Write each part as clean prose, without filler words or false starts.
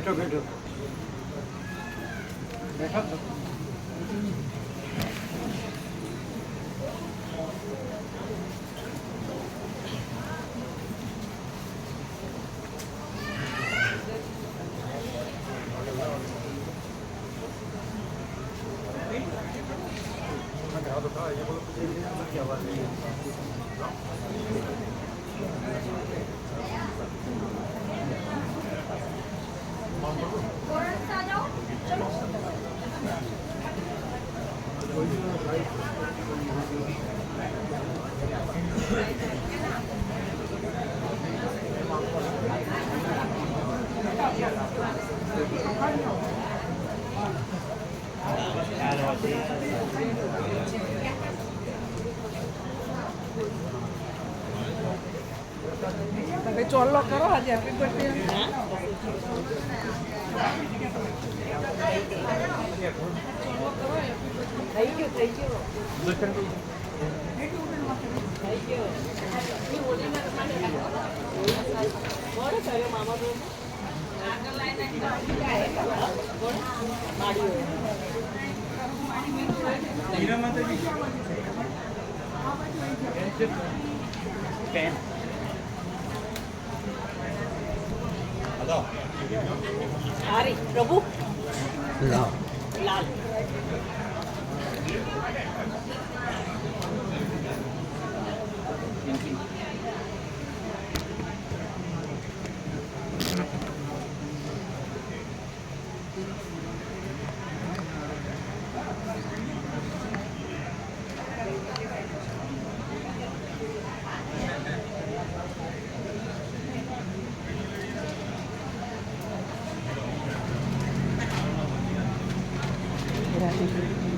બેઠો બેઠો બેઠો તો તમે ચોલ્લો કરો આજે હેપી બર્થડે થઈ ગયો Ari, Prabhu? લાવ Lal. રાજી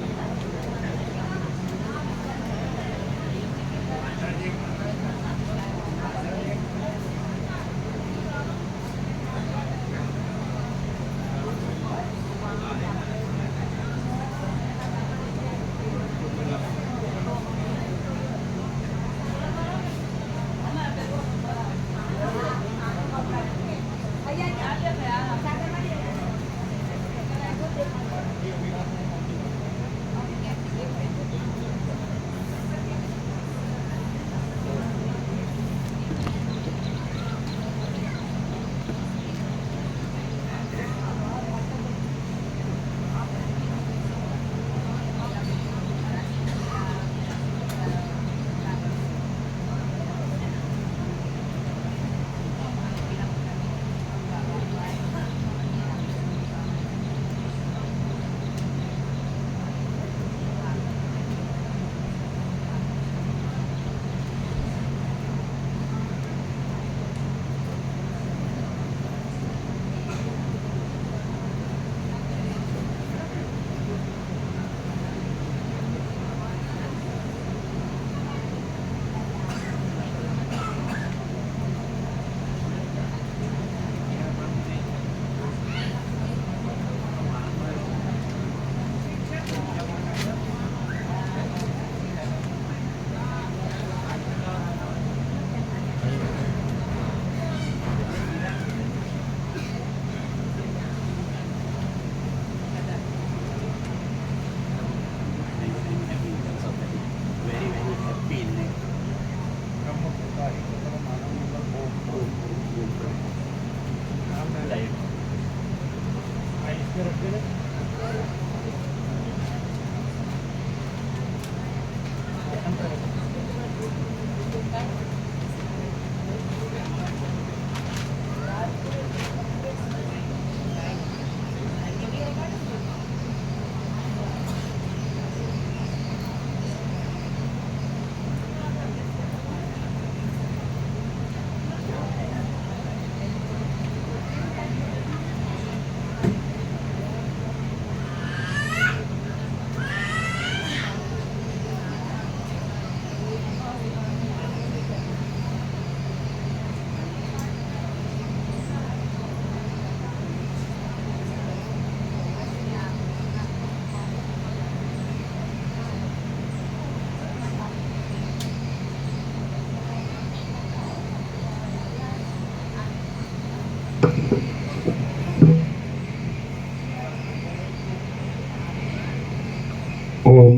ओम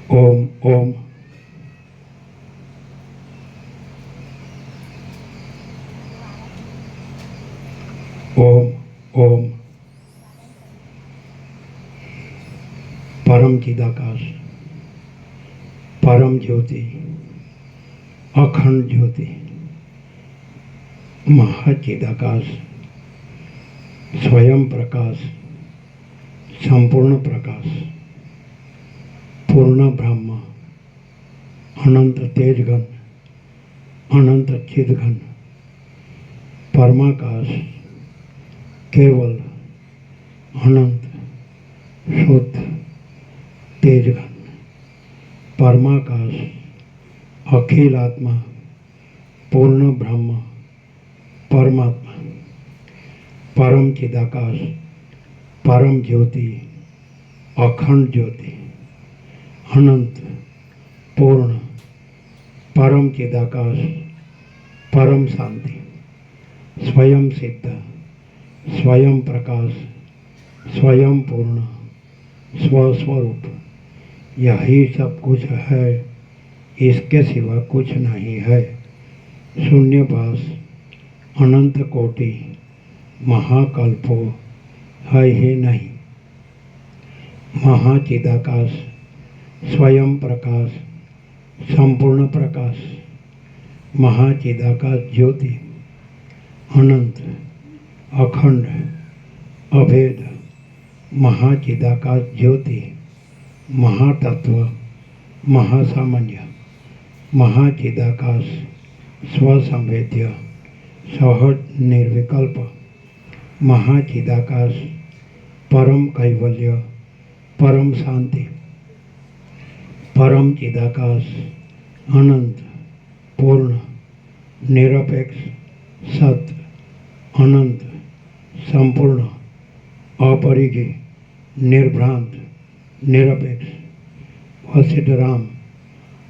ओम ओम ओम ओम परम चिदाकाश, परम ज्योति, अखंड ज्योति, महाचिदाकाश, स्वयं प्रकाश, संपूर्ण प्रकाश, पूर्ण ब्रह्म, अनंत तेजघन, अनंत चिदघन, परमाकाश, केवल अनंत शुद्ध तेजघन, परमाकाश, अखिल आत्मा, पूर्ण ब्रह्म, परमात्मा, परम चिदाकाश, परम ज्योति, अखंड ज्योति, अनंत पूर्ण परम चिदाकाश, परम शांति, स्वयं सिद्ध, स्वयं प्रकाश, स्वयं पूर्ण, स्वस्वरूप, यही सब कुछ है, इसके सिवा कुछ नहीं है। शून्यभास, अनंत कोटि, महाकल्पो है ही नहीं। महाचिदाकाश, स्वयं प्रकाश, संपूर्ण प्रकाश, महाचिदाकाश ज्योति, अनंत, अखंड, अभेद, महाचिदाकाश ज्योति, महातत्व, महासामान्य, महाचिदाकाश, स्वसंवेद्य, सहज निर्विकल्प, महाचिदाकाश, परम कैवल्य, परम शांति, परम चिदाकाश, अनंत, पूर्ण, निरपेक्ष, सत, अनंत, संपूर्ण, अपरिघी, निर्भ्रांत, निरपेक्ष, वशिष्ठ राम,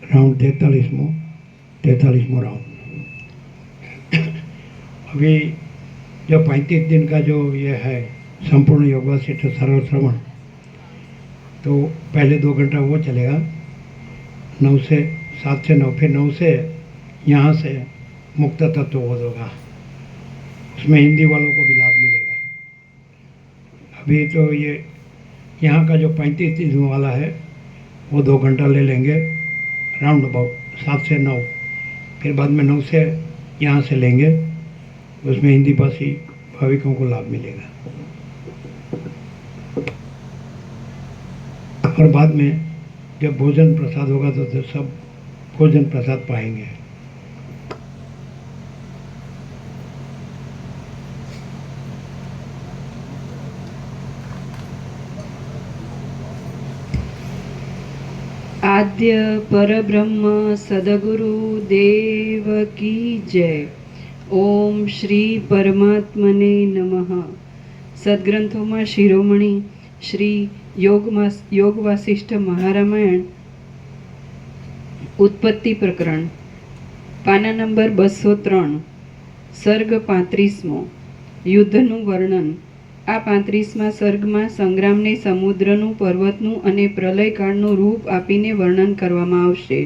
राउंड 43वां राउंड। अभी जो 35 दिन का जो ये है संपूर्ण योग वशिष्ठ सरल श्रवण, तो पहले 2 घंटा वो चलेगा 9 से 7 से 9, फिर 9 से यहाँ से मुक्त तत्व बोध होगा, उसमें हिंदी वालों को भी लाभ मिलेगा। अभी तो ये यहाँ का जो 35 दिन वाला है वो 2 घंटा ले लेंगे राउंड अबाउट 7 से 9, फिर बाद में 9 से यहाँ से लेंगे, उसमें हिंदी भाषी भाविकों को लाभ मिलेगा। और बाद में जब भोजन प्रसाद होगा तो सब भोजन प्रसाद पाएंगे। आद्य परब्रह्म सदगुरु देव की जय। ओम श्री परमात्मने नमः। સદગ્રંથોમાં શિરોમણી શ્રી યોગ વાસિષ્ઠ મહારામાયણ ઉત્પત્તિ પ્રકરણ પાના નંબર 203 સર્ગ 35મો યુદ્ધનું વર્ણન। આ 35મા સર્ગમાં સંગ્રામને સમુદ્રનું, પર્વતનું અને પ્રલયકાળનું રૂપ આપીને વર્ણન કરવામાં આવશે।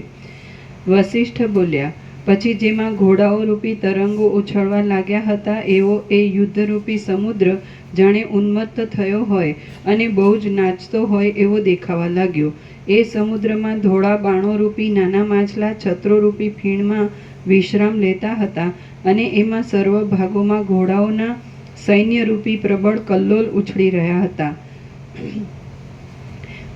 વસિષ્ઠ બોલ્યા, પછી જેમાં ઘોડાઓ રૂપી તરંગો ઉછળવા લાગ્યા હતા એવો એ યુદ્ધરૂપી સમુદ્ર જાણે ઉન્મત્ત થયો હોય અને બહુ જ નાચતો હોય એવો દેખાવા લાગ્યો। એ સમુદ્રમાં ધોળા બાણોરૂપી નાના માછલા છત્રોરૂપી ફીણમાં વિશ્રામ લેતા હતા અને એમાં સર્વ ભાગોમાં ઘોડાઓના સૈન્યરૂપી પ્રબળ કલ્લોલ ઉછળી રહ્યા હતા।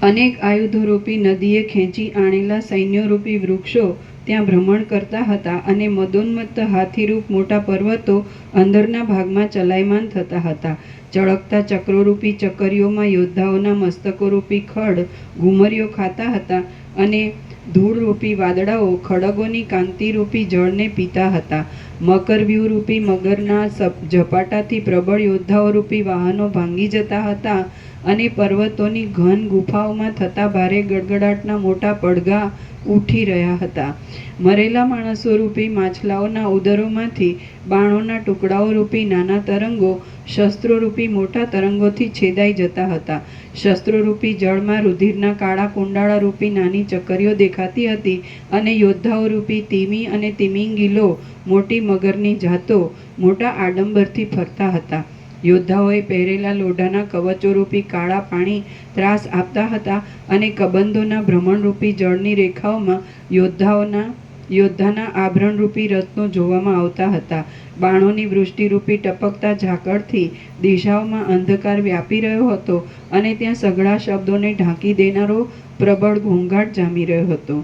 અનેક આયુધોરૂપી નદીએ ખેંચી આણેલા સૈન્યરૂપી વૃક્ષો ત્યાં ભ્રમણ કરતા હતા અને મદોન્મત્ત હાથીરૂપ મોટા પર્વતો અંદરના ભાગમાં ચલાયમાન થતા હતા। ચળકતા ચક્રોરૂપી ચકરીઓમાં યોદ્ધાઓના મસ્તકોરૂપી ખડ ઘુમરીઓ ખાતા હતા અને ધૂળરૂપી વાદળાઓ ખડગોની કાંતિરૂપી જળને પીતા હતા મકરવ્યૂહ રૂપી મગરના ઝપાટાથી પ્રબળ યોદ્ધાઓ રૂપી વાહનો ભાંગી જતા હતા અને પર્વતોની ઘન ગુફાઓમાં થતા ભારે ગડગડાટના મોટા પડઘા ઉઠી રહ્યા હતા. મરેલા માણસો રૂપી માછલાઓના ઉદરોમાંથી બાણોના ટુકડાઓ રૂપી નાના તરંગો શસ્ત્રોરૂપી મોટા તરંગોથી છેદાઈ જતા હતા. શસ્ત્રોરૂપી જળમાં રુધિરના કાળા કુંડાળા રૂપી નાની ચકરીઓ દેખાતી હતી અને યોદ્ધાઓ રૂપી તીમી અને તિમિંગીલો મોટી મગરની જાતો મોટા આડંબરથી ફરતા હતા. યોદ્ધાઓએ પહેરેલા લોઢાના કવચોરૂપી કાળા પાણી ત્રાસ આપતા હતા અને કબંધોના ભ્રમણરૂપી જળની રેખાઓમાં યોદ્ધાના આભરણરૂપી રત્નો જોવામાં આવતા હતા. બાણોની વૃષ્ટિરૂપી ટપકતા ઝાકળથી દિશાઓમાં અંધકાર વ્યાપી રહ્યો હતો અને ત્યાં સઘળા શબ્દોને ઢાંકી દેનારો પ્રબળ ઘોંઘાટ જામી રહ્યો હતો.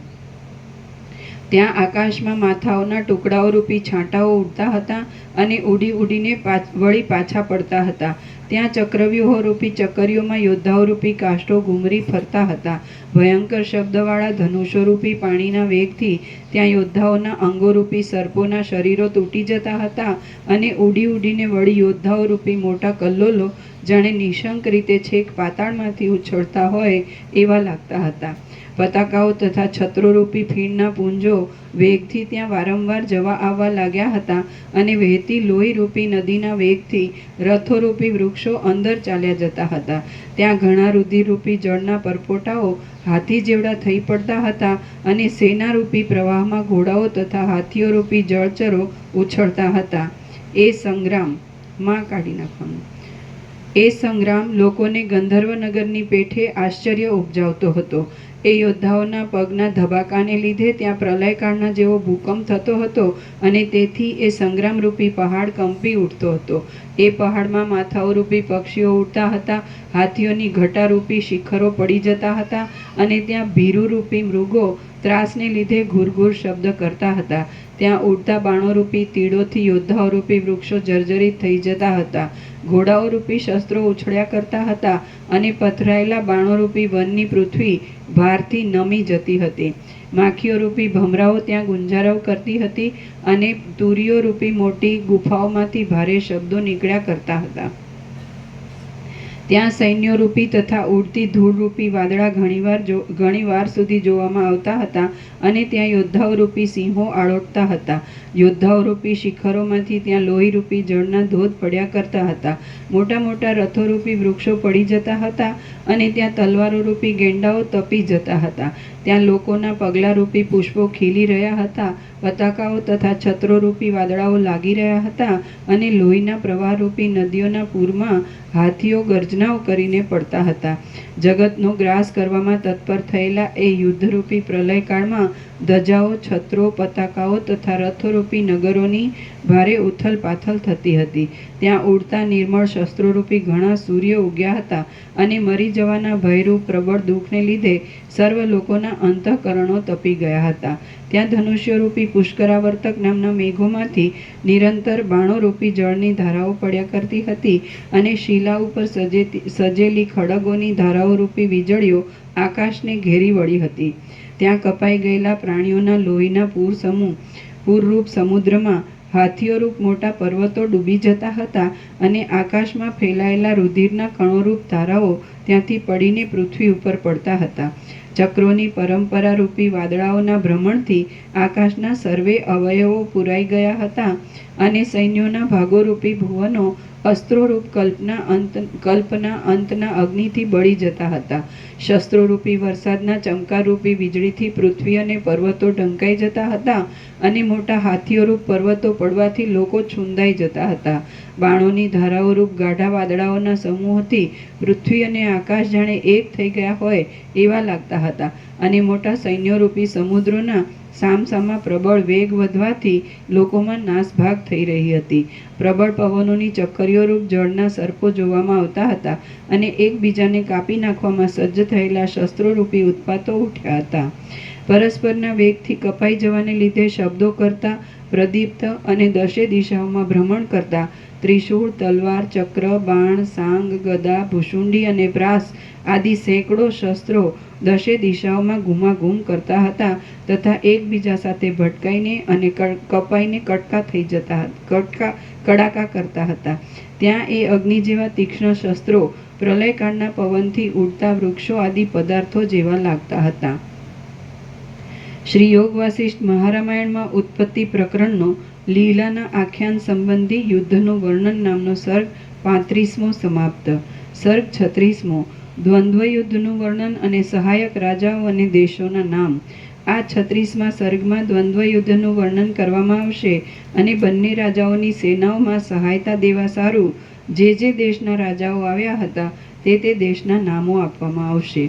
ત્યાં આકાશમાં માથાઓના ટુકડાઓ રૂપી છાંટાઓ ઉડતા હતા અને ઉડી ઉડીને વળી પાછા પડતા હતા. ત્યાં ચક્રવ્યૂહો રૂપી ચકરીઓમાં યોદ્ધાઓ રૂપી કાષ્ઠો ઘૂમરી ફરતા હતા. ભયંકર શબ્દવાળા ધનુષોરૂપી પાણીના વેગથી ત્યાં યોદ્ધાઓના અંગોરૂપી સર્પોના શરીરો તૂટી જતા હતા અને ઉડી ઉડીને વળી યોદ્ધાઓ રૂપી મોટા કલ્લોલો જાણે નિશંક રીતે છેક પાતાળમાંથી ઉછળતા હોય એવા લાગતા હતા. પતાકાઓ તથા છત્રોરૂપી ફીણના પુંજો વેગથી ત્યાં વારંવાર જવા આવવા લાગ્યા હતા અને વહેતી લોહીરૂપી નદીના વેગથી રથોરૂપી વૃક્ષો અંદર ચાલ્યા જતા હતા. ત્યાં ઘણા રુધિરરૂપી જળના પરપોટાઓ હાથી જેવડા થઈ પડતા હતા અને સેનારૂપી પ્રવાહમાં ઘોડાઓ તથા હાથીઓરૂપી જળચરો ઉછળતા હતા. એ સંગ્રામ લોકોને ગંધર્વનગરની પેઠે આશ્ચર્ય ઉપજાવતો હતો. એ યોદ્ધાઓના પગના ધબાકાને લીધે ત્યાં પ્રલયકાળના જેવો ભૂકંપ થતો હતો અને તેથી એ સંગ્રામરૂપી પહાડ કંપી ઉઠતો હતો. એ પહાડમાં માથાઓરૂપી પક્ષીઓ ઉડતા હતા, હાથીઓની ઘટારૂપી શિખરો પડી જતા હતા અને ત્યાં ભીરુરૂપી મૃગો ત્રાસને લીધે ઘુરઘુર શબ્દ કરતા હતા. ત્યાં ઉડતા બાણોરૂપી તીડોથી યોદ્ધાઓરૂપી વૃક્ષો જર્જરિત થઈ જતા હતા. ઘોડાઓરૂપી શસ્ત્રો ઉછળ્યા કરતા હતા અને પથરાયેલા બાણોરૂપી વનની પૃથ્વી ભારથી નમી જતી હતી. માખીઓરૂપી ભમરાઓ ત્યાં ગુંજરાવ કરતી હતી અને તુરીઓરૂપી મોટી ગુફાઓમાંથી ભારે શબ્દો નીકળ્યા કરતા હતા. ત્યાં સૈન્યોરૂપી તથા ઉડતી ધૂળરૂપી વાદળા ઘણીવાર સુધી જોવામાં આવતા હતા અને ત્યાં યોદ્ધાઓરૂપી સિંહો આળોટતા હતા. યોદ્ધાઓરૂપી શિખરોમાંથી ત્યાં લોહીરૂપી જળના ધોધ પડ્યા કરતા હતા. મોટા મોટા રથોરૂપી વૃક્ષો પડી જતા હતા અને ત્યાં તલવારોરૂપી ગેંડાઓ તપી જતા હતા. ત્યાં લોકોના પગલારૂપી પુષ્પો ખીલી રહ્યા હતા. પતાકાઓ તથા છત્રોરૂપી વાદળાઓ લાગી રહ્યા હતા અને લોહીના પ્રવાહરૂપી નદીઓના પૂરમાં હાથીઓ ગર્જનાઓ કરીને પડતા હતા. જગતનો ગ્રાસ કરવામાં તત્પર થયેલા એ યુદ્ધરૂપી પ્રલયકાળમાં ધજાઓ, છત્રો, પતાકાઓ તથા રથોરૂપી નગરોની ભારે ઉથલ પાથલ થતી હતી. ત્યાં ઉડતા નિર્મળ શસ્ત્રોરૂપી ઘણા સૂર્ય ઉગ્યા હતા અને મરી જવાના ભયરૂપ પ્રબળ દુઃખને લીધે સર્વ લોકોના અંતઃકરણો તપી ગયા હતા. ત્યાં ધનુષ્યરૂપી પુષ્કરાવર્તક નામના મેઘોમાંથી નિરંતર બાણોરૂપી જળની ધારાઓ પડ્યા કરતી હતી અને શિલા ઉપર સજેલી ખડગોની ધારાઓરૂપી વીજળીઓ આકાશને ઘેરી વળી હતી. ત્યાં કપાઈ ગયેલા પ્રાણીઓના લોહીના પૂરરૂપ સમુદ્રમાં હાથીઓરૂપ મોટા પર્વતો ડૂબી જતા હતા અને આકાશમાં ફેલાયેલા રુધિરના કણોરૂપ તારાઓ ત્યાંથી પડીને પૃથ્વી ઉપર પડતા હતા. ચક્રોની પરંપરારૂપી વાદળાઓના ભ્રમણથી આકાશના સર્વે અવયવો પુરાઈ ગયા હતા અને સૈન્યોના ભાગોરૂપી ભુવનો અસ્ત્રોરૂપ કલ્પના અંતના અગ્નિથી બળી જતા હતા. શસ્ત્રોરૂપી વરસાદના ચમકારૂપી વીજળીથી પૃથ્વી અને પર્વતો ઢંકાઈ જતા હતા અને મોટા હાથીઓરૂપ પર્વતો પડવાથી લોકો છૂંદાઈ જતા હતા. બાણોની ધારાઓરૂપ ગાઢા વાદળાઓના સમૂહથી પૃથ્વી અને આકાશ જાણે એક થઈ ગયા હોય એવા લાગતા હતા અને મોટા સૈન્યોરૂપી સમુદ્રોના સામસામા પ્રબળ વેગ વધવાથી લોકોમાં નાસભાગ થઈ રહી હતી. પ્રબળ પવનોની ચક્કરીઓરૂપ જળના સર્પો જોવામાં આવતા હતા અને એકબીજાને કાપી નાખવામાં સજ્જ થયેલા શસ્ત્રોરૂપી ઉત્પાતો ઉઠ્યા હતા. પરસ્પરના વેગથી કપાઈ જવાને લીધે શબ્દો કરતા, પ્રદીપ્ત અને દશે દિશાઓમાં ભ્રમણ કરતા ત્રિશૂળ, તલવાર, ચક્ર, બાણ, સાંગ, ગદા, ભૂસુંડી અને પ્રાસ આદિ સેંકડો શસ્ત્રો દશે દિશાઓમાં ઘૂમાઘૂમ કરતા હતા તથા એકબીજા સાથે ભટકાઈને અને કપાઈને કડાકા કરતા હતા. ત્યાં એ અગ્નિ જેવા તીક્ષ્ણ શસ્ત્રો પ્રલયકાળના પવનથી ઉડતા વૃક્ષો આદિ પદાર્થો જેવા લાગતા હતા. શ્રી યોગ વાસિષ્ઠ મહારામાયણમાં ઉત્પત્તિ પ્રકરણનો લીલાના આખ્યાન સંબંધી યુદ્ધનું વર્ણન નામનો સર્ગ 35મો સમાપ્ત. સર્ગ 36મો દ્વંદ્વ યુદ્ધનું વર્ણન અને સહાયક રાજાઓ અને દેશોના નામ. આ 36મા સર્ગમાં દ્વંદ્વ યુદ્ધનું વર્ણન કરવામાં આવશે અને બંને રાજાઓની સેનાઓમાં સહાયતા દેવા સારું જે દેશના રાજાઓ આવ્યા હતા તે દેશના નામો આપવામાં આવશે.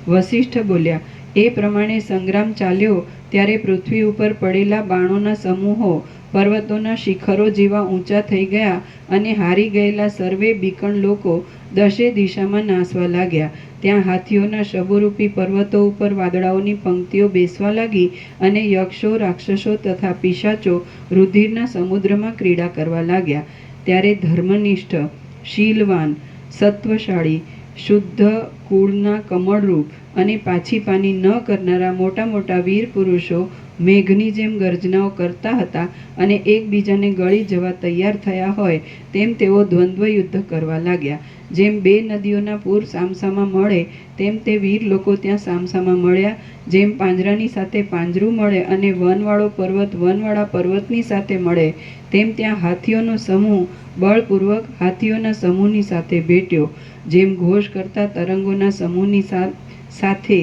વસિષ્ઠ બોલ્યા, એ પ્રમાણે સંગ્રામ ચાલ્યો ત્યારે પૃથ્વી ઉપર પડેલા બાણોના સમૂહો પર્વતોના શિખરો જેવા ઊંચા થઈ ગયા અને હારી ગયેલા સર્વે બીકણ લોકો દશે દિશામાં નાસવા લાગ્યા. ત્યાં હાથીઓના શબોરૂપી પર્વતો ઉપર વાદળાઓની પંક્તિઓ બેસવા લાગી અને યક્ષો, રાક્ષસો તથા પિશાચો રુધિરના સમુદ્રમાં ક્રીડા કરવા લાગ્યા. ત્યારે ધર્મનિષ્ઠ, શીલવાન, સત્વશાળી, શુદ્ધ કુળના કમળરૂપ અને પાછી પાની ન કરનારા મોટા મોટા વીર પુરુષો મેઘની જેમ ગર્જનાઓ કરતા હતા અને એકબીજાને ગળી જવા તૈયાર થયા હોય તેમ તેઓ દ્વંદ્વ યુદ્ધ કરવા લાગ્યા. જેમ બે નદીઓના પૂર સામસામા મળે તેમ તે વીર લોકો ત્યાં સામસામા મળ્યા. જેમ પાંજરાની સાથે પાંજરું મળે અને વનવાળો પર્વત વનવાળા પર્વતની સાથે મળે તેમ ત્યાં હાથીઓનો સમૂહ બળપૂર્વક હાથીઓના સમૂહની સાથે ભેટ્યો. જેમ ઘોષ કરતા તરંગોના સમૂહની સાથે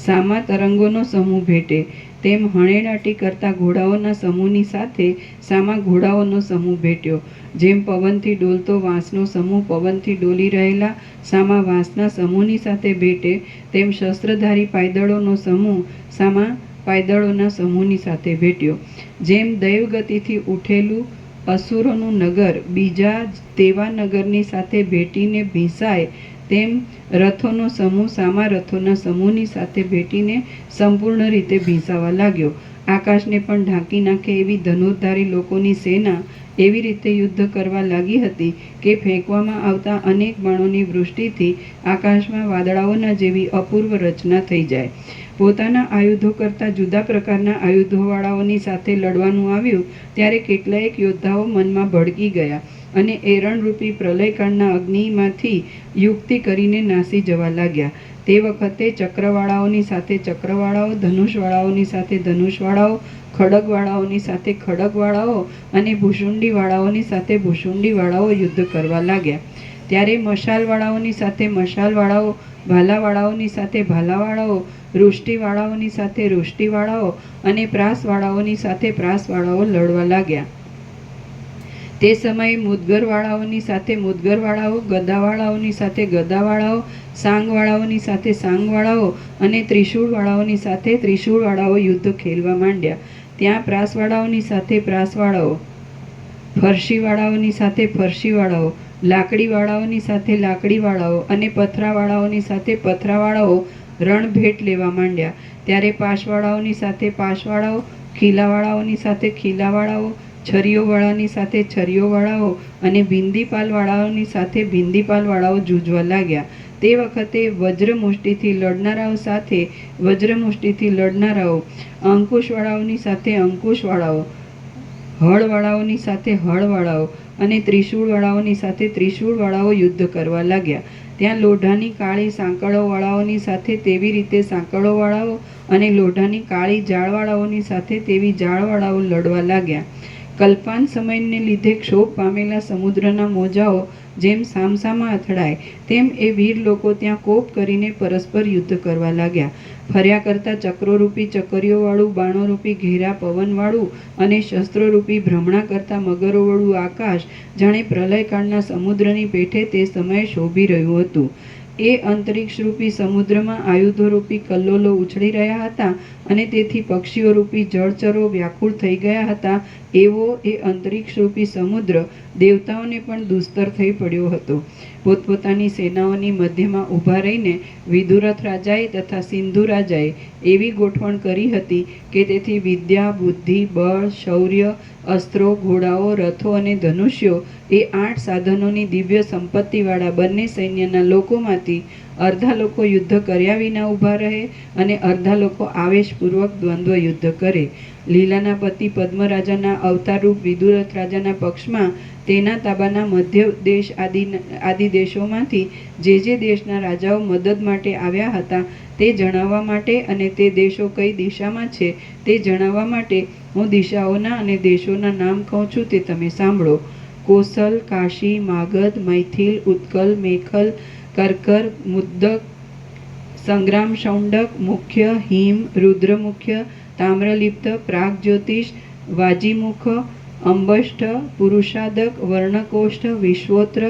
સામા તરંગોનો સમૂહ ભેટે તેમ હણેડાટી કરતા ઘોડાઓના સમૂહની સાથે સામા ઘોડાઓનો સમૂહ ભેટ્યો. જેમ પવનથી ડોલતો વાંસનો સમૂહ પવનથી ડોલી રહેલા સામા વાંસના સમૂહની સાથે ભેટે તેમ શસ્ત્રધારી પાયદળોનો સમૂહ સામા પાયદળોના સમૂહની સાથે ભેટ્યો. જેમ દૈવગતિથી ઉઠેલું અસુરોનું નગર બીજા તેવા નગરની સાથે ભેટીને ભીંસાય તેમ રથોનો સમૂહ સામા રથોના સમૂહની સાથે ભેટીને સંપૂર્ણ રીતે ભીંસાવા લાગ્યો. આકાશને પણ ઢાંકી નાખે એવી ધનુર્ધારી લોકોની સેના એવી રીતે યુદ્ધ કરવા લાગી હતી કે ફેંકવામાં આવતા અનેક બાણોની વૃષ્ટિથી આકાશમાં વાદળાઓના જેવી અપૂર્વ રચના થઈ જાય. પોતાના આયુધો કરતાં જુદા પ્રકારના આયુધોવાળાઓની સાથે લડવાનું આવ્યું ત્યારે કેટલાયક યોદ્ધાઓ મનમાં ભડકી ગયા અને એરણરૂપી પ્રલયકાળના અગ્નિમાંથી યુક્તિ કરીને નાસી જવા લાગ્યા. તે વખતે ચક્રવાળાઓની સાથે ચક્રવાળાઓ, ધનુષવાળાઓની સાથે ધનુષવાળાઓ, ખડગવાળાઓની સાથે ખડગવાળાઓ અને ભૂસુંડીવાળાઓની સાથે ભૂસુંડીવાળાઓ યુદ્ધ કરવા લાગ્યા. ત્યારે મશાલવાળાઓની સાથે મશાલવાળાઓ, ભાલાવાળાઓની સાથે ભાલાવાળાઓ, વૃષ્ટિવાળાઓની સાથે વૃષ્ટિવાળાઓ અને પ્રાસવાળાઓની સાથે પ્રાસવાળાઓ લડવા લાગ્યા. તે સમયે મુદગરવાળાઓની સાથે મુદગરવાળાઓ, ગદાવાળાઓની સાથે ગદાવાળાઓ, સાંગવાળાઓની સાથે સાંગવાળાઓ અને ત્રિશૂળવાળાઓની સાથે ત્રિશૂળવાળાઓ યુદ્ધ ખેલવા માંડ્યા. ત્યાં પ્રાસવાળાઓની સાથે પ્રાસવાળાઓ, ફરશીવાળાઓની સાથે ફરશીવાળાઓ, લાકડીવાળાઓની સાથે લાકડીવાળાઓ અને પથરાવાળાઓની સાથે પથરાવાળાઓ રણભેટ લેવા માંડ્યા. ત્યારે પાશવાળાઓની સાથે પાશવાળાઓ, ખીલાવાળાઓની સાથે ખીલાવાળાઓ, છરીઓવાળાની સાથે છરીઓવાળાઓ અને ભિંદીપાલવાળાઓની સાથે ભિંદીપાલવાળાઓ જૂજવા લાગ્યા. તે વખતે વજ્રમુષ્ટિથી લડનારાઓ સાથે વજ્રમુષ્ટિથી લડનારાઓ, અંકુશવાળાઓની સાથે અંકુશવાળાઓ, હળવાળાઓની સાથે હળવાળાઓ અને ત્રિશૂળવાળાઓની સાથે ત્રિશૂળવાળાઓ યુદ્ધ કરવા લાગ્યા. ત્યાં લોઢાની કાળી સાંકળોવાળાઓની સાથે તેવી રીતે સાંકળોવાળાઓ અને લોઢાની કાળી જાળવાળાઓની સાથે તેવી જાળવાળાઓ લડવા લાગ્યા. કલ્પાન સમયને લીધે ક્ષોભ પામેલા સમુદ્રના મોજાઓ જેમ સામસામા અથડાય તેમ એ વીર લોકો ત્યાં કોપ કરીને પરસ્પર યુદ્ધ કરવા લાગ્યા. ફર્યા કરતાં ચક્રોરૂપી ચકરીઓવાળું, બાણોરૂપી ઘેરા પવનવાળું અને શસ્ત્રોરૂપી ભ્રમણા કરતાં મગરોવાળું આકાશ જાણે પ્રલયકાળના સમુદ્રની પેઠે તે સમયે શોભી રહ્યું હતું. એ અંતરિક્ષરૂપી સમુદ્રમાં આયુધોરૂપી કલ્લોલો ઉછળી રહ્યા હતા અને તેથી પક્ષીઓરૂપી જળચરો વ્યાકુળ થઈ ગયા હતા એવો એ અંતરિક્ષરૂપી સમુદ્ર દેવતાઓને પણ દુસ્તર થઈ પડ્યો હતો. પોતપોતાની સેનાઓની મધ્યમાં ઊભા રહીને વિદુરથ રાજાએ તથા સિંધુ રાજાએ એવી ગોઠવણ કરી હતી કે તેથી વિદ્યા, બુદ્ધિ, બળ, શૌર્ય, અસ્ત્રો, ઘોડાઓ, રથો અને ધનુષ્યો એ 8 સાધનોની દિવ્ય સંપત્તિવાળા બંને સૈન્યના લોકોમાંથી અડધા લોકો યુદ્ધ કર્યા વિના ઊભા રહે અને અડધા લોકો આવેશપૂર્વક દ્વંદ્વ યુદ્ધ કરે. લીલાના પતિ પદ્મરાજાના અવતારરૂપ વિદુરથ રાજાના પક્ષમાં તેના તાબાના મધ્ય દેશ આદિ દેશોમાંથી જે દેશના રાજાઓ મદદ માટે આવ્યા હતા તે જણાવવા માટે અને તે દેશો કઈ દિશામાં છે તે જણાવવા માટે હું દિશાઓના અને દેશોના નામ કહું છું તે તમે સાંભળો. કોસલ, કાશી, માગધ, મૈથિલ, ઉત્કલ, મેખલ, કરકર, મુદ્દક, સંગ્રામ, શૌંડક, મુખ્ય, હિમ, રુદ્રમુખ્ય, તામ્રલિપ્ત, પ્રાગજ્યોતિષ, વાજીમુખ, અંબષ્ઠ, પુરુષાદક, વર્ણકોષ્ઠ, વિશ્વોત્ર,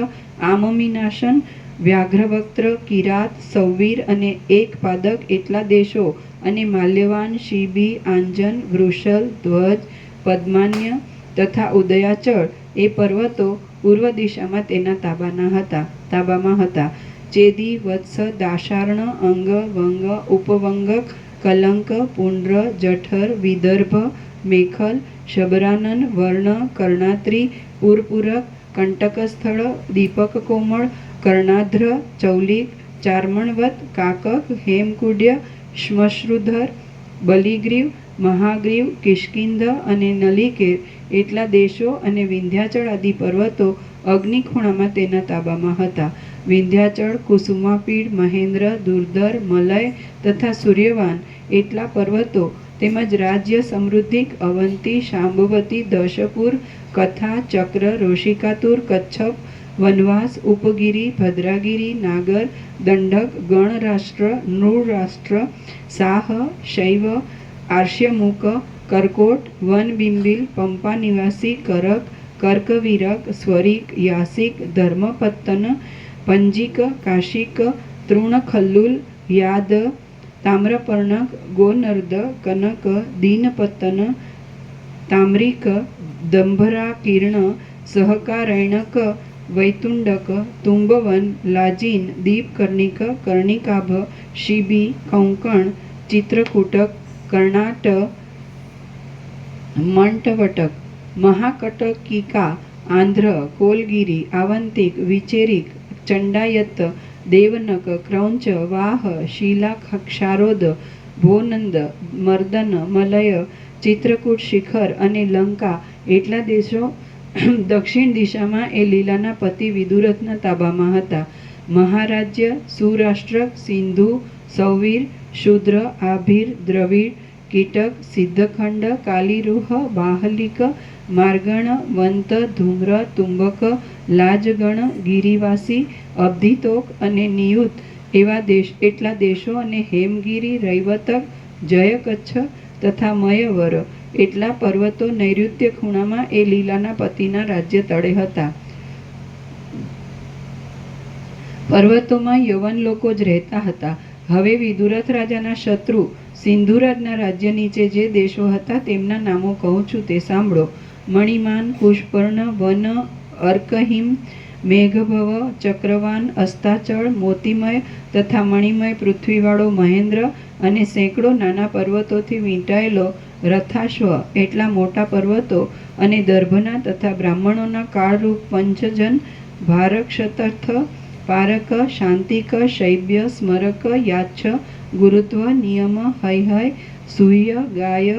આમમીનાશન, વ્યાઘ્રવક્ત્ર, કિરાત, સૌવીર અને એક પાદક એટલા દેશો અને માલ્યવાન, શીબી, આંજન, વૃષલ, ધ્વજ, પદ્માન્ય તથા ઉદયાચળ એ પર્વતો પૂર્વ દિશામાં તેના તાબામાં હતા. ચેદી, વત્સ, દાશાર્ણ, અંગ, વંગ, ઉપવંગક, કલંક, પુંડ્ર, જઠર, વિદર્ભ, મેખલ, શબરાનન, વર્ણ, કર્ણાત્રી, પૂરપૂરક, કંટકસ્થળ, દીપક કોમળ, કર્ણાધ્ર, ચૌલિક, ચાર્મણવત, કાકક, હેમકુડ્ય, શ્મશ્રુધર, બલિગ્રીવ, મહાગ્રીવ, કિષ્કિંધ અને નલિકેર એટલા દેશો અને વિંધ્યાચળ આદિ પર્વતો અગ્નિખૂણામાં તેના તાબામાં હતા. વિંધ્યાચળ, કુસુમાપીડ, મહેન્દ્ર, દુર્ધર, મલય તથા સૂર્યવાન એટલા પર્વતો તેમજ રાજ્ય સમૃદ્ધિક અવંતી, શાંભવતી, દશપુર, કથા, ચક્ર, રોશિકાતુર, કચ્છપ, વનવાસ, ઉપગીરી, ભદ્રાગીરી, નાગર, દંડક, ગણરાષ્ટ્ર, નૃરાષ્ટ્ર, સાહ, શૈવ, આર્ષ્યમુક, કરકોટ, વનબિંબિલ, પંપા નિવાસી, કરક, કર્કવીરક, સ્વરિક, યાસિક, ધર્મપત્તન, પંજીક, કાશિક, તૃણખલ્લુલ, યાદ, તામ્રપર્ણક, ગોનર્દ, કનક, દીનપત્તન, તામ્રિક, દંભરાકીર્ણ, સહકારૈણક, વૈતુંડક, તુંબવન, લાજીન, દીપકર્ણિક, કર્ણિકાભ, શિબી, કૌંકણ, ચિત્રકૂટક, કર્ણાટ, મંટવટક, મહાકટકિકા, આંધ્ર, કોલગીરી, આવંતિક, વિચેરિક, ચંડાયત, દેવનક, ક્રૌંચ, વાહ, શીલા, ક્ષારોદ, ભોનંદ, મર્દન, મલય, ચિત્રકૂટ, શિખર અને લંકા એટલા દેશો દક્ષિણ દિશામાં એ લીલાના પતિ વિદુરથના તાબામાં હતા. મહારાજ્ય, સુરાષ્ટ્રક, સિંધુ, સૌવીર, શૂદ્ર, આભીર, દ્રવિડ, કીટક, સિદ્ધખંડ, કાલીરુહ, બાહલિક, માર્ગણ, વંત, ધૂમ્ર, તુંબક, લાજગણ, ગિરિવાસી, અબ્ધિતોક અને નિયુત એવા એટલા દેશો અને હેમગીરી, રૈવતક, જયકચ્છ તથા મયવર એટલા પર્વતો નૈઋત્ય ખૂણામાં એ લીલાના પતિના રાજ્ય તળે હતા. પર્વતોમાં યવન લોકો જ રહેતા હતા. હવે વિદુરથ રાજાના શત્રુ સિંધુરાજના રાજ્ય નીચે જે દેશો હતા તેમના નામો કહું છું તે સાંભળો. મણિમાન, પુષ્પર્ણ, વન, અર્કહિમ, મેઘભવ, ચક્રવાન, અસ્તાચળ, મોતીમય તથા મણિમય પૃથ્વીવાળો મહેન્દ્ર અને સેંકડો નાના પર્વતોથી વીંટાયેલો રથાશ્વ એટલા મોટા પર્વતો અને દર્ભના તથા બ્રાહ્મણોના કાળરૂપ પંચજન, ભારક્ષતર્થ, પારક, શાંતિક, શૈબ્ય, સ્મરક, યાચ્છ, ગુરુત્વ, નિયમ, હૈહય, સુહ્ય, ગાય,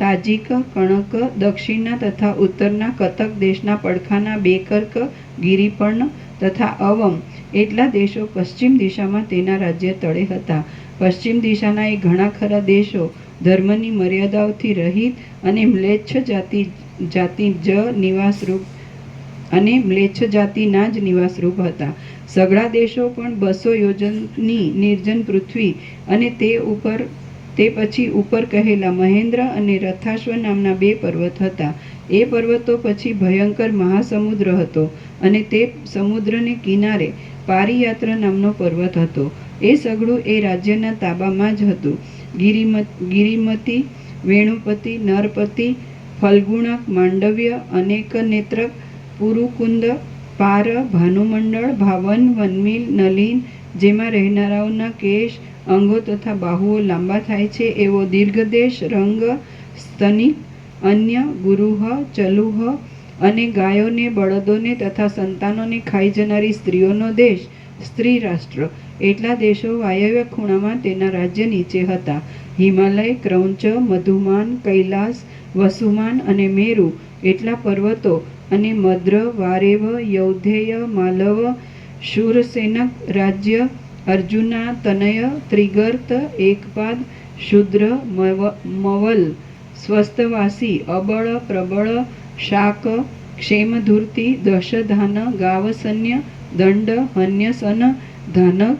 તાજિક, કણક, દક્ષિણના તથા ઉત્તરના કતક દેશના પડખાના બેકર્ક, ગિરિપર્ણ તથા અવમ એટલા દેશો પશ્ચિમ દિશામાં તેના રાજ્ય તળે હતા. પશ્ચિમ દિશાના એ ઘણા ખરા દેશો ધર્મની મર્યાદાઓથી રહિત અને મ્લેચ્છ જાતિના જ નિવાસરૂપ હતા. સઘળા દેશો પણ 200 યોજનની નિર્જન પૃથ્વી અને તે પછી ઉપર કહેલા મહેન્દ્ર અને રથાશ્વ નામના 2 પર્વત હતા. એ પર્વતો પછી ભયંકર મહાસમુદ્ર હતો અને તે સમુદ્રને કિનારે પારિયાત્ર નામનો પર્વત હતો. એ સઘળું એ રાજ્યના તાબામાં જ હતું. ગિરિમતી, વેણુપતિ, નરપતિ, ફલ્ગુણક, માંડવ્ય, અનેક નેત્રક, પુરુકુંદ, પાર, ભાનુમંડળ, ભાવન, વનમિલ, નલિન, જેમાં રહેનારાઓના કેશ, અંગો તથા બાહુઓ લાંબા થાય છે એવો દીર્ઘદેશ, રંગ, સ્તનિક, અન્ય, ગુરુહ, ચલુહ અને ગાયોને, બળદોને તથા સંતાનોને ખાઈ જનારી સ્ત્રીઓનો દેશ, સ્ત્રી રાષ્ટ્ર. એટલા દેશો વાયવ્ય ખૂણામાં તેના રાજ્ય નીચે હતા. હિમાલય, ક્રૌંચ, મધુમાન, કૈલાસ, વસુમાન અને મેરુ એટલા પર્વતો અને મદ્ર, વારેવ, યૌધેય, માલવ, શૂરસેનક રાજ્ય, અર્જુના, તનય, ત્રિગર્ત, એકપાદ, શુદ્ર, મવલ, સ્વસ્તવાસી, અબળ, પ્રબળ, શાક, ક્ષેમધૂર્તિ, દશધાન, ગાવસન્ય, દંડ, હન્યસન, ધાનક,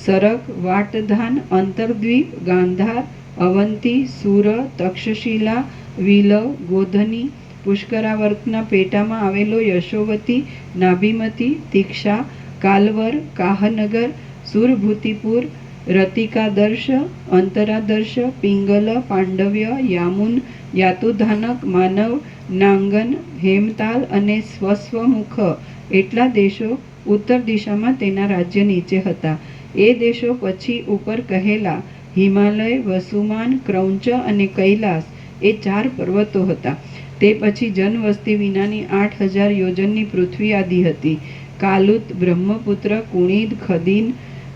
સરક, વાટધાન, અંતર્દ્વીપ, ગાંધાર, અવંતી, સુર, તક્ષશિલા, વિલવ, ગોધની, પુષ્કરાવર્તના પેટામાં આવેલો યશોવતી, નાભિમતી, તિક્ષા, કાલવર, કાહનગર, સુરભૂતિપુર, રતિકાદર્શ, અંતરાદર્શ, પિંગલ, પાંડવ્ય, યામુન, યાતુધાનક, માનવ, નાંગન, હેમતાલ અને સ્વસ્વમુખ એટલા દેશો ઉત્તર દિશામાં તેના રાજ્ય નીચે હતા. એ દેશો પછી ઉપર કહેલા હિમાલય, વસુમાન, ક્રૌંચ અને કૈલાસ એ 4 પર્વતો હતા. તે પછી જનવસ્તી વિનાની 8,000 યોજનની પૃથ્વી આદિ હતી. કાલુત, બ્રહ્મપુત્ર, કુણીદ, ખદીન,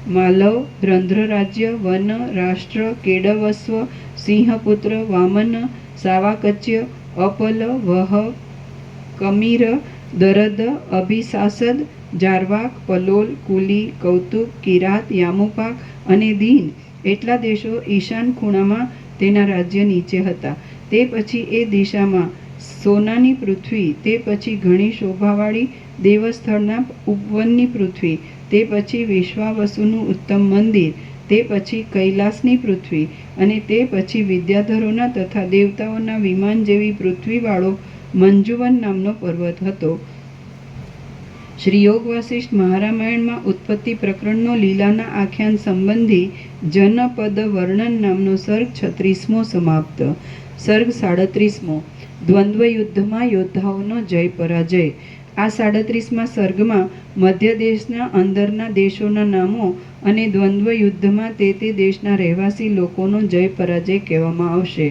માલવ, રંધ્ર રાજ્ય, વન, રાષ્ટ્ર, કેડવસ્વ, સિંહપુત્ર, વામન, સાવાકચ્ય, અપલ, વહ, કમીર, દરદ, અભિસાસદ, જારવાક, પલોલ, કુલી, કૌતુક, કિરાત, યામુપાક અને દીન એટલા દેશો ઈશાન ખૂણામાં તેના રાજ્ય નીચે હતા. તે પછી એ દિશામાં સોનાની પૃથ્વી, તે પછી ઘણી શોભાવાળી દેવસ્થળના ઉપવનની પૃથ્વી, તે પછી વિશ્વાવસુનું ઉત્તમ મંદિર, તે પછી કૈલાસની પૃથ્વી અને તે પછી વિદ્યાધરોના તથા દેવતાઓના વિમાન જેવી પૃથ્વીવાળો મંજુવન નામનો પર્વત હતો. શ્રી યોગ વાસિષ્ઠ મહારામાયણમાં ઉત્પત્તિ પ્રકરણનો લીલાના આખ્યાન સંબંધી જનપદ વર્ણન નામનો સર્ગ 36મો સમાપ્ત. સર્ગ 37મો દ્વંદ્વ યુદ્ધમાં યોદ્ધાઓનો જય પરાજય. આ 37મા સર્ગમાં મધ્ય દેશના અંદરના દેશોના નામો અને દ્વંદ્વ યુદ્ધમાં તે દેશના રહેવાસી લોકોનો જય પરાજય કહેવામાં આવશે.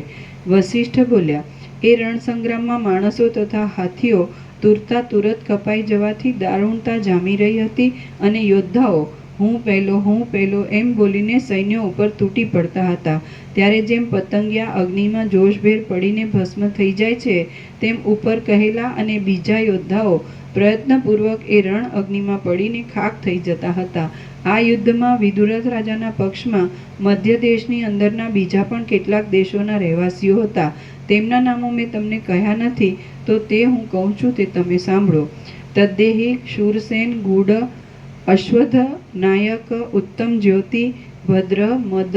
વસિષ્ઠ બોલ્યા, એ રણસંગ્રામમાં માણસો તથા હાથીઓ તુરતા તુરત કપાઈ જવાથી દારૂણતા જામી રહી હતી અને યોદ્ધાઓ હું પહેલો એમ બોલીને સૈન્યો ઉપર તૂટી પડતા હતા. ત્યારે જેમ પતંગિયા અગ્નિમાં જોશભેર પડીને ભસ્મ થઈ જાય છે તેમ ઉપર કહેલા અને બીજા યોદ્ધાઓ પ્રયત્નપૂર્વક એ રણ અગ્નિમાં પડીને ખાખ થઈ જતા હતા. આ યુદ્ધમાં વિદુરથ રાજાના પક્ષમાં મધ્ય દેશની અંદરના બીજા પણ કેટલાક દેશોના રહેવાસીઓ હતા. તેમના નામો મેં તમને કહ્યા નથી, તો તે હું કહું છું તે તમે સાંભળો. તદ્દેહી, શૂરસેન, ગુડ, અશ્વથ, નાયક, ઉત્તમ જ્યોતિ, ભદ્ર, મદ,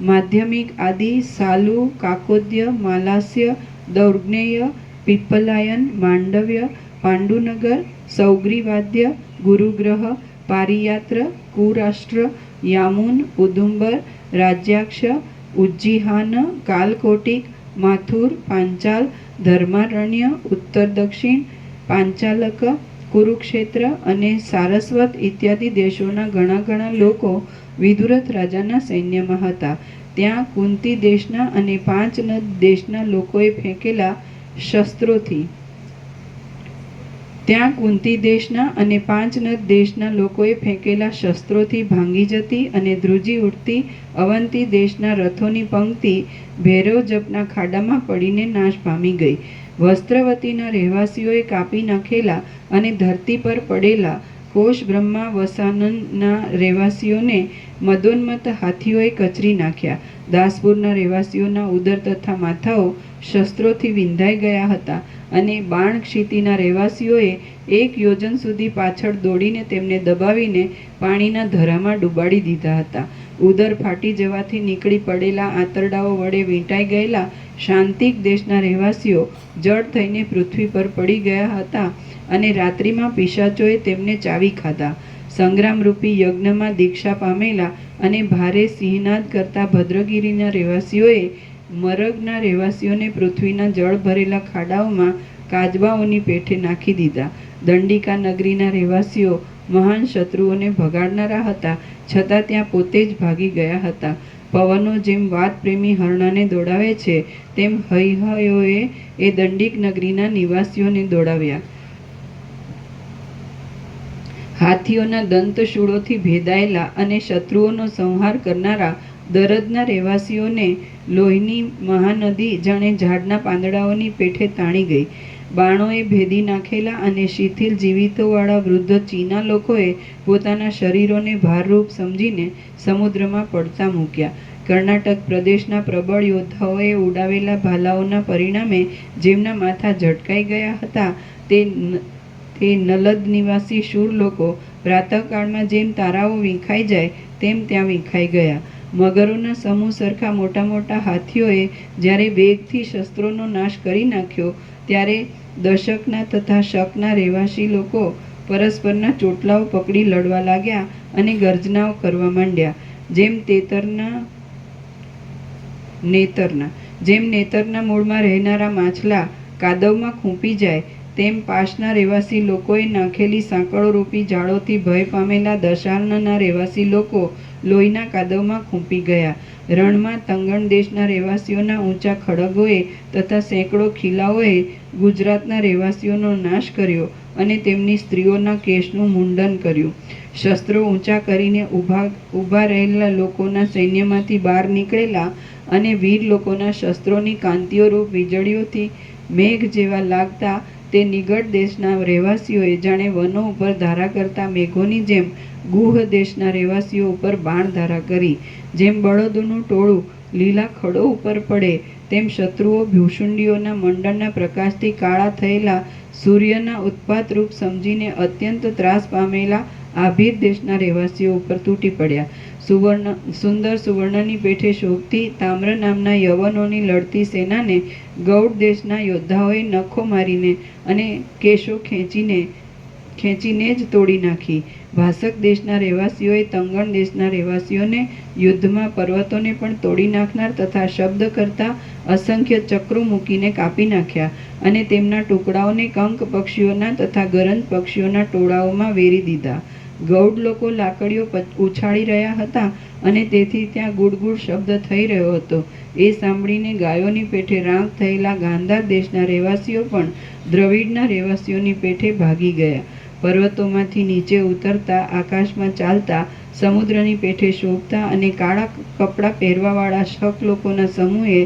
માધ્યમિક આદિ, સાલુ, કાકોદ્ય, માલાસ્ય, દૌર્ગ્નેય, પીપ્પલાયન, માંડવ્ય, પાંડુનગર, સૌગ્રીવાદ્ય, ગુરુગ્રહ, પારિયાત્ર, કુરાષ્ટ્ર, યામુન, ઉદુંબર, રાજ્યાક્ષ, ઉજ્જીહાન, કાલકોટિક, માથુર, પાંચાલ, ધર્મારણ્ય, ઉત્તર દક્ષિણ, પાંચાલક, કુરુક્ષેત્ર અને સારસ્વત ઇત્યાદિ દેશોના ઘણા લોકો વિદુરથ રાજાના સૈન્યમાં હતા. ત્યાં કુંતી દેશના અને 5 નદ દેશના લોકોએ ફેંકેલા શસ્ત્રોથી ભાંગી જતી અને ધ્રુજી ઉઠતી અવંતી દેશના રથોની પંક્તિ ભૈરવ જપના ખાડામાં પડીને નાશ પામી ગઈ. વસ્ત્રવતીના રહેવાસીઓએ કાપી નાખેલા અને ધરતી પર પડેલા કોશ બ્રહ્મા વસાનના રહેવાસીઓને મદોન્મત્ત હાથીઓએ કચરી નાખ્યા. દાસપુરના રહેવાસીઓના ઉદર તથા માથાઓ શસ્ત્રોથી વિંધાઈ ગયા હતા અને બાણક્ષિતિના રહેવાસીઓએ 1 યોજન સુધી પાછળ દોડીને તેમને દબાવીને પાણીના ધરામાં ડૂબાડી દીધા હતા. ઉદર ફાટી જવાથી નીકળી પડેલા આંતરડાઓ વડે વીંટાઈ ગયેલા શાંતિક દેશના રહેવાસીઓ જડ થઈને પૃથ્વી પર પડી ગયા હતા અને રાત્રિમાં પિશાચોએ તેમને ચાવી ખાધા. સંગ્રામરૂપી યજ્ઞમાં દીક્ષા પામેલા અને ભારે સિંહનાદ કરતા ભદ્રગીરીના રહેવાસીઓએ મરગના રહેવાસીઓને પૃથ્વીના જળ ભરેલા ખાડાઓમાં કાજબાઓની પેઠે નાખી દીધા. દંડિકા નગરીના રહેવાસીઓ મહાન શત્રુઓને ભગાડનારા હતા, છતાં ત્યાં પોતે જ ભાગી ગયા હતા. પવનો જેમ વાતપ્રેમી હરણાને દોડાવે છે, તેમ હૈહયોએ એ દંડિક નગરીના નિવાસીઓને દોડાવ્યા. હાથીઓના દંતશૂળોથી ભેદાયેલા અને શત્રુઓનો સંહાર કરનારા દરદના રહેવાસીઓને લોહીની મહાનદી જાણે ઝાડના પાંદડાઓની પેઠે તાણી ગઈ. બાણોએ ભેદી નાખેલા અને શિથિલ જીવિતોવાળા વૃદ્ધ ચીના લોકોએ પોતાના શરીરોને ભારરૂપ સમજીને સમુદ્રમાં પડતા મૂક્યા. કર્ણાટક પ્રદેશના પ્રબળ યોદ્ધાઓએ ઉડાવેલા ભાલાઓના પરિણામે જેમના માથા ઝટકાઈ ગયા હતા, તે નલદ નિવાસી શૂર લોકો પ્રાતઃકાળમાં જેમ તારાઓ વીંખાઈ જાય તેમ ત્યાં વીંખાઈ ગયા. મગરોના સમૂહ સરખા મોટા મોટા હાથીઓએ જ્યારે વેગથી શસ્ત્રોનો નાશ કરી નાખ્યો, ત્યારે દશકના તથા શકના રહેવાસી લોકો પરસ્પરના ચોટલાઓ પકડી લડવા લાગ્યા અને ગર્જનાઓ કરવા માંડ્યા. જેમ નેતરના મૂળમાં રહેનારા માછલા કાદવમાં ખૂંપી જાય, તેમ પાશના રહેવાસી લોકોએ નાખેલી સાંકળોરૂપી જાળોથી ભય પામેલા દશાર્ણના રહેવાસી લોકો લોહીના કાદવમાં ખૂંપી ગયા. રણમાં તંગણ દેશના રહેવાસીઓના ઊંચા ખડગોએ તથા સેંકડો ખીલાઓએ ગુજરાતના રહેવાસીઓનો નાશ કર્યો અને તેમની સ્ત્રીઓના કેશનું મુંડન કર્યું. શસ્ત્રો ઊંચા કરીને ઊભા રહેલા લોકોના સૈન્યમાંથી બહાર નીકળેલા અને વીર લોકોના શસ્ત્રોની કાંતિઓરૂપ વીજળીઓથી મેઘ જેવા લાગતા તે નિગડ દેશના રહેવાસીઓએ જાણે વનો ઉપર ધારા કરતા મેઘોની જેમ ગુહ દેશના રહેવાસીઓ ઉપર બાણ ધારા કરી. જેમ બળદોનું ટોળું લીલા ખડો ઉપર પડે, તેમ શત્રુઓ ભૂષુંડીઓના મંડળના પ્રકાશથી કાળા થયેલા સૂર્યના ઉત્પાતરૂપ સમજીને અત્યંત ત્રાસ પામેલા આભીર દેશના રહેવાસીઓ ઉપર તૂટી પડ્યા. સુંદર સુવર્ણની પેઠે શોભતી તામ્ર નામના યવનોની લડતી સેનાને ગૌડ દેશના યોદ્ધાઓએ નખો મારીને અને કેશો ખેંચીને જ તોડી નાખી. ભાસક દેશના રહેવાસીઓએ તંગણ દેશના રહેવાસીઓને યુદ્ધમાં પર્વતોને પણ તોડી નાખનાર તથા શબ્દ કરતા અસંખ્ય ચક્રો મૂકીને કાપી નાખ્યા અને તેમના ટુકડાઓને કંક પક્ષીઓના તથા ગરંજ પક્ષીઓના ટોળાઓમાં વેરી દીધા. ગૌડ લોકો લાકડીઓ ઉછાળી રહ્યા હતા અને તેથી ત્યાં ગુડગુડ શબ્દ થઈ રહ્યો હતો. એ સાંભળીને ગાયોની પેઠે રાંક થયેલા ગાંધાર દેશના રહેવાસીઓ પણ દ્રવિડના રહેવાસીઓની પેઠે ભાગી ગયા. પર્વતોમાંથી નીચે ઉતરતા, આકાશમાં ચાલતા, સમુદ્રની પેઠે શોભતા અને કાળા કપડાં પહેરવાવાળા શક લોકોના સમૂહે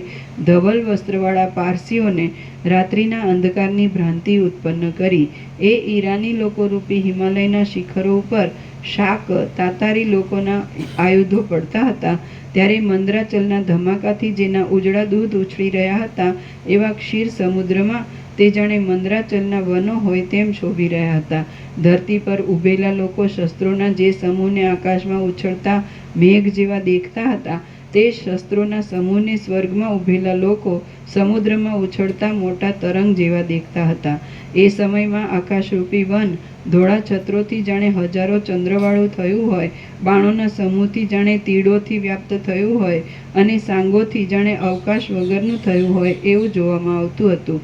ધવલ વસ્ત્રવાળા પારસીઓને રાત્રિના અંધકારની ભ્રાંતિ ઉત્પન્ન કરી. એ ઈરાની લોકો રૂપી હિમાલયના શિખરો ઉપર શાક તાતારી લોકોના આયુધો પડતા હતા, ત્યારે મંદરાચલના ધમાકાથી જેના ઉજળા દૂધ ઉછળી રહ્યા હતા, એવા ક્ષીર સમુદ્રમાં તે જાણે મંદરાચલના વનો હોય તેમ શોભી રહ્યા હતા. ધરતી પર ઊભેલા લોકો શસ્ત્રોના જે સમૂહને આકાશમાં ઉછળતા મેઘ જેવા દેખતા હતા, તે શસ્ત્રોના સમૂહને સ્વર્ગમાં ઊભેલા લોકો સમુદ્રમાં ઉછળતા મોટા તરંગ જેવા દેખતા હતા. એ સમયમાં આકાશરૂપી વન ધોળા છત્રોથી જાણે હજારો ચંદ્રવાળું થયું હોય, બાણોના સમૂહથી જાણે તીડોથી વ્યાપ્ત થયું હોય અને સાંગોથી જાણે અવકાશ વગરનું થયું હોય એવું જોવામાં આવતું હતું.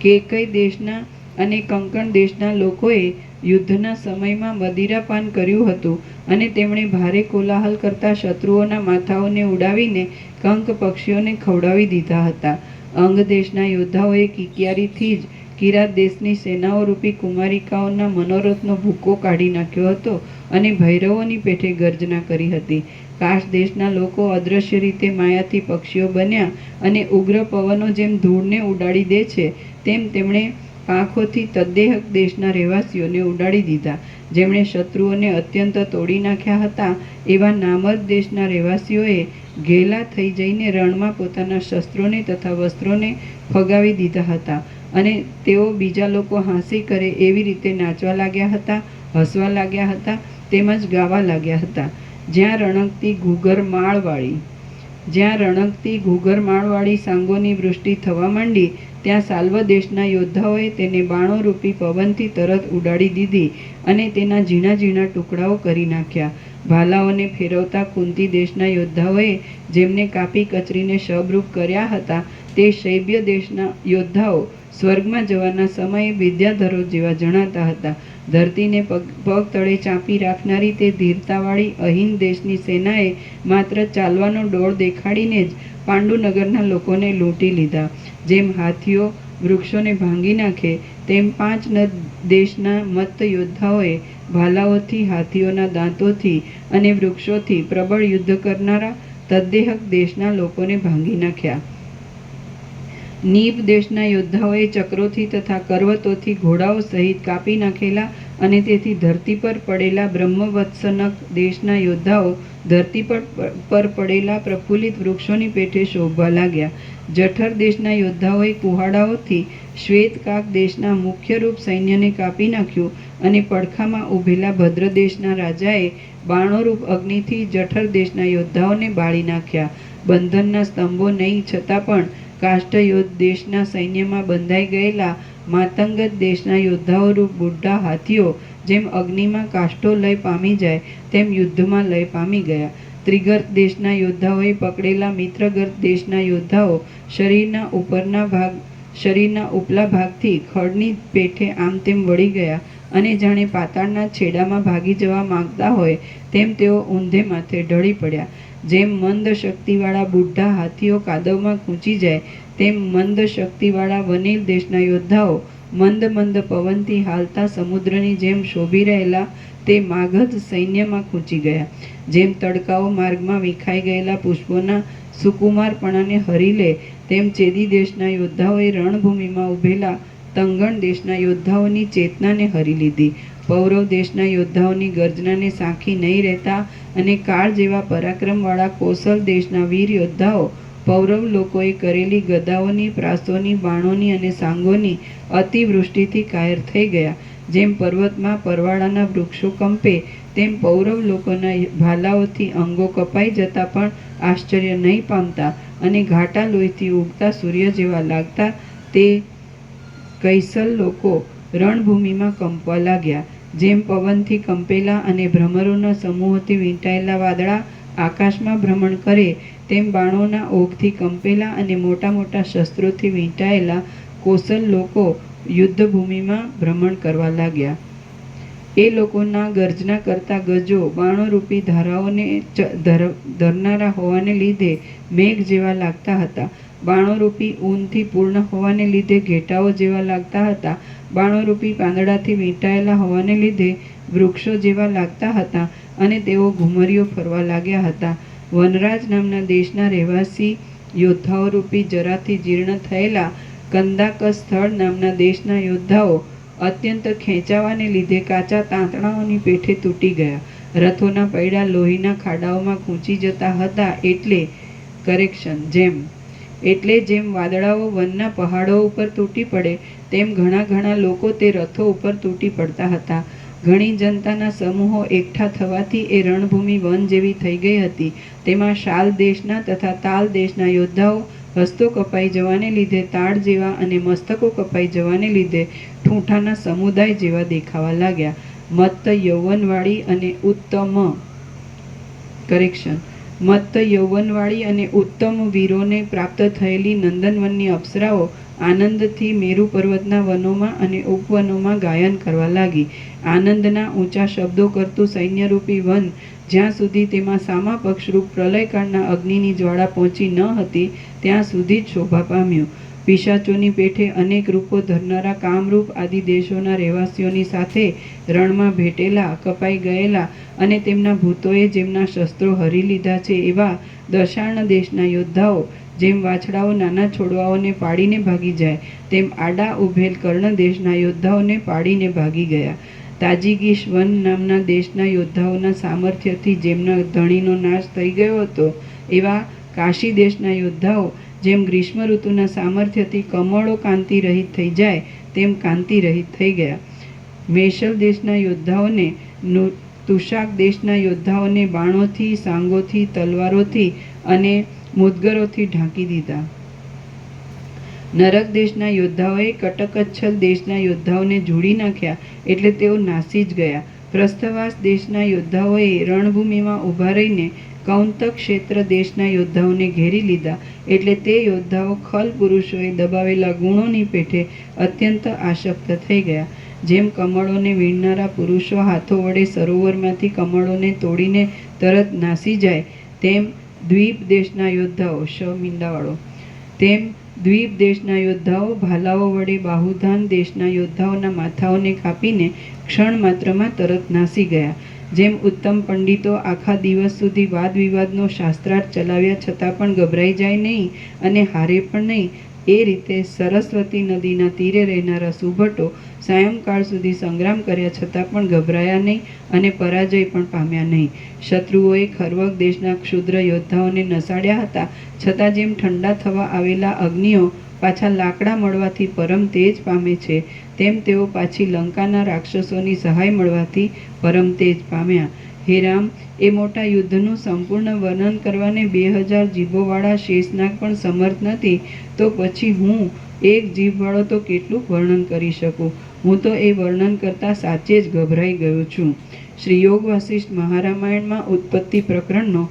કેકઈ દેશના અને કંકણ દેશના લોકોએ યુદ્ધના સમયમાં મદિરાપાન કર્યું હતું અને તેમણે ભારે કોલાહલ કરતા શત્રુઓના માથાઓને ઉડાવીને કંક પક્ષીઓને ખવડાવી દીધા હતા. અંગ દેશના યોદ્ધાઓએ કિકિયારીથી જ કિરાત દેશની સેનાઓ રૂપી કુમારિકાઓના મનોરથનો ભૂકો કાઢી નાખ્યો હતો અને ભૈરવોની પેઠે ગર્જના કરી હતી. કાશ દેશના લોકો અદૃશ્ય રીતે માયાથી પક્ષીઓ બન્યા અને ઉગ્ર પવનો જેમ ધૂળને ઉડાડી દે છે, તેમ તેમણે પાંખોથી તદ્દેહક દેશના રહેવાસીઓને ઉડાડી દીધા. જેમણે શત્રુઓને અત્યંત તોડી નાખ્યા હતા, એવા નામર્દ દેશના રહેવાસીઓએ ઘેલા થઈ જઈને રણમાં પોતાના શસ્ત્રોને તથા વસ્ત્રોને ફગાવી દીધા હતા અને તેઓ બીજા લોકો હાંસી કરે એવી રીતે નાચવા લાગ્યા હતા, હસવા લાગ્યા હતા, તેમજ ગાવા લાગ્યા હતા. જ્યાં રણકતી ઘૂઘરમાળવાળી સાંગોની વૃષ્ટિ થવા માંડી, ત્યાં સાલ્વ દેશના યોદ્ધાઓએ તેને બાણોરૂપી પવનથી તરત ઉડાડી દીધી અને તેના ઝીણા ઝીણા ટુકડાઓ કરી નાખ્યા. ભાલાઓને ફેરવતા કુંતી દેશના યોદ્ધાઓએ જેમને કાપી કચરીને શબરૂપ કર્યા હતા તે શૈબ્ય દેશના યોદ્ધાઓ સ્વર્ગમાં જવાના સમયે વિદ્યાધરો જેવા જણાતા હતા. ધરતીને પગ તળે ચાંપી રાખનારી તે ધીરતાવાળી અહિન દેશની સેનાએ માત્ર ચાલવાનો ડોળ દેખાડીને જ પાંડુનગરના લોકોને લૂંટી લીધા. જેમ હાથીઓ વૃક્ષોને ભાંગી નાખે તેમ 5 દેશના મત્ત યોદ્ધાઓએ ભાલાઓથી, હાથીઓના દાંતોથી અને વૃક્ષોથી પ્રબળ યુદ્ધ કરનારા તદ્દેહક દેશના લોકોને ભાંગી નાખ્યા. નીપ દેશના યોદ્ધાઓએ ચક્રોથી તથા કરવતોથી ઘોડાઓ સહિત કાપી નાખેલા અને તેથી ધરતી પર પડેલા બ્રહ્મવત્સનક દેશના યોદ્ધાઓ ધરતી પર પડેલા પ્રફુલ્લિત વૃક્ષોની પેઠે શોભવા લાગ્યા. જઠર દેશના યોદ્ધાઓએ કુહાડાઓથી શ્વેતકાક દેશના મુખ્યરૂપ સૈન્યને કાપી નાખ્યું અને પડખામાં ઊભેલા ભદ્ર દેશના રાજાએ બાણોરૂપ અગ્નિથી જઠર દેશના યોદ્ધાઓને બાળી નાખ્યા. બંધનના સ્તંભો નહીં છતાં પણ કાષ્ઠયોદ્ધ દેશના સૈન્યમાં બંધાઈ ગયેલા માતંગત દેશના યોદ્ધાઓરૂપ બુઢા હાથીઓ જેમ અગ્નિમાં કાષ્ઠો લય પામી જાય તેમ યુદ્ધમાં લય પામી ગયા. ત્રિગર્ત દેશના યોદ્ધાઓએ પકડેલા મિત્રગર્ત દેશના યોદ્ધાઓ શરીરના ઉપલા ભાગથી ખડની પેઠે આમ તેમ વળી ગયા અને જાણે પાતાળના છેડામાં ભાગી જવા માંગતા હોય તેમ તેઓ ઊંધે માથે ઢળી પડ્યા. જેમ મંદ શક્તિવાળા બુઢા હાથીઓ કાદવમાં ખૂંચી જાય તેમ મંદ શક્તિવાળા વનેલ દેશના યોદ્ધાઓ મંદ મંદ પવનથી હાલતા સમુદ્રની જેમ શોભી રહેલા તે માગધ સૈન્યમાં ખૂંચી ગયા. જેમ તડકાઓ માર્ગમાં વિખાઈ ગયેલા પુષ્પોના સુકુમારપણાને હરી લે તેમ ચેદી દેશના યોદ્ધાઓએ રણભૂમિમાં ઊભેલા તંગણ દેશના યોદ્ધાઓની ચેતનાને હરી લીધી. પૌરવ દેશના યોદ્ધાઓની ગર્જનાને સાંખી નહીં રહેતા અને કાળ જેવા પરાક્રમવાળા કોસલ દેશના વીર યોદ્ધાઓ પૌરવ લોકોએ કરેલી ગદાઓની, પ્રાસોની, બાણોની અને સાંગોની અતિવૃષ્ટિથી કાયર થઈ ગયા. જેમ પર્વતમાં પરવાળાના વૃક્ષો કંપે તેમ પૌરવ લોકોના ભાલાઓથી અંગો કપાઈ જતા પણ આશ્ચર્ય નહીં પામતા અને ઘાટા લોહીથી ઉગતા સૂર્ય જેવા લાગતા તે કૈસલ લોકો રણભૂમિમાં કંપવા લાગ્યા. જેમ પવનથી કંપેલા અને ભ્રમરોના સમૂહોથી વીંટાયેલા વાદળા આકાશમાં ભ્રમણ કરે તેમ બાણોના ઓઘથી કંપેલા અને મોટા મોટા શસ્ત્રોથી વીંટાયેલા કોસલ લોકો યુદ્ધભૂમિમાં ભ્રમણ કરવા લાગ્યા. એ લોકોના ગર્જના કરતા ગજો બાણોરૂપી ધારાઓને ધરનારા હોવાને લીધે મેઘ જેવા લાગતા હતા. બાણોરૂપી ઊનથી પૂર્ણ હોવાને લીધે ઘેટાઓ જેવા લાગતા હતા. બાણોરૂપી પાંદડાથી વીંટાયેલા હોવાને લીધે વૃક્ષો જેવા લાગતા હતા અને તેઓ ઘુમરીઓ ફરવા લાગ્યા હતા. વનરાજ નામના દેશના રહેવાસી યોદ્ધાઓરૂપી જરાથી જીર્ણ થયેલા કંદાકસ સ્થળ નામના દેશના યોદ્ધાઓ અત્યંત ખેંચાવાને લીધે કાચા તાંતણાઓની પેઠે તૂટી ગયા. રથોના પૈડા લોહીના ખાડાઓમાં ખૂંચી જતા હતા. જેમ વાદળાઓ વનના પહાડો ઉપર તૂટી પડે તેમ ઘણા લોકો તે રથો ઉપર તૂટી પડતા હતા. ઘણી જનતાના સમૂહો એકઠા થવાથી એ રણભૂમિ વન જેવી થઈ ગઈ હતી. તેમાં શાલ દેશના તથા તાલ દેશના યોદ્ધાઓ હસ્તો કપાઈ જવાને લીધે તાડ જેવા અને મસ્તકો કપાઈ જવાને લીધે ઠૂંઠાના સમુદાય જેવા દેખાવા લાગ્યા. મત્ત યૌવનવાળી અને ઉત્તમ વીરોને પ્રાપ્ત થયેલી નંદનવનની અપ્સરાઓ આનંદથી મેરુ પર્વતના વનોમાં અને ઉપવનોમાં ગાયન કરવા લાગી. આનંદના ઊંચા શબ્દો કરતું સૈન્યરૂપી વન જ્યાં સુધી તેમાં સામા પક્ષરૂપ પ્રલયકાળના અગ્નિની જ્વાળા પહોંચી ન હતી ત્યાં સુધી જ શોભા પામ્યું. પિશાચોની પેઠે અનેક રૂપો ધરનારા કામરૂપ આદિ દેશોના રહેવાસીઓની સાથે રણમાં ભેટેલા, કપાઈ ગયેલા અને તેમના ભૂતોએ જેમના શસ્ત્રો હરી લીધા છે એવા દશાર્ણ દેશના યોદ્ધાઓ જેમ વાછડાઓ નાના છોડવાઓને પાડીને ભાગી જાય તેમ આડા ઉભેલ કર્ણ દેશના યોદ્ધાઓને પાડીને ભાગી ગયા. તાજીગીશ વન નામના દેશના યોદ્ધાઓના સામર્થ્યથી જેમના ધણીનો નાશ થઈ ગયો હતો એવા કાશી દેશના યોદ્ધાઓ જેમ ગ્રીષ્મ ઋતુના સામર્થ્યથી કમળો કાંતિ રહિત થઈ જાય તેમ કાંતિ રહિત થઈ ગયા. મેષલ દેશના યોદ્ધાઓને, તુષાક દેશના યોદ્ધાઓને બાણોથી, સાંગોથી, તલવારોથી અને મુદગરોથી ઢાંકી દીધા. નરક દેશના યોદ્ધાઓએ કટકચ્છલ દેશના યોદ્ધાઓને જોડી નાખ્યા એટલે તેઓ નાસી જ ગયા. પ્રસ્થવાસ દેશના યોદ્ધાઓએ રણભૂમિમાં ઊભા રહીને કૌંતક ક્ષેત્ર દેશના યોદ્ધાઓને ઘેરી લીધા. એટલે તે યોદ્ધાઓ ખલ પુરુષોએ દબાવેલા ગુણોની પેઠે અત્યંત આસક્ત થઈ ગયા. જેમ કમળોને વીણનારા પુરુષો હાથો વડે સરોવરમાંથી કમળોને તોડીને તરત નાસી જાય, તેમ દ્વીપ દેશના યોદ્ધાઓ દ્વીપ દેશના યોદ્ધાઓ ભાલાઓ વડે બાહુધાન દેશના યોદ્ધાઓના માથાઓને કાપીને ક્ષણ માત્રમાં તરત નાસી ગયા. જેમ ઉત્તમ પંડિતો આખા દિવસ સુધી વાદ વિવાદનો શાસ્ત્રાર્થ ચલાવ્યા છતાં પણ ગભરાઈ જાય નહીં અને હારે પણ નહીં, એ રીતે સરસ્વતી નદીના તીરે રહેનારા સુભટો સાયંકાળ સુધી સંગ્રામ કર્યા છતાં પણ ગભરાયા નહીં અને પરાજય પણ પામ્યા નહીં. શત્રુઓએ ખરવગ દેશના ક્ષુદ્ર યોદ્ધાઓને નસાડ્યા હતા, છતાં જેમ ઠંડા થવા આવેલા અગ્નિઓ પાછા લાકડા મળવાથી પરમ તેજ પામે છે, તેમ તેઓ પાછી લંકાના રાક્ષસોની સહાય મળવાથી પરમ તેજ પામ્યા. હે રામ, એ મોટા યુદ્ધનું સંપૂર્ણ વર્ણન કરવાને 2000 જીભોવાળા શેષનાગ પણ સમર્થ નથી, તો પછી હું એક જીભવાળો તો કેટલું વર્ણન કરી શકું? હું તો એ વર્ણન કરતાં સાચે જ ગભરાઈ ગયો છું. શ્રી યોગ વાસિષ્ઠ મહારામાયણમાં ઉત્પત્તિ પ્રકરણનો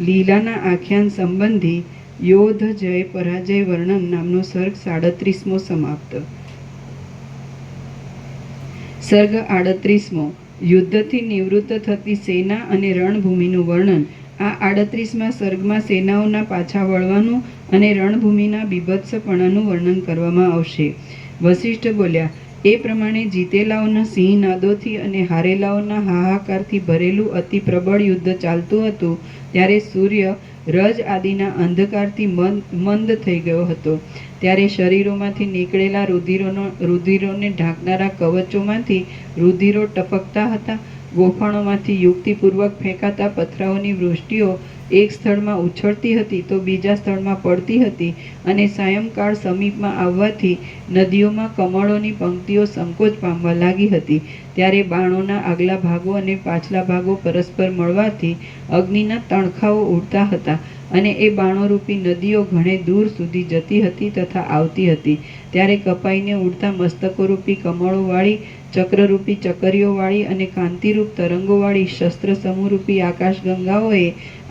લીલાના આખ્યાન સંબંધી યોધ જય પરાજય વર્ણન નામનો સર્ગ 37મો સમાપ્ત. સર્ગ 38મો યુદ્ધથી નિવૃત્ત થતી સેના અને રણભૂમિનું વર્ણન. આ 38મા સર્ગમાં સેનાઓના પાછા વળવાનું અને રણભૂમિના બીભત્સપણાનું વર્ણન કરવામાં આવશે. વસિષ્ઠ બોલ્યા, એ પ્રમાણે જીતેલાઓના સિંહનાદોથી અને હારેલાઓના હાહાકારથી ભરેલું અતિ પ્રબળ યુદ્ધ ચાલતું હતું, ત્યારે સૂર્ય રજ આદિના અંધકારથી મંદ થઈ ગયો હતો. ત્યારે શરીરોમાંથી નીકળેલા રુધિરોને ઢાંકનારા કવચોમાંથી રુધિરો ટપકતા હતા. ગોફાણોમાંથી યુક્તિપૂર્વક ફેંકાતા પથરાઓની વૃષ્ટિઓ એક સ્થળમાં ઉછળતી હતી તો બીજા સ્થળમાં પડતી હતી, અને સાયંકાળ સમીપમાં આવવાથી નદીઓમાં કમળોની પંક્તિઓ સંકોચ પામવા લાગી હતી. ત્યારે બાણોના આગલા ભાગો અને પાછલા ભાગો પરસ્પર મળવાથી અગ્નિના તણખાઓ ઉડતા હતા, અને એ બાણોરૂપી નદીઓ ઘણે દૂર સુધી જતી હતી તથા આવતી હતી. ત્યારે કપાઈને ઉડતા મસ્તકોરૂપી કમળોવાળી, ચક્રરૂપી ચકરીઓવાળી અને કાંતિરૂપ તરંગોવાળી શસ્ત્ર સમૂહરૂપી આકાશગંગાઓએ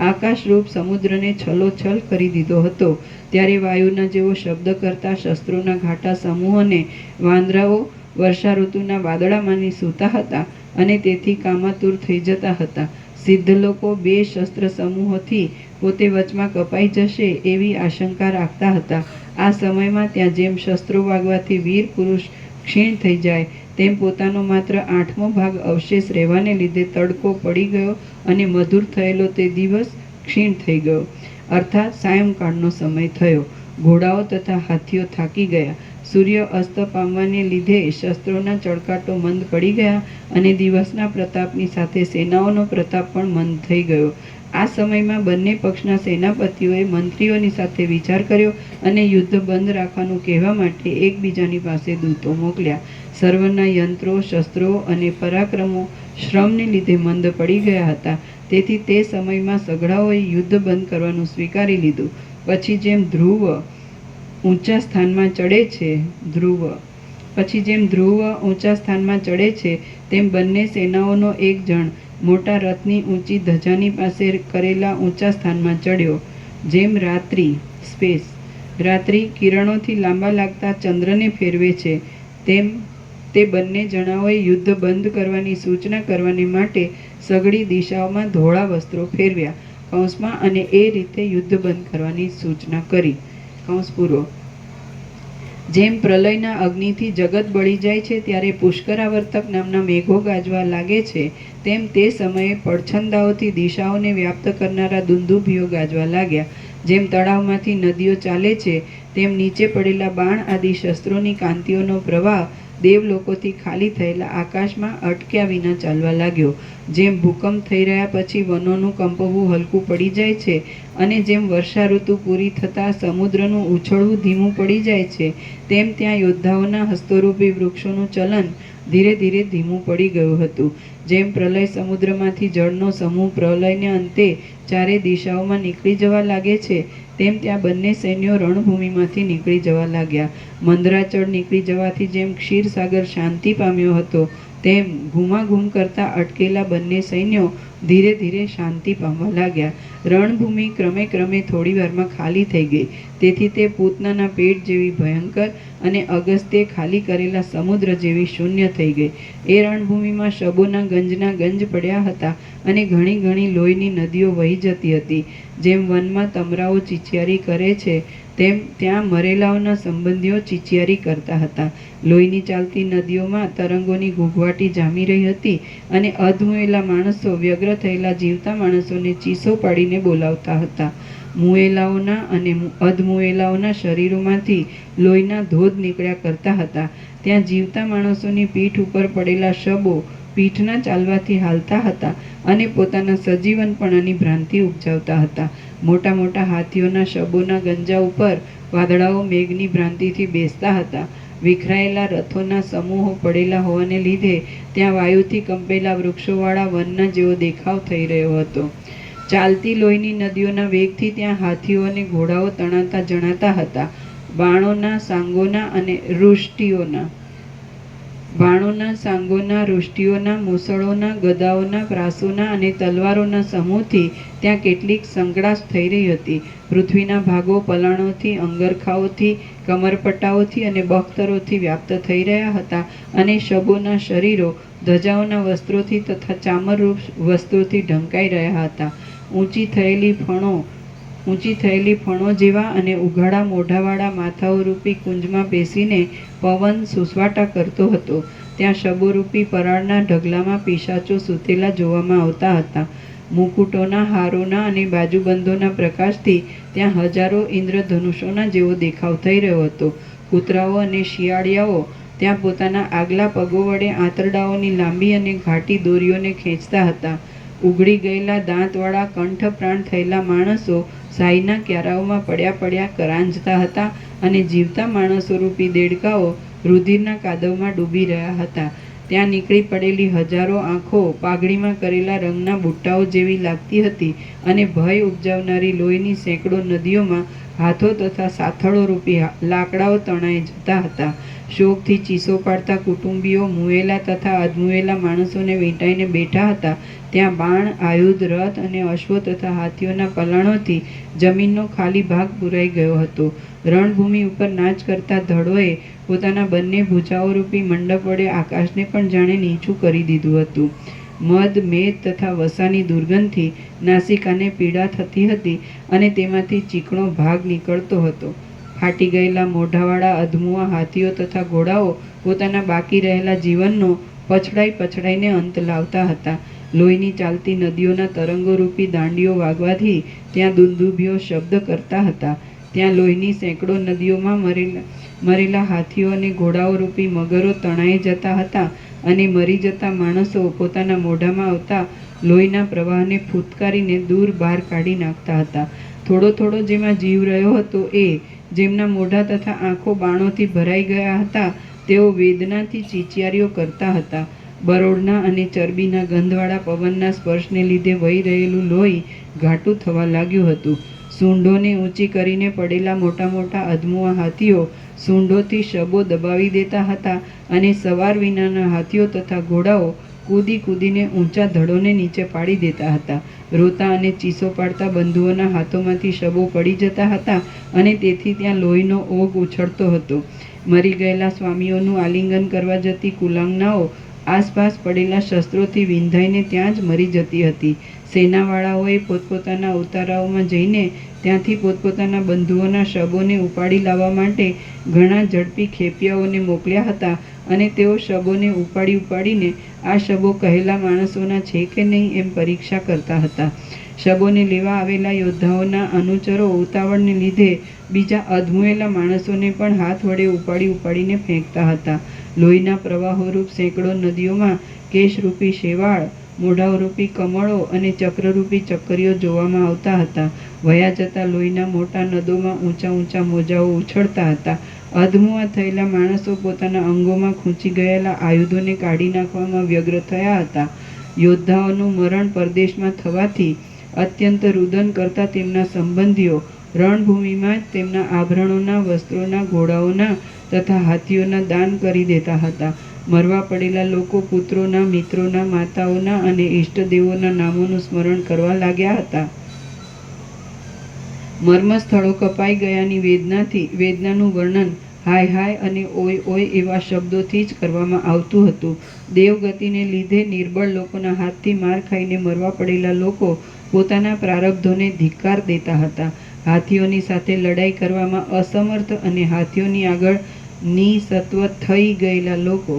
આકાશરૂપ સમુદ્રને છલોછલ કરી દીધો હતો. ત્યારે વાયુના જેવો શબ્દ કરતા શસ્ત્રોના ઘાટા સમૂહોને વાંદરાઓ વર્ષા ઋતુના વાદળામાંની સૂતા હતા અને તેથી કામાતુર થઈ જતા હતા. સિદ્ધ લોકો 2 શસ્ત્ર સમૂહોથી પોતે વચમાં કપાઈ જશે એવી આશંકા રાખતા હતા. આ સમયમાં ત્યાં જેમ શસ્ત્રો વાગવાથી વીર પુરુષ ક્ષીણ થઈ જાય, તેમ પોતાનો માત્ર 8મો ભાગ અવશેષ રહેવાને લીધે તડકો પડી ગયો અને મધુર થયેલો તે દિવસ ક્ષીણ થઈ ગયો. અર્થાત સાયંકાળનો સમય થયો. ઘોડાઓ તથા હાથીઓ થાકી ગયા. સૂર્ય અસ્ત પામવાને લીધે શસ્ત્રોના ચળકાટો મંદ પડી ગયા અને દિવસના પ્રતાપની સાથે સેનાઓનો પ્રતાપ પણ મંદ થઈ ગયો. આ સમયમાં બંને પક્ષના સેનાપતિઓએ મંત્રીઓની સાથે વિચાર કર્યો અને યુદ્ધ બંધ રાખવાનું કહેવા માટે એકબીજાની પાસે દૂતો મોકલ્યા. સર્વના યંત્રો, શસ્ત્રો અને પરાક્રમો શ્રમને લીધે મંદ પડી ગયા હતા. તેથી તે સમયમાં સઘળાઓએ યુદ્ધ બંધ કરવાનું સ્વીકારી લીધું. પછી જેમ ધ્રુવ ઊંચા સ્થાનમાં ચડે છે, તેમ બંને સેનાઓનો એક જણ મોટા રથની ઊંચી ધજાની પાસે કરેલા ઊંચા સ્થાનમાં ચડ્યો. જેમ રાત્રિ કિરણોથી લાંબા લાગતા ચંદ્રને ફેરવે છે, તેમ તે બંને જણાઓએ યુદ્ધ બંધ કરવાની સૂચના કરવાને માટે સઘળી દિશાઓમાં ધોળા વસ્ત્રો ફેરવ્યા કૌંસમાં અને એ રીતે યુદ્ધ બંધ કરવાની સૂચના કરી. કૌંસ પૂરો. જેમ પ્રલયના અગ્નિથી જગત બળી જાય છે ત્યારે પુષ્કરાવર્તક નામના મેઘો ગાજવા લાગે છે, તેમ તે સમયે પડછંદાઓથી દિશાઓને વ્યાપ્ત કરનારા દુંદુભીઓ ગાજવા લાગ્યા. જેમ તળાવમાંથી નદીઓ ચાલે છે, તેમ નીચે પડેલા બાણ આદિ શસ્ત્રોની કાંતિઓનો પ્રવાહ દેવલોકોથી ખાલી થયેલા આકાશમાં અટક્યા વિના ચાલવા લાગ્યો. જેમ ભૂકંપ થઈ રહ્યા પછી વનોનું કંપવું હલકું પડી જાય છે અને જેમ વર્ષા ઋતુ પૂરી થતાં સમુદ્રનું ઉછળવું ધીમું પડી જાય છે, તેમ ત્યાં યોદ્ધાઓના હસ્તરૂપી વૃક્ષોનું ચલન ધીરે ધીરે ધીમું પડી ગયું હતું. જેમ પ્રલય સમુદ્રમાંથી જળનો સમૂહ પ્રલયને અંતે ચારે દિશાઓમાં નીકળી જવા લાગે છે, તેમ ત્યાં બંને સૈન્યો રણભૂમિમાંથી નીકળી જવા લાગ્યા. મંદરાચળ નીકળી જવાથી જેમ ક્ષીરસાગર શાંતિ પામ્યો હતો, તેમ ઘૂમાઘૂમ કરતા અટકેલા બંને સૈન્યો ધીરે ધીરે શાંતિ પામવા લાગ્યા. રણભૂમિ ક્રમે ક્રમે થોડી વારમાં ખાલી થઈ ગઈ. તેથી તે પૂતનાના પેટ જેવી ભયંકર અને અગસ્ત્યે ખાલી કરેલા સમુદ્ર જેવી શૂન્ય થઈ ગઈ. એ રણભૂમિમાં શબોના ગંજના ગંજ પડ્યા હતા અને ઘણી ઘણી લોહીની નદીઓ વહી જતી હતી. જેમ વનમાં તમરાઓ ચીચિયારી કરે છે તેમ ત્યાં મરેલાઓના સંબંધીઓ ચીચિયારી કરતા હતા. લોહીની ચાલતી નદીઓમાં તરંગોની ઘૂઘવાટી જામી રહી હતી અને અધમુએલા માણસો વ્યગ્ર થયેલા જીવતા માણસોને ચીસો પાડીને બોલાવતા હતા. મુએલાઓના અને અધમુએલાઓના શરીરોમાંથી લોહીના ધોધ નીકળ્યા કરતા હતા. ત્યાં જીવતા માણસોની પીઠ ઉપર પડેલા શબો પીઠના ચાલવાથી હાલતા હતા અને પોતાના સજીવનપણાની ભ્રાંતિ ઉપજાવતા હતા. મોટા મોટા હાથીઓના શબોના ગંજા ઉપર વાદળાઓ મેઘની ભ્રાંતિથી બેસતા હતા. વિખરાયેલા રથોના સમૂહો પડેલા હોવાને લીધે ત્યાં વાયુથી કંપેલા વૃક્ષોવાળા વનના જેવો દેખાવ થઈ રહ્યો હતો. ચાલતી લોહીની નદીઓના વેગથી ત્યાં હાથીઓ અને ઘોડાઓ તણાતા જણાતા હતા. બાણોના સાંગોના રૂષ્ટિઓના મૂસળોના ગદાઓના પ્રાસોના અને તલવારોના સમૂહથી ત્યાં કેટલીક સંકળાશ થઈ રહી હતી. પૃથ્વીના ભાગો પલાણોથી, અંગરખાઓથી, કમરપટ્ટાઓથી અને બખ્તરોથી વ્યાપ્ત થઈ રહ્યા હતા અને શબોના શરીરો ધજાઓના વસ્ત્રોથી તથા ચામરરૂપ વસ્ત્રોથી ઢંકાઈ રહ્યા હતા. ઊંચી થયેલી ફણો જેવા અને ઉઘાડા મોઢાવાળા માથાઓરૂપી કુંજમાં બેસીને પવન સુસવાટા કરતો હતો. ત્યાં શબોરૂપી પરાળના ઢગલામાં પિશાચો સૂતેલા જોવામાં આવતા હતા. મુકુટોના, હારોના અને બાજુબંધોના પ્રકાશથી ત્યાં હજારો ઇન્દ્રધનુષોના જેવો દેખાવ થઈ રહ્યો હતો. કૂતરાઓ અને શિયાળિયાઓ ત્યાં પોતાના આગલા પગો વડે આંતરડાઓની લાંબી અને ઘાટી દોરીઓને ખેંચતા હતા. ઉઘડી ગયેલા દાંતવાળા કંઠપ્રાણ થયેલા માણસો સાઈના ક્યારાઓમાં પડ્યા કરાંજતા હતા અને જીવતા માણસોરૂપી દેડકાઓ રુધિરના કાદવમાં ડૂબી રહ્યા હતા. ત્યાં નીકળી પડેલી હજારો આંખો પાઘડીમાં કરેલા રંગના બુટ્ટાઓ જેવી લાગતી હતી અને ભય ઉપજાવનારી લોહીની સેંકડો નદીઓમાં હાથો તથા સાથળો રૂપી લાકડાઓ તણાઈ જતા હતા. શોકથી ચીસો પાડતા કુટુંબીઓ મુએલા તથા અધમુએલા માણસોને વીંટાઈને બેઠા હતા. ત્યાં બાણ, આયુધ, રથ અને અશ્વો તથા હાથીઓના પલાણોથી જમીનનો ખાલી ભાગ પુરાઈ ગયો હતો. રણભૂમિ ઉપર નાચ કરતા ધડોએ પોતાના બંને ભુજાઓરૂપી મંડપ વડે આકાશને પણ જાણે નીચું કરી દીધું હતું. મદ, મેદ તથા વસાની દુર્ગંધથી નાસિકાને પીડા થતી હતી અને તેમાંથી ચીકણો ભાગ નીકળતો હતો. ફાટી ગયેલા મોઢાવાળા અધમુઆ હાથીઓ તથા ઘોડાઓ પોતાના બાકી રહેલા જીવનનો પછડાઈને અંત લાવતા હતા. લોહીની ચાલતી નદીઓના તરંગોરૂપી દાંડીઓ વાગવાથી ત્યાં દુંદુભીઓ શબ્દ કરતા હતા. ત્યાં લોહીની સેંકડો નદીઓમાં મરેલા હાથીઓ અને ઘોડાઓરૂપી મગરો તણાઈ જતા હતા અને મરી જતા માણસો પોતાના મોઢામાં આવતા લોહીના પ્રવાહને ફૂટકારીને દૂર બહાર કાઢી નાખતા હતા. થોડો થોડો જેમાં જીવ રહ્યો હતો એ, જેમના મોઢા તથા આંખો બાણોથી ભરાઈ ગયા હતા, તેઓ વેદનાથી ચીચિયારીઓ કરતા હતા. બરોળના અને ચરબીના ગંધવાળા પવનના સ્પર્શને લીધે વહી રહેલું લોહી ઘાટું થવા લાગ્યું હતું. સૂંઢોને ઊંચી કરીને પડેલા મોટા મોટા અધમુઆ હાથીઓ સૂંઢોથી શબો દબાવી દેતા હતા અને સવાર વિનાના હાથીઓ તથા ઘોડાઓ કૂદીને ઊંચા ધડોને નીચે પાડી દેતા હતા. રોતા અને ચીસો પાડતા બંધુઓના હાથોમાંથી શબો પડી જતા હતા અને તેથી ત્યાં લોહીનો ઓગ ઉછળતો હતો. મરી ગયેલા સ્વામીઓનું આલિંગન કરવા જતી કુલાંગનાઓ આસપાસ પડેલા શસ્ત્રોથી વિંધાઈને ત્યાં જ મરી જતી હતી. સેનાવાળાઓએ પોતપોતાના ઉતારાઓમાં જઈને ત્યાંથી પોતપોતાના બંધુઓના શબોને ઉપાડી લાવવા માટે ઘણા ઝડપી ખેપિયાઓને મોકલ્યા હતા અને તેઓ શબોને ઉપાડીને આ શબો કહેલા માણસોના છે કે નહીં એમ પરીક્ષા કરતા હતા. શબોને લેવા આવેલા યોદ્ધાઓના અનુચરો ઉતાવળને લીધે બીજા અધમુએલા માણસોને પણ હાથ વડે ઉપાડીને ફેંકતા હતા. લોહીના પ્રવાહોરૂપ સેંકડો નદીઓમાં કેશરૂપી શેવાળ, મોઢાઓરૂપી કમળો અને ચક્રરૂપી ચક્કરીઓ જોવામાં આવતા હતા. વયા જતા લોહીના મોટા નદોમાં ઊંચા મોજાઓ ઉછળતા હતા. અધમુઆ થયેલા માણસો પોતાના અંગોમાં ખૂંચી ગયેલા આયુધોને કાઢી નાખવામાં વ્યગ્ર થયા હતા. યોદ્ધાઓનું મરણ પરદેશમાં થવાથી અત્યંત રુદન કરતા તેમના સંબંધીઓ રણભૂમિમાં જ તેમના આભરણોના, વસ્ત્રોના, ઘોડાઓના તથા હાથીઓના દાન કરી દેતા હતા મરવા પડેલા લોકો પુત્રોના, મિત્રોના, માતાઓના અને ઈષ્ટદેવોના નામોનું સ્મરણ કરવા લાગ્યા હતા. મર્મ સ્થળો કપાઈ ગયાની વેદનાનું વર્ણન હાય હાય અને ઓય ઓય એવા શબ્દોથી જ કરવામાં આવતું હતું. દેવગતિને લીધે નિર્બળ લોકોના હાથથી માર ખાઈને મરવા પડેલા લોકો પોતાના પ્રારબ્ધોને ધિક્કાર દેતા હતા. હાથીઓની સાથે લડાઈ કરવામાં અસમર્થ અને હાથીઓની આગળ નિસત્વ થઈ ગયેલા લોકો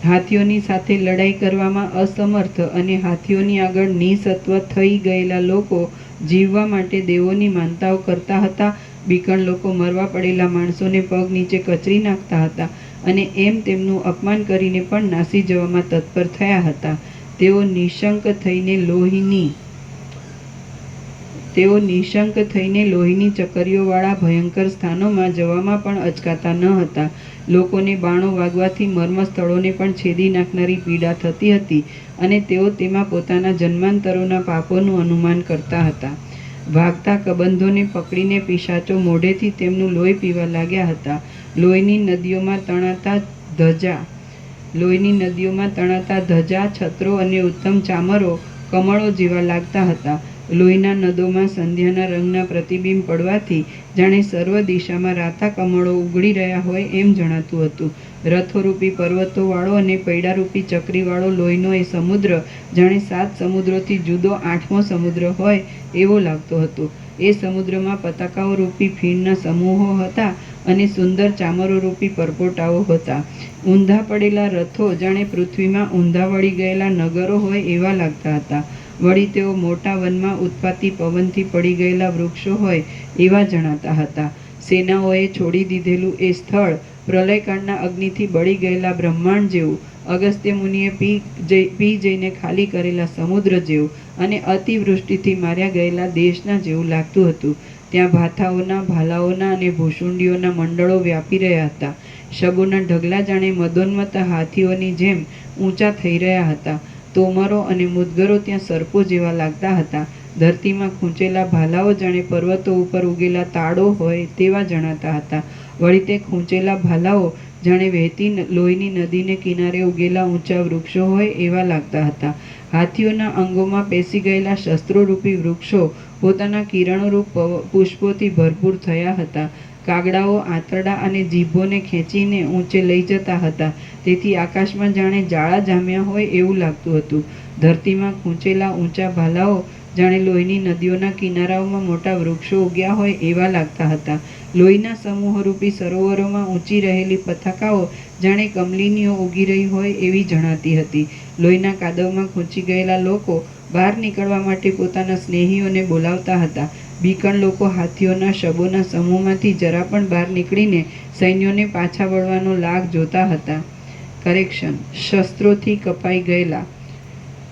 હાથીઓની સાથે લડાઈ કરવામાં અસમર્થ અને હાથીઓની આગળ નિસત્વ થઈ ગયેલા લોકો જીવવા માટે દેવોની માનતાઓ કરતા હતા. બીકણ લોકો મરવા પડેલા માણસોને પગ નીચે કચરી નાખતા હતા અને એમ તેમનું અપમાન કરીને પણ નાસી જવામાં તત્પર થયા હતા. તેઓ નિશંક થઈને લોહીની ચકરીઓવાળા ભયંકર સ્થાનોમાં જવામાં પણ અચકાતા ન હતા. લોકોને બાણો વાગવાથી મર્મ સ્થળોને પણ છેદી નાખનારી પીડા થતી હતી અને તેઓ તેમાં પોતાના જન્માંતરોના પાપોનું અનુમાન કરતા હતા. ભાગતા કબંધોને પકડીને પિશાચો મોઢેથી તેમનું લોહી પીવા લાગ્યા હતા. લોહીની નદીઓમાં તણાતા ધજા, છત્રો અને ઉત્તમ ચામરો કમળો જેવા લાગતા હતા. લોહીના નદોમાં સંધ્યાના રંગના પ્રતિબિંબ પડવાથી જાણે સર્વ દિશામાં રાતા કમળો ઉગડી રહ્યા હોય એમ જણાતું હતું. રથોરૂપી પર્વતોવાળો અને પૈડારૂપી ચક્રીવાળો લોહીનો એ સમુદ્ર જાણે 7 સમુદ્રોથી જુદો 8મો સમુદ્ર હોય એવો લાગતો હતો. એ સમુદ્રમાં પતાકાઓ રૂપી ફીણના સમૂહો હતા અને સુંદર ચામરોરૂપી પરપોટાઓ હતા. ઊંધા પડેલા રથો જાણે પૃથ્વીમાં ઊંધા વળી ગયેલા નગરો હોય એવા લાગતા હતા. વળી તેઓ મોટા વનમાં ઉત્પાતી પવનથી પડી ગયેલા વૃક્ષો હોય એવા જણાતા હતા. સેનાઓએ છોડી દીધેલું એ સ્થળ પ્રલયકાળના અગ્નિથી બળી ગયેલા બ્રહ્માંડ જેવું, અગસ્ત્ય મુનિએ પી જઈને ખાલી કરેલા સમુદ્ર જેવું અને અતિવૃષ્ટિથી માર્યા ગયેલા દેશના જેવું લાગતું હતું. ત્યાં ભાથાઓના, ભાલાઓના અને ભૂષુંડીઓના મંડળો વ્યાપી રહ્યા હતા. શબોના ઢગલા જાણે મદોન્મત્ત હાથીઓની જેમ ઊંચા થઈ રહ્યા હતા. તોમરો અને મુદગરો ત્યાં સર્પો જેવા લાગતા હતા. ધરતીમાં ખૂંચેલા ભાલાઓ જાણે પર્વતો ઉપર ઉગેલા તાડો હોય તેવા જણાતા હતા. વળી તે ખૂંચેલા ભાલાઓ જાણે વહેતી લોહીની નદીને કિનારે ઉગેલા ઊંચા વૃક્ષો હોય એવા લાગતા હતા. હાથીઓના અંગોમાં પેસી ગયેલા શસ્ત્રોરૂપી વૃક્ષો પોતાના કિરણોરૂપ પુષ્પોથી ભરપૂર થયા હતા. કાગડાઓ આંતરડા અને જીભોને ખેંચીને ઊંચે લઈ જતા હતા. તેથી આકાશમાં જાણે જાળા જામ્યા હોય એવું લાગતું હતું. ધરતીમાં ખૂંચેલા ઊંચા ભાલાઓ જાણે લોહીની નદીઓના કિનારાઓમાં મોટા વૃક્ષો ઉગ્યા હોય એવા લાગતા હતા. લોહીના સમૂહરૂપી સરોવરોમાં ઊંચી રહેલી પતાકાઓ જાણે કમલિનીઓ ઉગી રહી હોય એવી જણાતી હતી. લોહીના કાદવમાં ખૂંચી ગયેલા લોકો બહાર નીકળવા માટે પોતાના સ્નેહીઓને બોલાવતા હતા. બીકણ લોકો હાથીઓના શબોના સમૂહમાંથી જરા પણ બહાર નીકળીને સૈન્યોને પાછા વળવાનો લાગ જોતા હતા.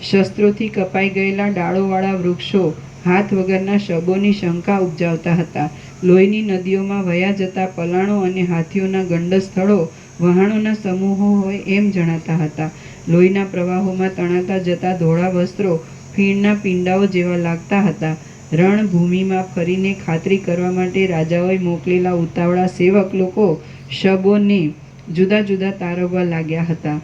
શસ્ત્રોથી કપાઈ ગયેલા ડાળોવાળા વૃક્ષો હાથ વગરના શબોની શંકા ઉપજાવતા હતા. લોહીની નદીઓમાં વયા જતા પલાણો અને હાથીઓના ગંડ સ્થળો વહાણોના સમૂહો હોય એમ જણાતા હતા. લોહીના પ્રવાહોમાં તણાતા જતા ધોળા વસ્ત્રો ફીણના પિંડાઓ જેવા લાગતા હતા. રણભૂમિમાં ફરીને ખાતરી કરવા માટે રાજાઓએ મોકલેલા ઉતાવળા સેવક લોકો શબોને જુદા જુદા તારવવા લાગ્યા હતા.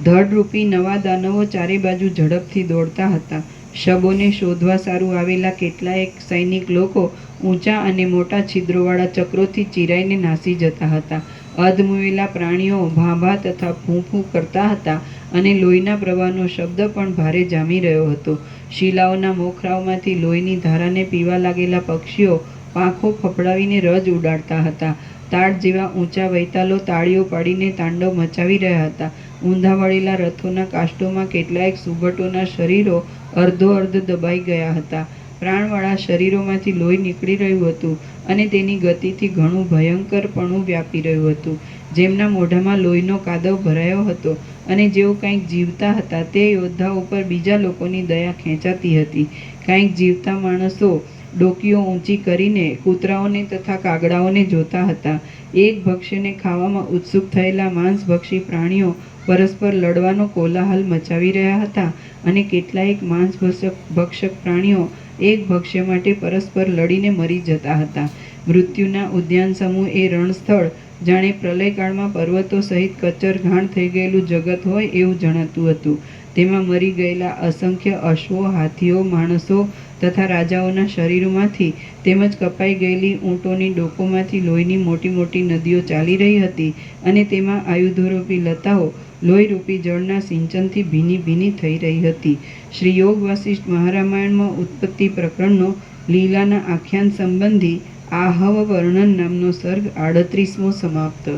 ધડરૂપી નવા દાનવો ચારે બાજુ ઝડપથી દોડતા હતા. શબોને શોધવા સારું આવેલા કેટલાયક સૈનિક લોકો ઊંચા અને મોટા છિદ્રોવાળા ચક્રોથી ચીરાઈને નાસી જતા હતા. અધમુવેલા પ્રાણીઓ ભાંભા તથા ફૂં ફૂં કરતા હતા અને લોહીના પ્રવાહનો શબ્દ પણ ભારે જામી રહ્યો હતો. શિલાઓના મોખરાઓમાંથી લોહીની ધારાને પીવા લાગેલા પક્ષીઓ પાંખો ફફડાવીને રજ ઉડાડતા હતા. તાડ જેવા ઊંચા વૈતાલો તાળીઓ પાડીને તાંડવ મચાવી રહ્યા હતા. ઊંધા વળેલા રથોના કાષ્ટોમાં કેટલાયક સુભટોના શરીરો અર્ધો દબાઈ ગયા હતા. પ્રાણવાળા શરીરોમાંથી લોહી નીકળી રહ્યું હતું અને તેની ગતિથી ઘણું ભયંકરપણું વ્યાપી રહ્યું હતું. જેમના મોઢામાં લોહીનો કાદવ ભરાયો હતો અને જેઓ કંઈક જીવતા હતા તે યોદ્ધા ઉપર બીજા લોકોની દયા ખેંચાતી હતી. કંઈક જીવતા માણસો ડોકીઓ ઊંચી કરીને કૂતરાઓને તથા કાગડાઓને જોતા હતા. એક ભક્ષ્યને ખાવામાં ઉત્સુક થયેલા માંસભક્ષી પ્રાણીઓ પરસ્પર લડવાનો કોલાહલ મચાવી રહ્યા હતા અને કેટલાયક ભક્ષક પ્રાણીઓ એક ભક્ષ્ય માટે પરસ્પર લડીને મરી જતા હતા. મૃત્યુના ઉદ્યાન સમૂહ એ રણસ્થળ જાણે પ્રલયકાળમાં પર્વતો સહિત કચ્ચર ઘાણ થઈ ગયેલું જગત હોય એવું જણાતું હતું. તેમાં મરી ગયેલા અસંખ્ય અશ્વો, હાથીઓ, માણસો તથા રાજાઓના શરીરોમાંથી તેમજ કપાઈ ગયેલી ઊંટોની ડોકોમાંથી લોહીની મોટી મોટી નદીઓ ચાલી રહી હતી અને તેમાં આયુધોરૂપી લતાઓ લોહીરૂપી જળના સિંચનથી ભીની ભીની થઈ રહી હતી. શ્રી યોગ વાસિષ્ઠ મહારામાયણમાં ઉત્પત્તિ પ્રકરણનો લીલાના આખ્યાન સંબંધી આહવ વર્ણન નામનો સર્ગ 38મો સમાપ્ત.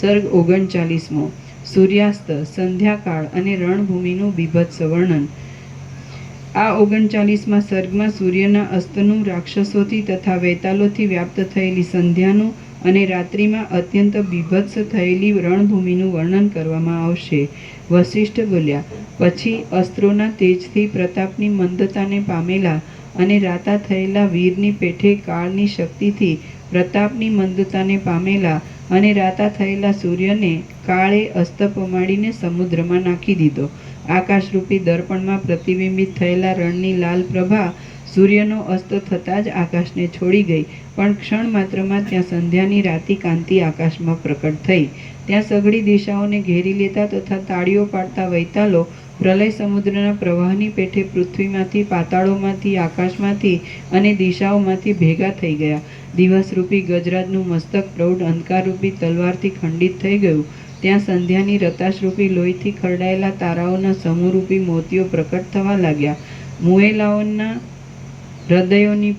સર્ગ 39મો સૂર્યાસ્ત, સંધ્યાકાળ અને રણભૂમિનું બીભત્સ વર્ણન. આ 39મા સર્ગમાં સૂર્યના અસ્તનું, રાક્ષસોથી તથા વૈતાલોથી વ્યાપ્ત થયેલી સંધ્યાનું અને રાત્રિમાં અત્યંત બીભત્સ થયેલી રણભૂમિનું વર્ણન કરવામાં આવશે. વસિષ્ઠ બોલ્યા, પછી અસ્ત્રોના તેજથી પ્રતાપની મંદતાને પામેલા અને રાતા થયેલા વીરની પેઠે કાળની શક્તિથી પ્રતાપની મંદતાને પામેલા અને રાતા થયેલા સૂર્યને કાળે અસ્ત પમાડીને સમુદ્રમાં નાખી દીધો. આકાશરૂપી દર્પણમાં પ્રતિબિંબિત થયેલા રણની લાલ પ્રભા સૂર્યનો અસ્ત થતાં જ આકાશને છોડી ગઈ, પણ ક્ષણ માત્રમાં ત્યાં સંધ્યાની રાતી કાંતિ આકાશમાં પ્રકટ થઈ. ત્યાં સઘળી દિશાઓને ઘેરી લેતા તથા તાળીઓ પાડતા વૈતાલો પ્રલય સમુદ્રના પ્રવાહની પેઠે પૃથ્વીમાંથી, પાતાળોમાંથી, આકાશમાંથી અને દિશાઓમાંથી ભેગા થઈ ગયા. દિવસરૂપી ગજરાજનું મસ્તક પ્રૌઢ અંધકારરૂપી તલવારથી ખંડિત થઈ ગયું. ત્યાં સંધ્યાની રતાશરૂપી લોહીથી ખરડાયેલા તારાઓના સમૂહરૂપી મોતીઓ પ્રકટ થવા લાગ્યા. મુએલાઓના હૃદયોની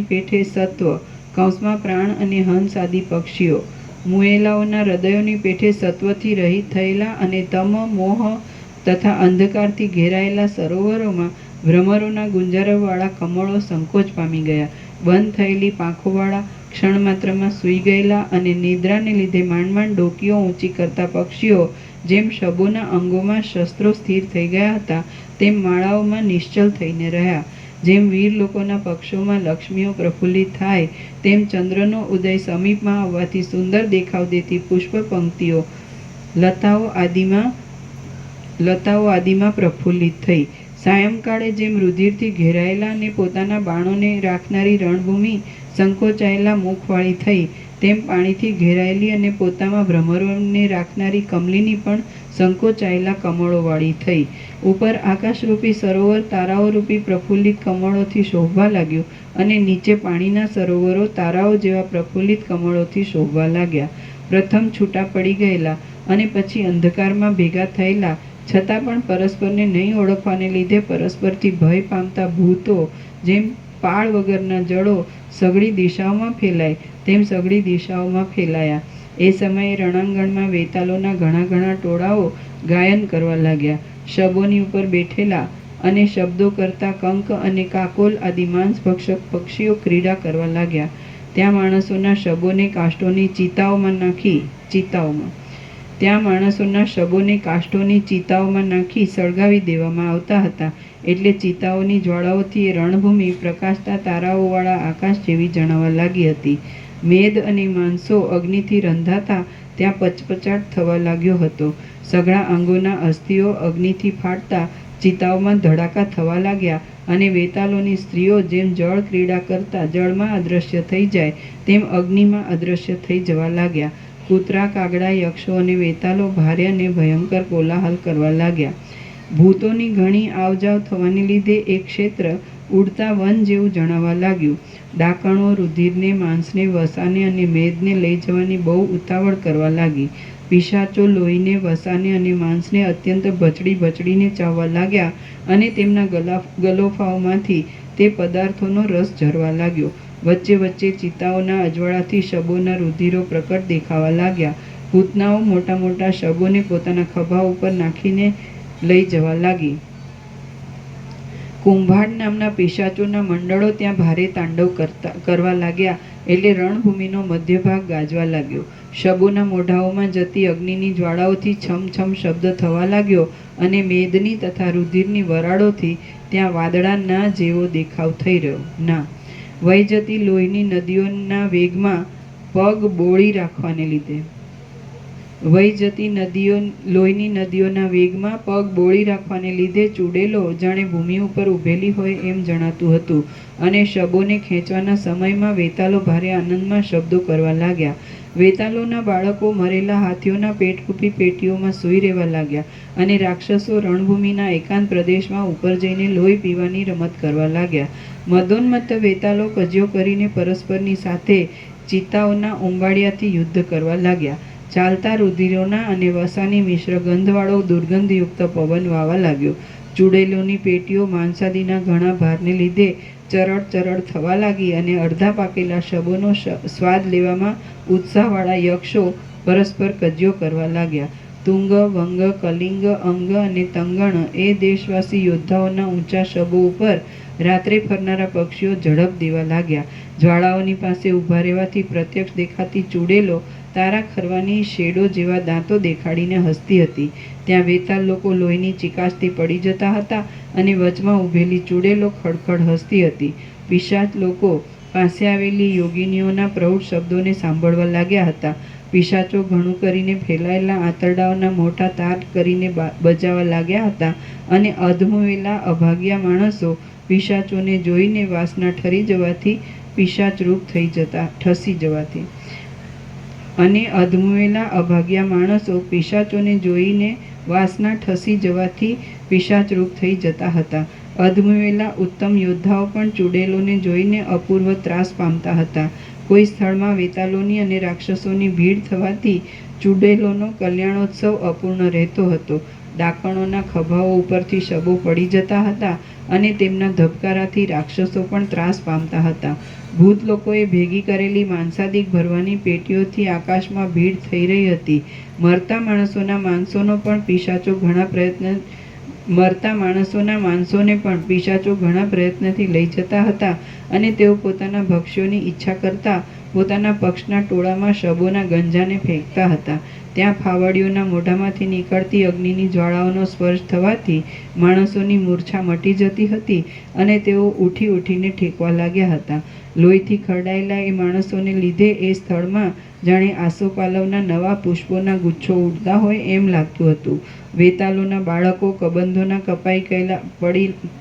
પેઠે સત્વ કૌંસમાં પ્રાણ અને હંસ આદિ પક્ષીઓ, મુએલાઓના હૃદયોની પેઠે સત્વથી રહિત થયેલા અને તમ, મોહ તથા અંધકારથી ઘેરાયેલા સરોવરોમાં ભ્રમરોના ગુંજરાવાળા કમળો સંકોચ પામી ગયા. બંધ થયેલી પાંખોવાળા, ક્ષણમાત્રમાં સૂઈ ગયેલા અને નિદ્રાને લીધે માંડ માંડ ડોકીઓ ઊંચી કરતા પક્ષીઓ જેમ શબોના અંગોમાં શસ્ત્રો સ્થિર થઈ ગયા હતા તેમ માળાઓમાં નિશ્ચલ થઈને રહ્યા. જેમ વીર લોકોના પક્ષોમાં લક્ષ્મીઓ પ્રફુલ્લિત થાય તેમ ચંદ્રનો ઉદય સમીપમાં આવવાથી સુંદર દેખાવ દેતી પુષ્પ પંક્તિઓ લતાઓ આદિમાં પ્રફુલ્લિત થઈ. સાયંકાળે જેમ રુધિરથી ઘેરાયેલા અને પોતાના બાણોને રાખનારી રણભૂમિ સંકોચાયેલા મુખવાળી થઈ, તેમ પાણીથી ઘેરાયેલી અને પોતામાં ભ્રમરોને રાખનારી કમલિની પણ સંકોચાયેલા કમળોવાળી થઈ. ઉપર આકાશરૂપી સરોવર તારાઓરૂપી પ્રફુલ્લિત કમળોથી શોભવા લાગ્યું અને નીચે પાણીના સરોવરો તારાઓ જેવા પ્રફુલ્લિત કમળોથી શોભવા લાગ્યા. પ્રથમ છૂટા પડી ગયેલા અને પછી અંધકારમાં ભેગા થયેલા, છતાં પણ પરસ્પરને નહીં ઓળખવાને લીધે પરસ્પરથી ભય પામતા ભૂતો જેમ પાળ વગરના જળો સઘળી દિશાઓમાં ફેલાય તેમ સઘળી દિશાઓમાં ફેલાયા. એ સમયે રણાંગણમાં વેતાલોના ઘણા ઘણા ટોળાઓ ગાયન કરવા લાગ્યા. શબોની ઉપર બેઠેલા અને શબ્દો કરતા કંક અને કાકોલ આદિ માંસભક્ષક પક્ષીઓ ક્રીડા કરવા લાગ્યા. ત્યાં માણસોના શબોને કાષ્ઠોની ચિતાઓમાં નાખી સળગાવી દેવામાં આવતા હતા. એટલે ચિતાઓની જ્વાળાઓથી એ રણભૂમિ પ્રકાશતા તારાઓવાળા આકાશ જેવી જણાવા લાગી હતી. મેદ અને માંસો અગ્નિથી રંધાતા ત્યાં પચપચાટ થવા લાગ્યો હતો. સઘળા અંગોના અસ્થિઓ અગ્નિથી ફાટતા ચિતાઓમાં ધડાકા થવા લાગ્યા અને વેતાલોની સ્ત્રીઓ જેમ જળ ક્રીડા કરતા જળમાં અદૃશ્ય થઈ જાય તેમ અગ્નિમાં અદૃશ્ય થઈ જવા લાગ્યા. કૂતરા, કાગડા, યક્ષો અને વેતાલો ભારે અને ભયંકર કોલાહલ કરવા લાગ્યા. ભૂતોની ઘણી આવજાવ થવાને લીધે એ ક્ષેત્ર ઉડતા વન જેવું જણાવા લાગ્યું. ડાકણો રુધિરને, માંસને, વસાને અને મેદને લઈ જવાની બહુ ઉતાવળ કરવા લાગી. પિશાચો લોહીને, વસાને અને માંસને અત્યંત ભચડીને ચાવવા લાગ્યા અને તેમના ગલોફાઓમાંથી તે પદાર્થોનો રસ ઝરવા લાગ્યો. વચ્ચે વચ્ચે ચિતાઓના અજવાળાથી શબોના રુધિરો પ્રકટ દેખાવા લાગ્યા. પૂતનાઓ મોટા મોટા શબોને પોતાના ખભા ઉપર નાખીને લઈ જવા લાગી. કુંભાડ નામના પિશાચોના મંડળો ત્યાં ભારે તાંડવ કરવા લાગ્યા. એટલે રણભૂમિનો મધ્ય ભાગ ગાજવા લાગ્યો. શબોના મોઢાઓમાં જતી અગ્નિની જ્વાળાઓથી છમ શબ્દ થવા લાગ્યો અને મેદની તથા રુધિરની વરાળોથી ત્યાં વાદળા ના જેવો દેખાવ થઈ રહ્યો. ના વહી જતી લોહીની નદીઓના વેગમાં પગ બોળી રાખવાને લીધે વહી જતી નદીઓ, લોહીની નદીઓના વેગમાં પગ બોળી રાખવાને લીધે ચૂડેલો જાણે ભૂમિ ઉપર ઊભેલી હોય એમ જણાતું હતું. અને શબોને ખેંચવાના સમયમાં વેતાલો ભારે આનંદમાં શબ્દો કરવા લાગ્યા. વેતાલોના બાળકો મરેલા હાથીઓના પેટકૂપી પેટીઓમાં સૂઈ રહેવા લાગ્યા અને રાક્ષસો રણભૂમિના એકાંત પ્રદેશમાં ઉપર જઈને લોહી પીવાની રમત કરવા લાગ્યા. મદોન્મત્ત વેતાલો કજિયો કરીને પરસ્પરની સાથે ચિત્તાઓના ઉંબાડિયાથી યુદ્ધ કરવા લાગ્યા. ચાલતા રુધિરોના અને વસાની મિશ્ર ગંધવાળો દુર્ગંધયુક્ત પવન વાવા લાગ્યો. ચૂડેલોની પેટીઓ માંસાદીના ઘણા ભારને લીધે ચરડ થવા લાગી અને અડધા પાકેલા શબોનો સ્વાદ લેવામાં ઉત્સાહવાળા યક્ષો પરસ્પર કજિયો કરવા લાગ્યા. તુંગ, વંગ, કલિંગ, અંગ અને તંગણ એ દેશવાસી યોદ્ધાઓના ઊંચા શબો ઉપર રાત્રે ફરનારા પક્ષીઓ ઝડપ દેવા લાગ્યા. જ્વાળાઓની પાસે ઊભા રહેવાથી પ્રત્યક્ષ દેખાતી ચૂડેલો તારા ખરવાની શેડો જેવા દાંતો દેખાડીને હસતી હતી. ત્યાં વેતાલ લોકો લોહીની ચિકાસથી પડી જતા હતા અને વચમાં ઊભેલી ચૂડેલો ખડખડ હસતી હતી. પિશાચ લોકો પાસે આવેલી યોગિનીઓના પ્રૌઢ શબ્દોને સાંભળવા લાગ્યા હતા. પિશાચો ઘણું કરીને ફેલાયેલા આંતરડાઓના મોટા તાર કરીને બજાવવા લાગ્યા હતા અને અધમવેલા અભાગ્યા માણસો પિશાચોને જોઈને વાસના ઠરી જવાથી પિશાચરૂપ થઈ જતા ઠસી જવાથી અને અધમવેલા અભાગ્યા માણસો પિશાચોને જોઈને વાસના ઠસી જવાથી પિશાચરૂપ થઈ જતા હતા. અધમવેલા ઉત્તમ યોદ્ધાઓ પણ ચૂડેલોને જોઈને અપૂર્વ ત્રાસ પામતા હતા. કોઈ સ્થળમાં વેતાલોની અને રાક્ષસોની ભીડ થવાથી ચૂડેલોનો કલ્યાણોત્સવ અપૂર્ણ રહેતો હતો. ડાકણોના ખભાઓ ઉપરથી શબો પડી જતા હતા અને તેમના ધબકારાથી રાક્ષસો પણ ત્રાસ પામતા હતા. ભૂત લોકોએ ભેગી કરેલી માંસાદિક ભરવાની પેટીઓથી આકાશમાં ભીડ થઈ રહી હતી. મરતા માણસોના માંસોને પણ પિશાચો ઘણા પ્રયત્નથી લઈ જતા હતા અને તેઓ પોતાના ભક્ષ્યોની ઈચ્છા કરતા પોતાના પક્ષના ટોળામાં શબોના ગંજાને ફેંકતા હતા. ત્યાં ફાવડીઓના મોઢામાંથી નીકળતી અગ્નિની જ્વાળાઓનો સ્પર્શ થવાથી માણસોની મૂર્છા મટી જતી હતી અને તેઓ ઉઠીને ઠેકવા લાગ્યા હતા. લોહીથી ખરડાયેલા એ માણસોને લીધે એ સ્થળમાં જાણે આસોપાલવના નવા પુષ્પોના ગુચ્છો ઉડતા હોય એમ લાગતું હતું. વેતાલોના બાળકો કબંધોના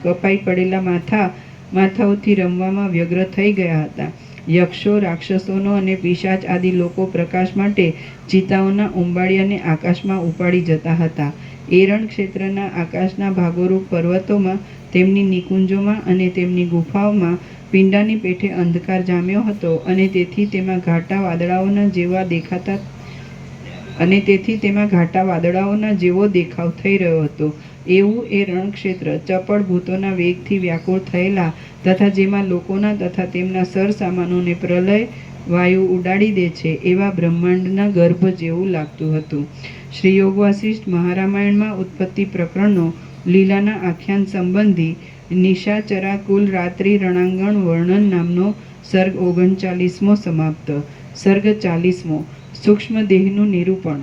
કપાઈ પડેલા માથાઓથી રમવામાં વ્યગ્ર થઈ ગયા હતા. યક્ષો, રાક્ષસોનો અને પિશાચ આદિ લોકો પ્રકાશ માટે ચિતાઓના ઉંબાડિયાને આકાશમાં ઉપાડી જતા હતા. એ રણ ક્ષેત્રના આકાશના ભાગોરૂપ પર્વતોમાં, તેમની નિકુંજોમાં અને તેમની ગુફાઓમાં પિંડાની પેઠે અંધકાર જામ્યો હતો અને તેથી તેમાં ઘાટા વાદળાઓના જેવો દેખાવ થઈ રહ્યો હતો. એવું એ રણક્ષેત્ર ચપળ ભૂતોના વેગથી વ્યાકુળ થયેલા તથા જેમાં લોકોના તથા તેમના સરસામાનોને પ્રલય વાયુ ઉડાડી દે છે એવા બ્રહ્માંડના ગર્ભ જેવું લાગતું હતું. શ્રી યોગ વાસિષ્ઠ મહારામાયણમાં ઉત્પત્તિ પ્રકરણનો લીલાના આખ્યાન સંબંધી નિશાચરાકુલ રાત્રિ રણાંગણ વર્ણન નામનો સર્ગ 39મો સમાપ્ત. સર્ગ 40મો સૂક્ષ્મ દેહનું નિરૂપણ.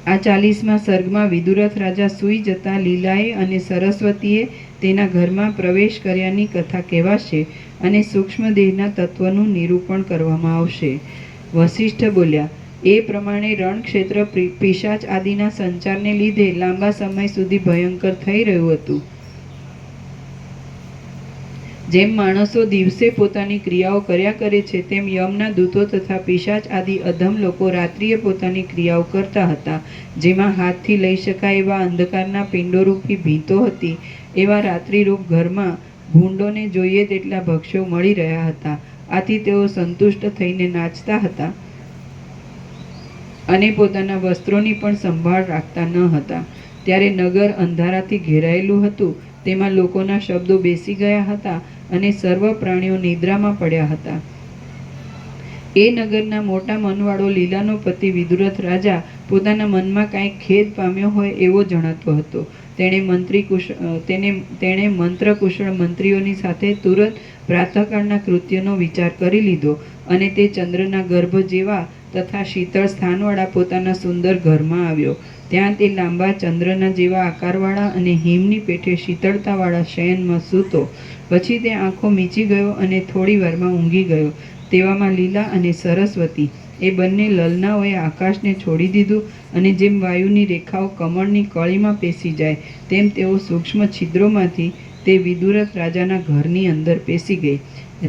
આ 40મા સર્ગમાં વિદુરથ રાજા સૂઈ જતા લીલાએ અને સરસ્વતીએ તેના ઘરમાં પ્રવેશ કર્યાની કથા કહેવાશે અને સૂક્ષ્મ દેહના તત્વનું નિરૂપણ કરવામાં આવશે. વસિષ્ઠ બોલ્યા, એ પ્રમાણે રણક્ષેત્ર પિશાચ આદિના સંચારને લીધે લાંબા સમય સુધી ભયંકર થઈ રહ્યું હતું. જેમ માણસો દિવસે પોતાની ક્રિયાઓ કર્યા કરે છે તેમ યમના દૂતો તથા પિશાચ આદિ અધમ લોકો રાત્રિએ પોતાની ક્રિયાઓ કરતા હતા. જેમાં હાથથી લઈ શકાય એવા અંધકારના પિંડોરૂપી ભીતો હતી એવા રાત્રિરૂપ ઘરમાં ભૂંડોને જોઈએ તેટલા ભક્ષ્યો મળી રહ્યા હતા. આથી તેઓ સંતુષ્ટ થઈને નાચતા હતા અને પોતાના વસ્ત્રોની પણ સંભાળ રાખતા ન હતા. ત્યારે નગર અંધારાથી ઘેરાયેલું હતું. તેમાં લોકોના શબ્દો બેસી ગયા હતા અને સર્વ પ્રાણીઓ નિદ્રામાં પડ્યા હતા. એ નગરના મોટા મનવાળો લીલાનો પતિ વિદુરથ રાજા પોતાના મનમાં કાંઈક ખેદ પામ્યો હોય એવો જણાતો હતો. તેણે મંત્રકુશળ મંત્રીઓની સાથે તુરત પ્રાતઃકાળના કૃત્યનો વિચાર કરી લીધો અને તે ચંદ્રના ગર્ભ જેવા તથા શીતળ સ્થાનવાળા પોતાના સુંદર ઘરમાં આવ્યો. ત્યાં તે લાંબા ચંદ્રના જેવા આકારવાળા અને હિમની પેઠે શીતળતાવાળા શયનમાં સૂતો. પછી તે આંખો મીચી ગયો અને થોડી વારમાં ઊંઘી ગયો. તેવામાં લીલા અને સરસ્વતી એ બંને લલનાઓએ આકાશને છોડી દીધું, અને જેમ વાયુની રેખાઓ કમળની કળીમાં પેસી જાય તેમ તેઓ સૂક્ષ્મ છિદ્રોમાંથી તે વિદુરથ રાજાના ઘરની અંદર પેસી ગઈ.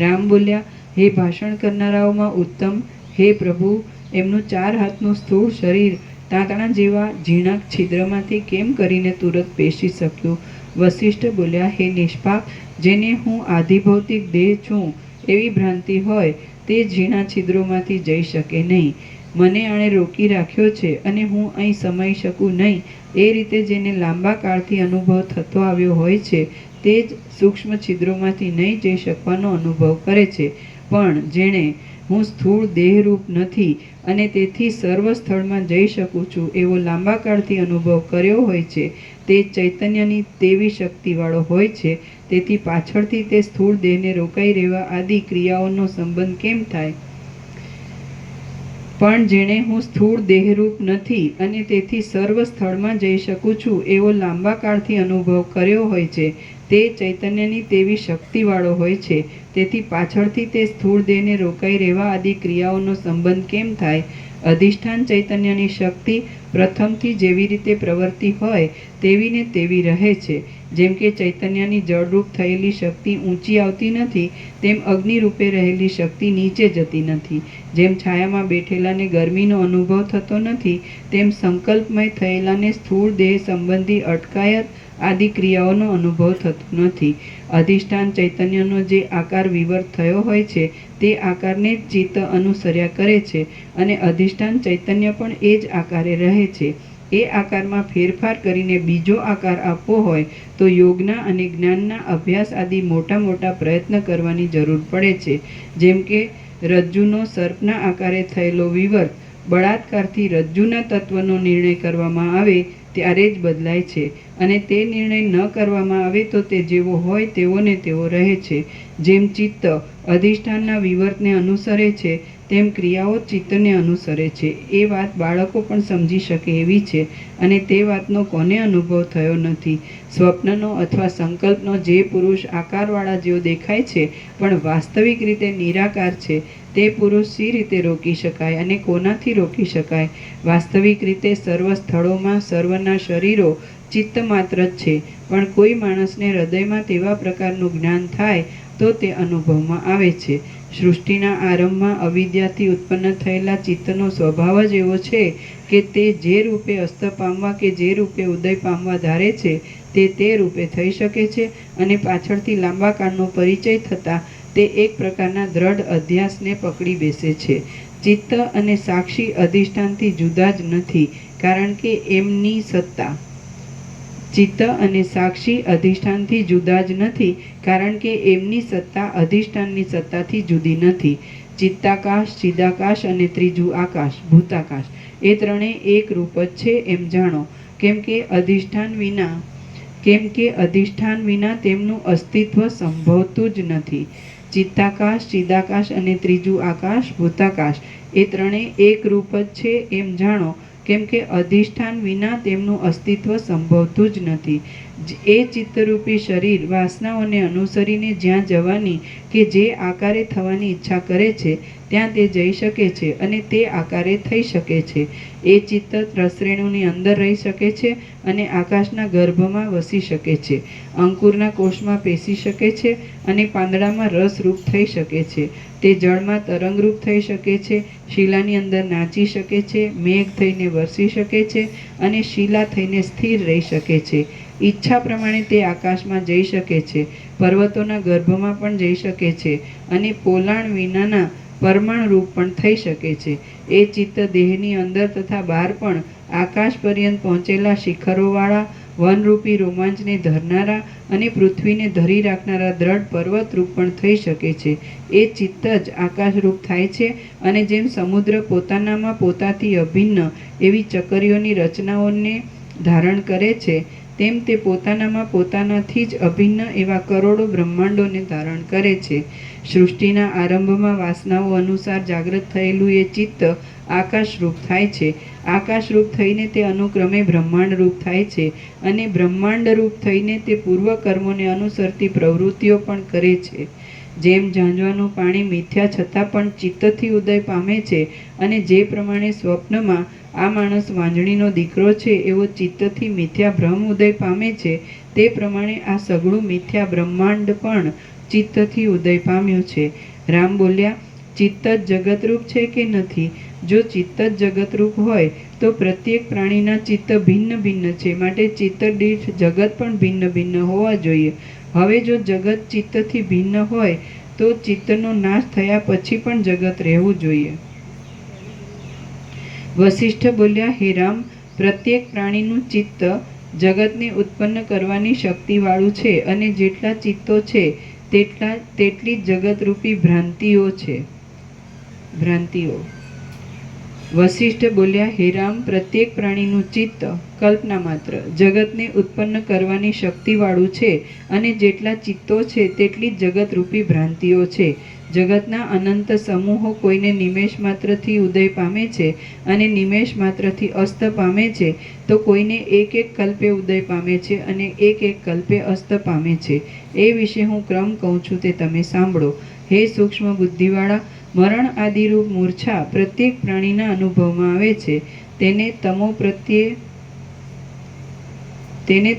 રામ બોલ્યા, હે ભાષણ કરનારાઓમાં ઉત્તમ, હે પ્રભુ, એમનું 4 હાથનું સ્થૂળ શરીર તાંતણા જેવા ઝીણા છિદ્રમાંથી કેમ કરીને તુરત પેસી શક્યું? વસિષ્ઠ બોલ્યા, હે નિષ્પાપ, જેને હું આધિભૌતિક દેહ છું એવી ભ્રાંતિ હોય તે ઝીણા છિદ્રોમાંથી જઈ શકે નહીં. મને આણે રોકી રાખ્યો છે અને હું અહીં સમાઈ શકું નહીં. એ રીતે જેને લાંબા કાળથી અનુભવ થતો આવ્યો હોય છે તે જ સૂક્ષ્મ છિદ્રોમાંથી નહીં જઈ શકવાનો અનુભવ કરે છે. પણ જેણે હું સ્થૂળ દેહરૂપ નથી અને તેથી સર્વ સ્થળમાં જઈ શકું છું એવો લાંબા કાળથી અનુભવ કર્યો હોય છે તે ચૈતન્યની તેવી શક્તિવાળો હોય છે. તેથી પાછળથી તે સ્થૂળ દેહને રોકાઈ રહેવા આદિ ક્રિયાઓનો સંબંધ કેમ થાય? પણ જેણે હું સ્થૂળ દેહરૂપ નથી અને તેથી સર્વ સ્થળમાં જઈ શકું છું એવો લાંબા કાળથી અનુભવ કર્યો હોય છે તે ચૈતન્યની તેવી શક્તિવાળો હોય છે. તેથી પાછળથી તે સ્થૂળ દેહને રોકાઈ રહેવા આદિ ક્રિયાઓનો સંબંધ કેમ થાય? અધિષ્ઠાન ચૈતન્યની શક્તિ પ્રથમથી જેવી રીતે પ્રવૃત્તિ હોય તેવી ને તેવી રહે છે. જેમ કે ચૈતન્યની જળરૂપ થયેલી શક્તિ ઊંચી આવતી નથી, તેમ અગ્નિરૂપે રહેલી શક્તિ નીચે જતી નથી. જેમ છાયામાં બેઠેલાને ગરમીનો અનુભવ થતો નથી, તેમ સંકલ્પમય થયેલાને સ્થૂળ દેહ સંબંધી અટકાયત આદિ ક્રિયાઓનો અનુભવ થતો નથી. અધિષ્ઠાન ચૈતન્યનો જે આકાર વિવર્ત થયો હોય છે તે આકારને જ ચિત્ત અનુસર્યા કરે છે અને અધિષ્ઠાન ચૈતન્ય પણ એ જ આકારે રહે છે. એ આકારમાં ફેરફાર કરીને બીજો આકાર આપવો હોય તો યોગના અને જ્ઞાનના અભ્યાસ આદિ મોટા મોટા પ્રયત્ન કરવાની જરૂર પડે છે. જેમ કે રજ્જુનો સર્પના આકારે થયેલો વિવર્ત બળાત્કારથી રજ્જુના તત્વનો નિર્ણય કરવામાં આવે ત્યારે જ બદલાય છે, અને તે નિર્ણય ન કરવામાં આવે તો તે જેવો હોય તેવો ને તેવો રહે છે. જેમ ચિત્ત અધિષ્ઠાનના વિવર્તને અનુસરે છે તેમ ક્રિયાઓ ચિત્તને અનુસરે છે. એ વાત બાળકો પણ સમજી શકે એવી છે, અને તે વાતનો કોને અનુભવ થયો નથી? સ્વપ્નનો અથવા સંકલ્પનો જે પુરુષ આકારવાળા જેવો દેખાય છે પણ વાસ્તવિક રીતે નિરાકાર છે તે પુરુષ શી રીતે રોકી શકાય અને કોનાથી રોકી શકાય? વાસ્તવિક રીતે સર્વ સ્થળોમાં સર્વના શરીરો ચિત્ત માત્ર જ છે, પણ કોઈ માણસને હૃદયમાં તેવા પ્રકારનું જ્ઞાન થાય તો તે અનુભવમાં આવે છે. સૃષ્ટિના આરંભમાં અવિદ્યાથી ઉત્પન્ન થયેલા ચિત્તનો સ્વભાવ જ એવો છે કે તે જે રૂપે અસ્ત પામવા કે જે રૂપે ઉદય પામવા ધારે છે તે રૂપે થઈ શકે છે, અને પાછળથી લાંબા કાળનો પરિચય થતાં તે એક પ્રકારના દ્રઢ અધ્યાસને પકડી બેસે છે. ચિત્ત અને સાક્ષી અધિષ્ઠાનથી જુદા જ નથી, કારણ કે એમની સત્તા ચિત્ત અને સાક્ષી અધિષ્ઠાનથી જુદા જ નથી, કારણ કે એમની સત્તા અધિષ્ઠાનની સત્તાથી જુદી નથી. ચિત્તાકાશ, ચિદાકાશ અને ત્રીજું આકાશ ભૂતાકાશ એ ત્રણેય એક રૂપ જ છે એમ જાણો. કેમ કે અધિષ્ઠાન વિના તેમનું અસ્તિત્વ સંભવતું જ નથી. ચિત્તાકાશ, ચિદાકાશ અને ત્રીજું આકાશ ભૂતાકાશ એ ત્રણેય એક રૂપ જ છે એમ જાણો. કેમ કે અધિષ્ઠાન વિના તેમનું અસ્તિત્વ સંભવતું જ નથી. એ ચિત્તરૂપી શરીર વાસનાઓને અનુસરીને જ્યાં જવાની કે જે આકારે થવાની ઈચ્છા કરે છે ત્યાં તે જઈ શકે છે અને તે આકારે થઈ શકે છે. એ ચિત્ત ત્રસરેણુની અંદર રહી શકે છે અને આકાશના ગર્ભમાં વસી શકે છે, અંકુરના કોષમાં પેસી શકે છે અને પાંદડામાં રસરૂપ થઈ શકે છે. તે જળમાં તરંગરૂપ થઈ શકે છે, શિલાની અંદર નાચી શકે છે, મેઘ થઈને વરસી શકે છે અને શિલા થઈને સ્થિર રહી શકે છે. ઈચ્છા પ્રમાણે તે આકાશમાં જઈ શકે છે, પર્વતોના ગર્ભમાં પણ જઈ શકે છે અને પોલાણ વિનાના પરમાણુ રૂપ પણ થઈ શકે છે. એ ચિત્ત દેહની અંદર તથા બહાર પણ આકાશ પર્યંત પહોંચેલા શિખરોવાળા વનરૂપી રોમાંચને ધરનારા અને પૃથ્વીને ધરી રાખનારા દ્રઢ પર્વત રૂપ પણ થઈ શકે છે. એ ચિત્ત જ આકાશરૂપ થાય છે, અને જેમ સમુદ્ર પોતાનામાં પોતાથી અભિન્ન એવી ચકરીઓની રચનાઓને ધારણ કરે છે તેમ તે પોતાનામાં પોતાનાથી જ અભિન્ન એવા કરોડો બ્રહ્માંડોને ધારણ કરે છે. સૃષ્ટિના આરંભમાં વાસનાઓ અનુસાર જાગૃત થયેલું એ ચિત્ત આકાશરૂપ થાય છે. આકાશરૂપ થઈને તે અનુક્રમે બ્રહ્માંડરૂપ થાય છે, અને બ્રહ્માંડરૂપ થઈને તે પૂર્વ કર્મોને અનુસરતી પ્રવૃત્તિઓ પણ કરે છે. જેમ ઝાંઝવાનું પાણી મિથ્યા છતાં પણ ચિત્તથી ઉદય પામે છે, અને જે પ્રમાણે સ્વપ્નમાં આ માણસ વાંજણીનો દીકરો છે એવો ચિત્તથી મિથ્યા ભ્રમ ઉદય પામે છે, તે પ્રમાણે આ સઘળું મિથ્યા બ્રહ્માંડ પણ ચિત્તથી ઉદય પામ્યું છે. રામ બોલ્યા, ચિત્ત જ જગતરૂપ છે કે નથી? જો ચિત્ત જ જગતરૂપ હોય તો પ્રત્યેક પ્રાણીના ચિત્ત ભિન્ન ભિન્ન છે, માટે ચિત્ત દીઠ જગત પણ ભિન્ન ભિન્ન હોવા જોઈએ. હવે જો જગત ચિત્તથી ભિન્ન હોય તો ચિત્તનો નાશ થયા પછી પણ જગત રહેવું જોઈએ. વશિષ્ઠ બોલ્યા, હે રામ, પ્રત્યેક પ્રાણીનું ચિત્ત જગતને ઉત્પન્ન કરવાની શક્તિવાળું છે, અને જેટલા ચિત્તો છે તેટલી જ જગતરૂપી ભ્રાંતિઓ છે. વશિષ્ઠ બોલ્યા, હે રામ, પ્રત્યેક પ્રાણીનું ચિત્ત કલ્પના માત્ર જગતને ઉત્પન્ન કરવાની શક્તિવાળું છે, અને જેટલા ચિત્તો છે તેટલી જ જગતરૂપી ભ્રાંતિઓ છે. જગતના અનંત સમૂહો કોઈને નિમેષ માત્રથી ઉદય પામે છે અને નિમેષ માત્રથી અસ્ત પામે છે, તો કોઈને એક એક કલ્પે ઉદય પામે છે અને એક એક કલ્પે અસ્ત પામે છે. એ વિશે હું ક્રમ કહું છું તે તમે સાંભળો. હે સૂક્ષ્મ બુદ્ધિવાળા, મરણ આદિરૂપ મૂર્છા પ્રત્યેક પ્રાણીના અનુભવમાં આવે છે. તેને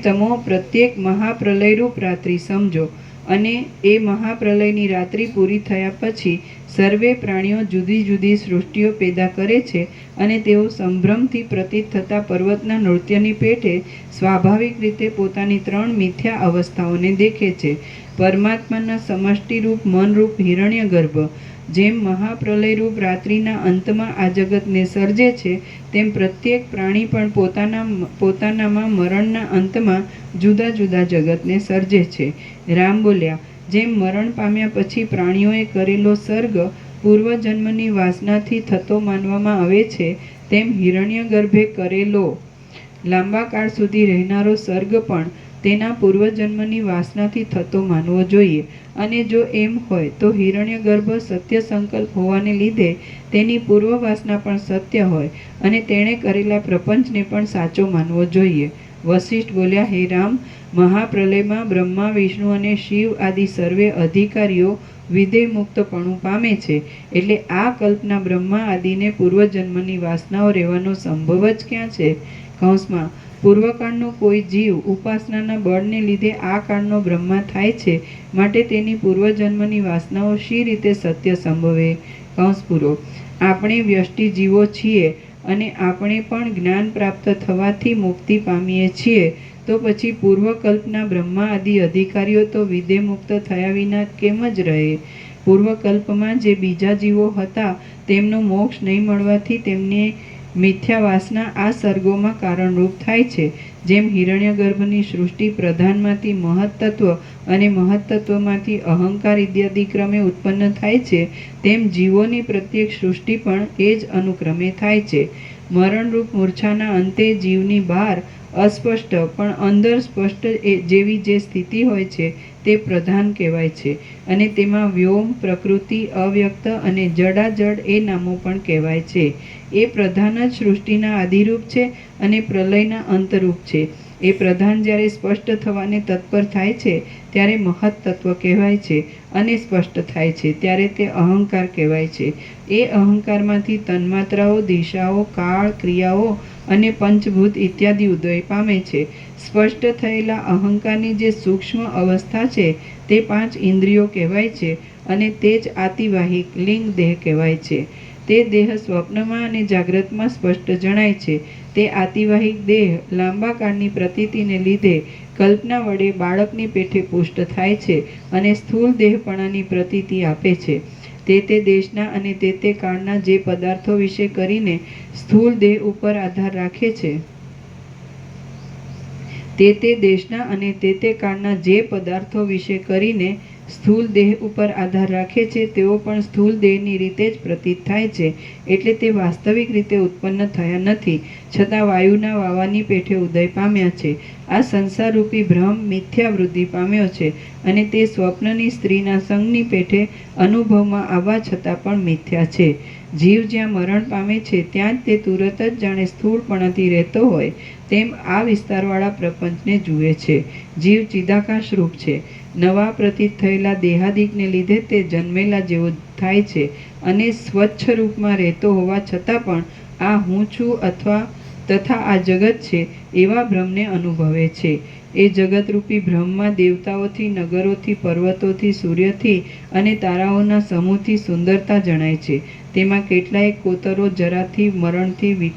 તમો પ્રત્યેક મહાપ્રલયરૂપ રાત્રિ સમજો, અને એ મહાપ્રલયની રાત્રિ પૂરી થયા પછી સર્વે પ્રાણીઓ જુદી જુદી સૃષ્ટિઓ પેદા કરે છે, અને તેઓ સંભ્રમથી પ્રતીત થતા પર્વતના નૃત્યની પેઠે સ્વાભાવિક રીતે પોતાની 3 મિથ્યા અવસ્થાઓને દેખે છે. પરમાત્માના સમષ્ટિરૂપ મનરૂપ હિરણ્યગર્ભ જેમ મહાપ્રલયરૂપ રાત્રિના અંતમાં આ જગતને સર્જે છે, તેમ પ્રત્યેક પ્રાણી પણ પોતાનામાં મરણના અંતમાં જુદા જુદા જગતને સર્જે છે. રામ બોલ્યા, જેમ મરણ પામ્યા પછી પ્રાણીઓએ કરેલો સર્ગ પૂર્વજન્મની વાસનાથી થતો માનવામાં આવે છે, તેમ હિરણ્યગર્ભે કરેલો લાંબા કાળ સુધી રહેનારો સર્ગ પણ તેના પૂર્વજન્મની વાસનાથી થતો માનવો જોઈએ. અને જો એમ હોય તો હિરણ્યગર્ભ સત્ય સંકલ્પ હોવાને લીધે તેની પૂર્વ વાસના પણ સત્ય હોય, અને તેણે કરેલા પ્રપંચને પણ સાચો માનવો જોઈએ. વશિષ્ઠ બોલ્યા, હે રામ, મહાપ્રલયમાં બ્રહ્મા, વિષ્ણુ અને શિવ આદિ સર્વે અધિકારીઓ વિધેય મુક્તપણું પામે છે, એટલે આ કલ્પના બ્રહ્મા આદિને પૂર્વજન્મની વાસનાઓ રહેવાનો સંભવ જ ક્યાં છે? કૌંસમાં પૂર્વકાળનો કોઈ જીવ ઉપાસનાના બળને લીધે આ કાળનો બ્રહ્મા થાય છે, માટે તેની પૂર્વજન્મની વાસનાઓ શી રીતે સત્ય સંભવે? કૌંસ પૂરો. આપણે વ્યષ્ટિ જીવો છીએ, અને આપણે પણ જ્ઞાન પ્રાપ્ત થવાથી મુક્તિ પામીએ છીએ, તો પછી પૂર્વકલ્પના બ્રહ્મા આદિ અધિકારીઓ તો વિધેય મુક્ત થયા વિના કેમ જ રહે? પૂર્વકલ્પમાં જે બીજા જીવો હતા તેમનો મોક્ષ નહીં મળવાથી તેમની મિથ્યા વાસના આ સર્ગોમાં કારણરૂપ થાય છે. જેમ હિરણ્યગર્ભની સૃષ્ટિ પ્રધાનમાંથી મહત્તત્વ અને મહત્તત્વમાંથી અહંકાર ઇત્યાદિ ક્રમે ઉત્પન્ન થાય છે, તેમ જીવોની પ્રત્યેક સૃષ્ટિ પણ એ જ અનુક્રમે થાય છે. મરણરૂપ મૂર્છાના અંતે જીવની બહાર અસ્પષ્ટ પણ અંદર સ્પષ્ટ જેવી જે સ્થિતિ હોય છે તે પ્રધાન કહેવાય છે, અને તેમાં વ્યોમ, પ્રકૃતિ, અવ્યક્ત અને જડાજડ એ નામો પણ કહેવાય છે. એ પ્રધાન જ સૃષ્ટિના આદિરૂપ છે અને પ્રલયના અંતરૂપ છે. એ પ્રધાન જ્યારે સ્પષ્ટ થવાને તત્પર થાય છે ત્યારે મહત્તત્વ કહેવાય છે, અને સ્પષ્ટ થાય છે ત્યારે તે અહંકાર કહેવાય છે. એ અહંકારમાંથી તન્માત્રાઓ, દિશાઓ, કાળ, ક્રિયાઓ અને પંચભૂત ઇત્યાદિ ઉદય પામે છે. સ્પષ્ટ થયેલા અહંકારની જે સૂક્ષ્મ અવસ્થા છે તે 5 ઇન્દ્રિયો કહેવાય છે, અને તે જ આતિવાહિક લિંગ દેહ કહેવાય છે. તે દેહ સ્વપ્નમાં અને જાગ્રતમાં સ્પષ્ટ જણાય છે. તે આતિવાહિક દેહ લાંબા કાળની પ્રતીતિને લીધે કલ્પના વડે બાળકની પેઠે પુષ્ટ થાય છે, અને સ્થૂળ દેહપણાની પ્રતીતિ આપે છે. તે દેશના અને તે કાળના જે પદાર્થો વિશે કરીને સ્થૂળ દેહ ઉપર આધાર રાખે છે, તે દેશના અને તે કાળના જે પદાર્થો વિશે કરીને સ્થૂળ દેહ ઉપર આધાર રાખે છે, તેઓ પણ સ્થૂળ દેહની રીતે જ પ્રતીત થાય છે. એટલે તે વાસ્તવિક રીતે ઉત્પન્ન થયા નથી, છતાં વાયુના વાવાની પેઠે ઉદય પામ્યા છે. આ સંસારરૂપી ભ્રમ મિથ્યા વૃદ્ધિ પામ્યો છે, અને તે સ્વપ્નની સ્ત્રીના સંગની પેઠે અનુભવમાં આવવા છતાં પણ મિથ્યા છે. જીવ જ્યાં મરણ પામે છે ત્યાં જ તે તુરત જ જાણે સ્થૂળપણાથી રહેતો હોય તેમ આ વિસ્તારવાળા પ્રપંચને જુએ છે. જીવ ચિદાકાશ રૂપ છે. નવા પ્રતીત થયેલા દેહાદિકને લીધે તે જન્મેલા જેવો થાય છે અને સ્વચ્છ રૂપમાં રહેતો હોવા છતાં પણ આ હું છું તથા આ જગત છે એવા ભ્રમને અનુભવે છે. એ જગતરૂપી ભ્રમમાં દેવતાઓથી, નગરોથી, પર્વતોથી, સૂર્યથી અને તારાઓના સમૂહથી સુંદરતા જણાય છે. તેમાં કેટલાય કોતરો જરાથી, મરણથી,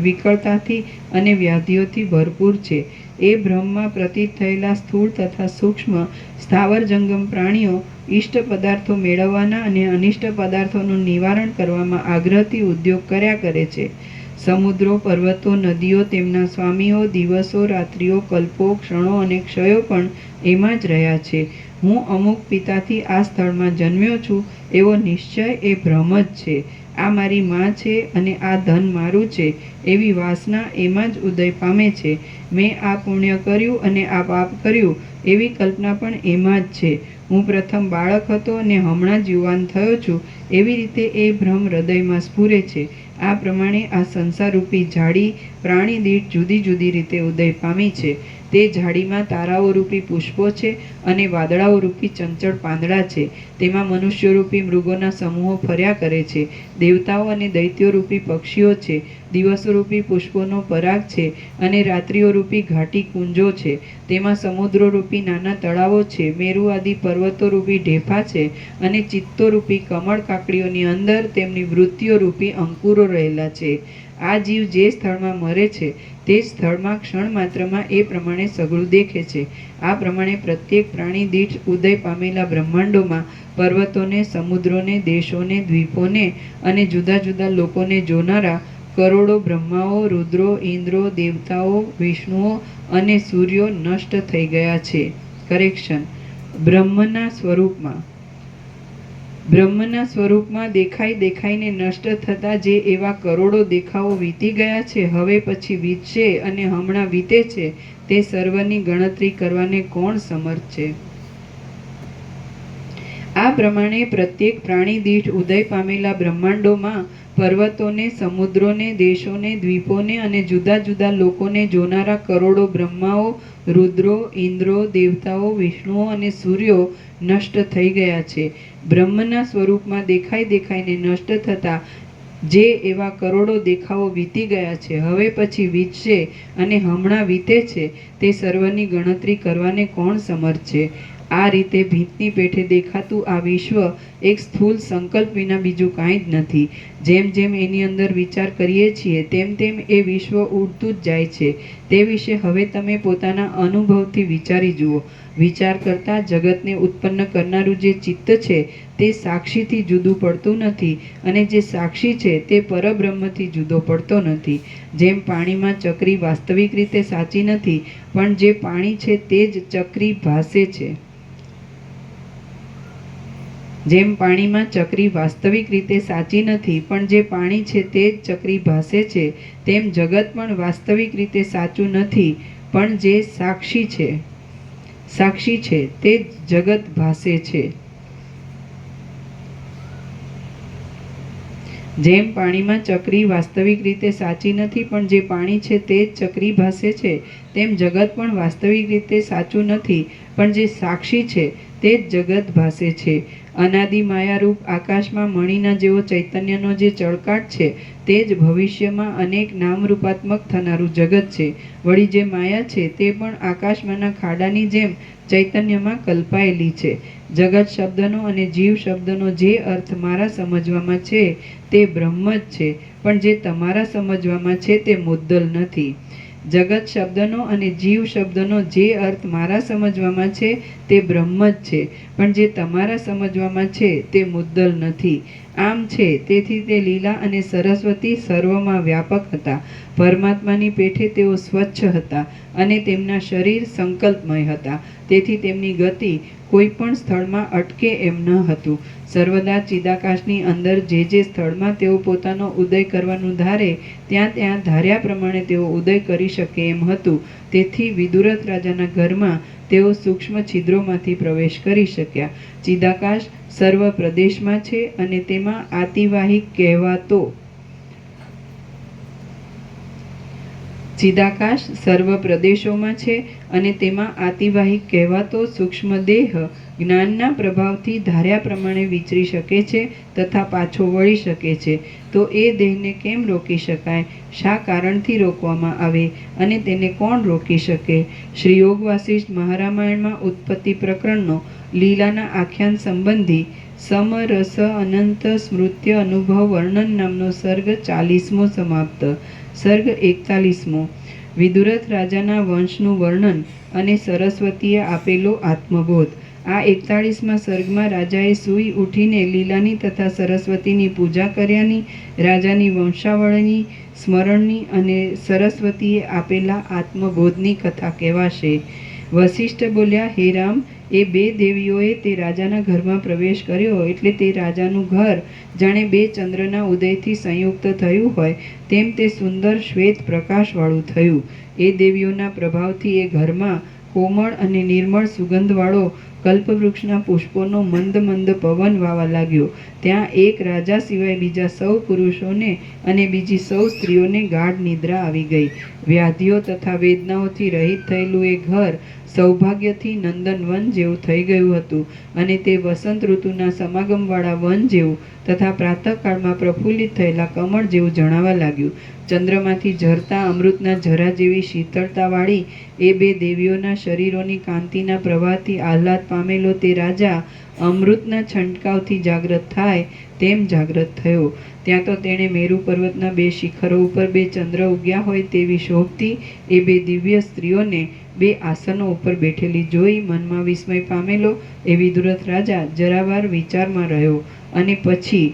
વિકળતાથી અને વ્યાધિઓથી ભરપૂર છે. એ ભ્રમમાં પ્રતીત થયેલા સ્થૂળ તથા સૂક્ષ્મ સ્થાવર જંગમ પ્રાણીઓ ઇષ્ટ પદાર્થો મેળવવાના અને અનિષ્ટ પદાર્થોનું નિવારણ કરવામાં આગ્રહથી ઉદ્યોગ કર્યા કરે છે. સમુદ્રો, પર્વતો, નદીઓ, તેમના સ્વામીઓ, દિવસો, રાત્રિઓ, કલ્પો, ક્ષણો અને ક્ષયો પણ એમાં જ રહ્યા છે. હું અમુક પિતાથી આ સ્થળમાં જન્મ્યો છું એવો નિશ્ચય એ ભ્રમ જ છે. આ મારી માં છે અને આ ધન મારું છે એવી વાસના એમાં જ ઉદય પામે છે. મેં આ પુણ્ય કર્યું અને આ પાપ કર્યું એવી કલ્પના પણ એમાં જ છે. હું પ્રથમ બાળક હતો અને હમણાં જ યુવાન થયો છું એવી રીતે એ ભ્રમ હૃદયમાં સ્ફુરે છે. આ પ્રમાણે આ સંસારરૂપી ઝાડી પ્રાણી દીઠ જુદી જુદી રીતે ઉદય પામી છે. તે ઝાડીમાં તારાઓ રૂપી પુષ્પો છે અને વાદળાઓ રૂપી ચંચળ પાંદડા છે. તેમાં મનુષ્યરૂપી મૃગોના સમૂહો ફર્યા કરે છે. દેવતાઓ અને દૈત્યો રૂપી પક્ષીઓ છે. દિવસો રૂપી પુષ્પોનો પરાગ છે અને રાત્રિઓ રૂપી ઘાટી કુંજો છે. તેમાં સમુદ્રો રૂપી નાના તળાવો છે. મેરુ આદિ પર્વતો રૂપી ઢેફા છે અને ચિત્તો રૂપી કમળ કાકડીઓની અંદર તેમની વૃત્તિઓ રૂપી અંકુરો રહેલા છે. આ જીવ જે સ્થળમાં મરે છે તે સ્થળમાં ક્ષણ માત્રમાં એ પ્રમાણે સઘળું દેખે છે. આ પ્રમાણે પ્રત્યેક પ્રાણી દીઠ ઉદય પામેલા બ્રહ્માંડોમાં પર્વતોને, સમુદ્રોને, દેશોને, દ્વીપોને અને જુદા જુદા લોકોને જોનારા કરોડો બ્રહ્માઓ, રુદ્રો, ઇન્દ્રો, દેવતાઓ, વિષ્ણુઓ અને સૂર્યો નષ્ટ થઈ ગયા છે. કરેક્શન. બ્રહ્મના સ્વરૂપમાં દેખાઈને નષ્ટ થતા જે એવા કરોડો દેખાવો વીતી ગયા છે, હવે પછી વીતશે અને હમણાં વીતે છે, તે સર્વની ગણતરી કરવાને કોણ સમર્થ છે? આ પ્રમાણે પ્રત્યેક પ્રાણી દીઠ ઉદય પામેલા બ્રહ્માંડોમાં પર્વતોને, સમુદ્રોને, દેશોને, દ્વીપોને અને જુદા જુદા લોકોને જોનારા કરોડો બ્રહ્માઓ, રુદ્રો, ઇન્દ્રો, દેવતાઓ, વિષ્ણુઓ અને સૂર્યો નષ્ટ થઈ ગયા છે. બ્રહ્મના સ્વરૂપમાં દેખાઈને નષ્ટ થતા જે એવા કરોડો દેખાવો વીતી ગયા છે, હવે પછી વીતશે અને હમણાં વીતે છે, તે સર્વની ગણતરી કરવાને કોણ સમર્થ છે? આ રીતે ભીંતની પેઠે દેખાતું આ વિશ્વ એક સ્થૂળ સંકલ્પ વિના બીજું કાંઈ જ નથી. જેમ જેમ એની અંદર વિચાર કરીએ છીએ તેમ તેમ એ વિશ્વ ઉડતું જ જાય છે. તે વિશે હવે તમે પોતાના અનુભવથી વિચારી જુઓ. વિચાર કરતા જગતને ઉત્પન્ન કરનારું જે ચિત્ત છે તે સાક્ષીથી જુદું પડતું નથી અને જે સાક્ષી છે તે પરબ્રહ્મથી જુદો પડતો નથી. જેમ પાણીમાં ચક્રી વાસ્તવિક રીતે સાચી નથી, પણ જે પાણી છે તે જ ચક્રી ભાસે છે. જેમ પાણીમાં ચક્રી વાસ્તવિક રીતે સાચી નથી, પણ જે પાણી છે તે જ ચક્રી ભાસે છે, તેમ જગત પણ વાસ્તવિક રીતે સાચું નથી, પણ જે સાક્ષી છે તે જ જગત ભાસે છે. જેમ પાણીમાં ચક્રી વાસ્તવિક રીતે સાચી નથી, પણ જે પાણી છે તે જ ચક્રી ભાસે છે, તેમ જગત પણ વાસ્તવિક રીતે સાચું નથી, પણ જે સાક્ષી છે તે જ જગત ભાસે છે. અનાદિ માયારૂપ આકાશમાં મણીના જેવો ચૈતન્યનો જે ચળકાટ છે તે જ ભવિષ્યમાં અનેક નામરૂપાત્મક થનારું જગત છે. વળી જે માયા છે તે પણ આકાશમાંના ખાડાની જેમ ચૈતન્યમાં કલ્પાયેલી છે. જગત શબ્દનો અને જીવ શબ્દનો જે અર્થ મારા સમજવામાં છે તે બ્રહ્મ જ છે, પણ જે તમારા સમજવામાં છે તે મુદ્દલ નથી. જગત શબ્દનો અને જીવ શબ્દનો જે અર્થ મારા સમજવામાં છે તે બ્રહ્મ જ છે, પણ જે તમારા સમજવામાં છે તે મુદ્દલ નથી. આમ છે, તેથી તે લીલા અને સરસ્વતી સર્વમાં વ્યાપક હતા. પરમાત્માની પેઠે તેઓ સ્વચ્છ હતા અને તેમના શરીર સંકલ્પમય હતા. તેથી તેમની ગતિ કોઈ પણ સ્થળમાં અટકે એમ ન હતું. સર્વદા ચિદાકાશની અંદર જે સ્થળમાં તેઓ પોતાનો ઉદય કરવાનું ધારે ત્યાં ધાર્યા પ્રમાણે તેઓ ઉદય કરી શકે એમ હતું. તેથી વિદુરથ રાજાના ઘરમાં તેઓ સૂક્ષ્મ છિદ્રોમાંથી પ્રવેશ કરી શક્યા. ચિદાકાશ સર્વ પ્રદેશમાં છે અને તેમાં આતિવાહિક કહેવાતો ચિદાકાશ સર્વ પ્રદેશોમાં છે અને તેમાં આતિવાહિક કહેવાતો સૂક્ષ્મ દેહ જ્ઞાનના પ્રભાવથી ધાર્યા પ્રમાણે વિચરી શકે છે તથા પાછો વળી શકે છે. તો એ દેહને કેમ રોકી શકાય? શા કારણથી રોકવામાં આવે અને તેને કોણ રોકી શકે? શ્રી યોગ વાસિષ્ઠ મહારામાયણમાં ઉત્પત્તિ પ્રકરણનો લીલાના આખ્યાન સંબંધી સમરસ અનંત સ્મૃત્ય અનુભવ વર્ણન નામનો સર્ગ 40મો સમાપ્ત. સર્ગ 41મો વિદુરથ રાજાના વંશનું વર્ણન અને સરસ્વતીએ આપેલો આત્મબોધ. આ 41મા સર્ગમાં રાજાએ સૂઈ ઉઠીને લીલાની તથા સરસ્વતીની પૂજા કર્યાની, રાજાની વંશાવળીની સ્મરણની અને સરસ્વતીએ આપેલા આત્મબોધની કથા કહેવાશે. વસિષ્ઠ બોલ્યા, હે રામ, એ બે દેવીઓએ તે રાજાના ઘરમાં પ્રવેશ કર્યો એટલે તે રાજાનું ઘર જાણે બે ચંદ્રના ઉદયથી સંયુક્ત થયું હોય તેમ તે સુંદર શ્વેત પ્રકાશવાળું થયું. એ દેવીઓના પ્રભાવથી એ ઘરમાં કોમળ અને નિર્મળ સુગંધવાળો કલ્પવૃક્ષના પુષ્પોનો મંદ મંદ પવન વાવા લાગ્યો. ત્યાં એક રાજા સિવાય બીજા સૌ પુરુષોને અને બીજી સૌ સ્ત્રીઓને ગાઢ નિદ્રા આવી ગઈ. વ્યાધિઓ તથા વેદનાઓથી રહિત થયેલું એ ઘર સૌભાગ્યથી નંદનવન જેવું થઈ ગયું હતું અને તે વસંત ઋતુના સમાગમવાળા વન જેવું તથા પ્રાતઃકાળમાં પ્રફુલ્લિત થયેલા કમળ જેવું જણાવા લાગ્યું. ચંદ્રમાંથી ઝરતા અમૃતના ઝરા જેવી શીતળતાવાળી એ બે દેવીઓના શરીરોની કાંતિના પ્રવાહથી આહ્લાદ પામેલો તે રાજા અમૃતના છંટકાવથી જાગ્રત થાય તેમ જાગ્રત થયો. ત્યાં તો તેણે મેરુ પર્વતના બે શિખરો ઉપર બે ચંદ્ર ઉગ્યા હોય તેવી શોભતી એ બે દિવ્ય સ્ત્રીઓને બે આસનો ઉપર બેઠેલી જોઈ મનમાં વિસ્મય પામેલો એ વિદુરથ રાજા જરાવાર વિચારમાં રહ્યો અને પછી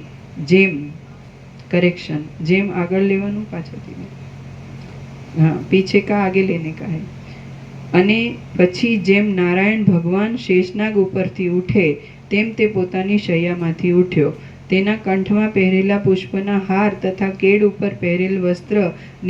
જેમ આગળ લેવાનું પાછળથી પીછે કા આગે લેને કા હૈ. અને પછી જેમ નારાયણ ભગવાન શેષનાગ ઉપરથી ઉઠે તેમ તે પોતાની શૈયામાંથી ઉઠ્યો. તેના કંઠમાં પહેરેલા પુષ્પના હાર તથા કેડ ઉપર પહેરેલ વસ્ત્ર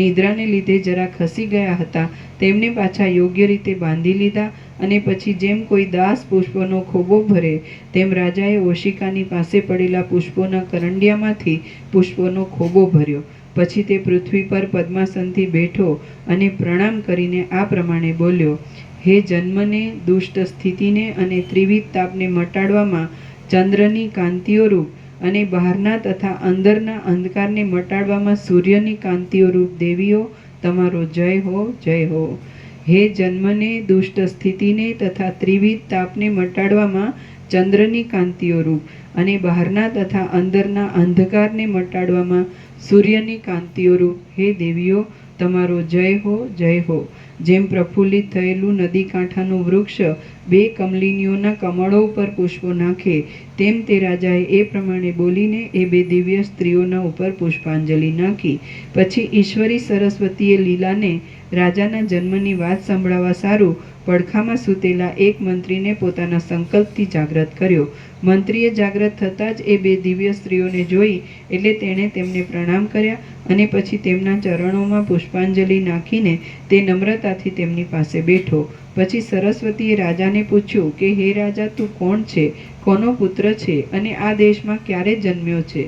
નિદ્રાને લીધે જરા ખસી ગયા હતા તેમને પાછા યોગ્ય રીતે બાંધી લીધા અને પછી જેમ કોઈ દાસ પુષ્પનો ખોબો ભરે તેમ રાજાએ ઓશિકાની પાસે પડેલા પુષ્પોના કરંડિયામાંથી પુષ્પોનો ખોબો ભર્યો. પછી તે પૃથ્વી પર પદ્માસનથી બેઠો અને પ્રણામ કરીને આ પ્રમાણે બોલ્યો, હે જન્મને, દુષ્ટ સ્થિતિને અને ત્રિવિધ તાપને મટાડવામાં ચંદ્રની કાંતિઓરૂપ અને બહારના તથા અંદરના અંધકારને મટાડવામાં સૂર્યની કાંતિઓરૂપ દેવીઓ, તમારો જય હો, જય હો. હે જન્મને, દુષ્ટ સ્થિતિને તથા ત્રિવિધ તાપને મટાડવામાં ચંદ્રની કાંતિઓરૂપ અને બહારના તથા અંદરના અંધકારને મટાડવામાં સૂર્યની કાંતિઓરૂપ હે દેવીઓ, તમારો જય હો, જય હો. જેમ પ્રફુલ્લિત થયેલું નદી કાંઠાનું વૃક્ષ બે કમલિનીઓના કમળો ઉપર પુષ્પો નાખે તેમ તે રાજાએ એ પ્રમાણે બોલીને એ બે દિવ્ય સ્ત્રીઓના ઉપર પુષ્પાંજલિ નાખી. પછી ઈશ્વરી સરસ્વતીએ લીલાને રાજાના જન્મની વાત સંભળાવવા સારું પડખામાં સૂતેલા એક મંત્રીને પોતાના સંકલ્પથી જાગ્રત કર્યો. મંત્રીએ જાગ્રત થતાં જ એ બે દિવ્ય સ્ત્રીઓને જોઈ એટલે તેણે તેમને પ્રણામ કર્યા અને પછી તેમના ચરણોમાં પુષ્પાંજલિ નાખીને તે નમ્રતાથી તેમની પાસે બેઠો. પછી સરસ્વતીએ રાજાને પૂછ્યું કે હે રાજા, તું કોણ છે, કોનો પુત્ર છે અને આ દેશમાં ક્યારે જન્મ્યો છે?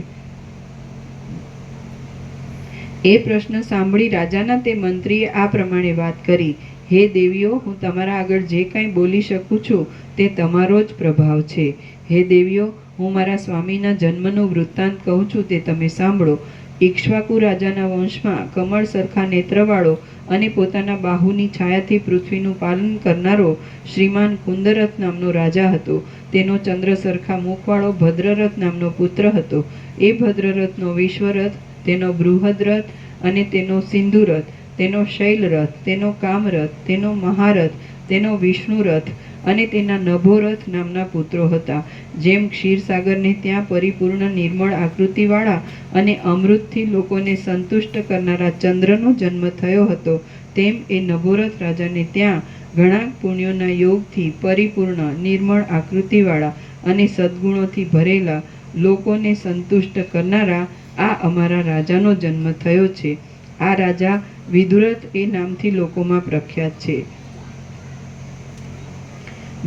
એ પ્રશ્ન સાંભળી રાજાના તે મંત્રીએ આ પ્રમાણે વાત કરી, હે દેવીઓ, હું તમારા આગળ જે કાંઈ બોલી શકું છું તે તમારો જ પ્રભાવ છે. હે દેવીઓ, હું મારા સ્વામીના જન્મનું વૃત્તાંત કહું છું તે તમે સાંભળો. ઇક્ષ્વાકુ રાજાના વંશમાં કમળ સરખા નેત્રવાળો અને પોતાના બાહુની છાયાથી પૃથ્વીનું પાલન કરનારો શ્રીમાન કુંદરથ નામનો રાજા હતો. તેનો ચંદ્ર સરખા મુખવાળો ભદ્રરથ નામનો પુત્ર હતો. એ ભદ્રરથનો વિશ્વરથ, તેનો બૃહદ્રથ અને તેનો સિંધુરથ, તેનો શૈલરથ, તેનો કામરથ, તેનો મહારથ, તેનો વિષ્ણુરથ અને તેના નભોરથ નામના પુત્રો હતા. જેમ ક્ષીરસાગરને ત્યાં પરિપૂર્ણ નિર્મળ આકૃતિવાળા અને અમૃતથી લોકોને સંતુષ્ટ કરનારા ચંદ્રનો જન્મ થયો હતો તેમ એ નભોરથ રાજાને ત્યાં ઘણા પુણ્યોના યોગથી પરિપૂર્ણ નિર્મળ આકૃતિવાળા અને સદ્ગુણોથી ભરેલા લોકોને સંતુષ્ટ કરનારા આ અમારા રાજાનો જન્મ થયો છે. આ રાજા વિદુરથ એ નામથી લોકોમાં પ્રખ્યાત છે.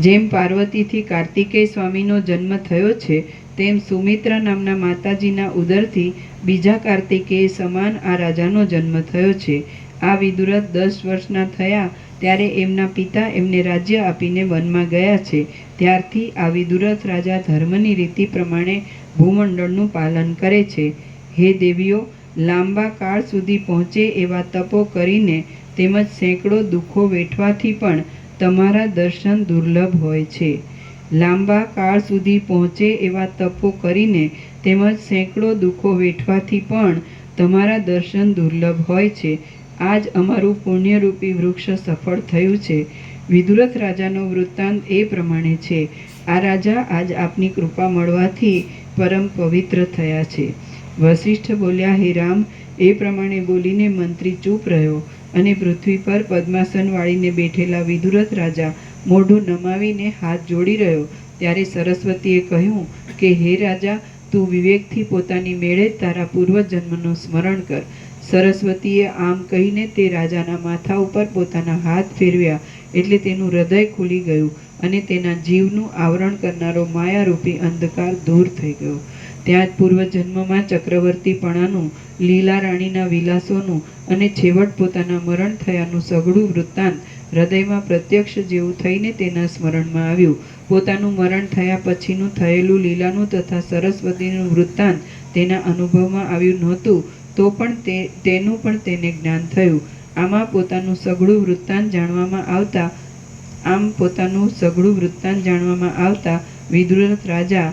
જેમ પાર્વતીથી કાર્તિકેય સ્વામીનો જન્મ થયો છે, તેમ સુમિત્રા નામના માતાજીના ઉદરથી બીજા કાર્તિકેય સમાન આ રાજાનો જન્મ થયો છે. આ વિદુરથ 10 વર્ષના થયા ત્યારે એમના પિતા એમને રાજ્ય આપીને વનમાં ગયા છે. ત્યારથી આ વિદુરથ રાજા ધર્મની રીતિ પ્રમાણે ભૂમંડળનું પાલન કરે છે. હે દેવીઓ, લાંબા કાળ સુધી પહોંચે એવા તપો કરીને તેમજ સેંકડો દુઃખો વેઠવાથી પણ તમારા દર્શન દુર્લભ હોય છે. લાંબા કાળ સુધી પહોંચે એવા તપો કરીને તેમજ સેંકડો દુઃખો વેઠવાથી પણ તમારા દર્શન દુર્લભ હોય છે. આજ અમારું પુણ્યરૂપી વૃક્ષ સફળ થયું છે. વિદુરથ રાજાનો વૃત્તાંત એ પ્રમાણે છે. આ રાજા આજ આપની કૃપા મળવાથી પરમ પવિત્ર થયા છે. વશિષ્ઠ બોલ્યા, હે રામ, એ પ્રમાણે બોલીને મંત્રી ચૂપ રહ્યો અને પૃથ્વી પર પદ્માસન વાળીને બેઠેલા વિદુરથ રાજા મોઢું નમાવીને હાથ જોડી રહ્યો. ત્યારે સરસ્વતીએ કહ્યું કે હે રાજા, તું વિવેકથી પોતાની મેળે તારા પૂર્વજન્મનું સ્મરણ કર. સરસ્વતીએ આમ કહીને તે રાજાના માથા ઉપર પોતાના હાથ ફેરવ્યા એટલે તેનું હૃદય ખુલી ગયું અને તેના જીવનું આવરણ કરનારો માયારૂપી અંધકાર દૂર થઈ ગયો. ત્યાં જ પૂર્વજન્મમાં ચક્રવર્તીપણાનું, લીલા રાણીના વિલાસોનું અને છેવટ પોતાના મરણ થયાનું સઘળું વૃત્તાંત હૃદયમાં પ્રત્યક્ષ જેવું થઈને તેના સ્મરણમાં આવ્યું. પોતાનું મરણ થયા પછીનું થયેલું લીલાનું તથા સરસ્વતીનું વૃત્તાંત તેના અનુભવમાં આવ્યું નહોતું, તો પણ તેનું પણ તેને જ્ઞાન થયું. આમાં પોતાનું સઘળું વૃત્તાંત જાણવામાં આવતા વિદુરથ રાજા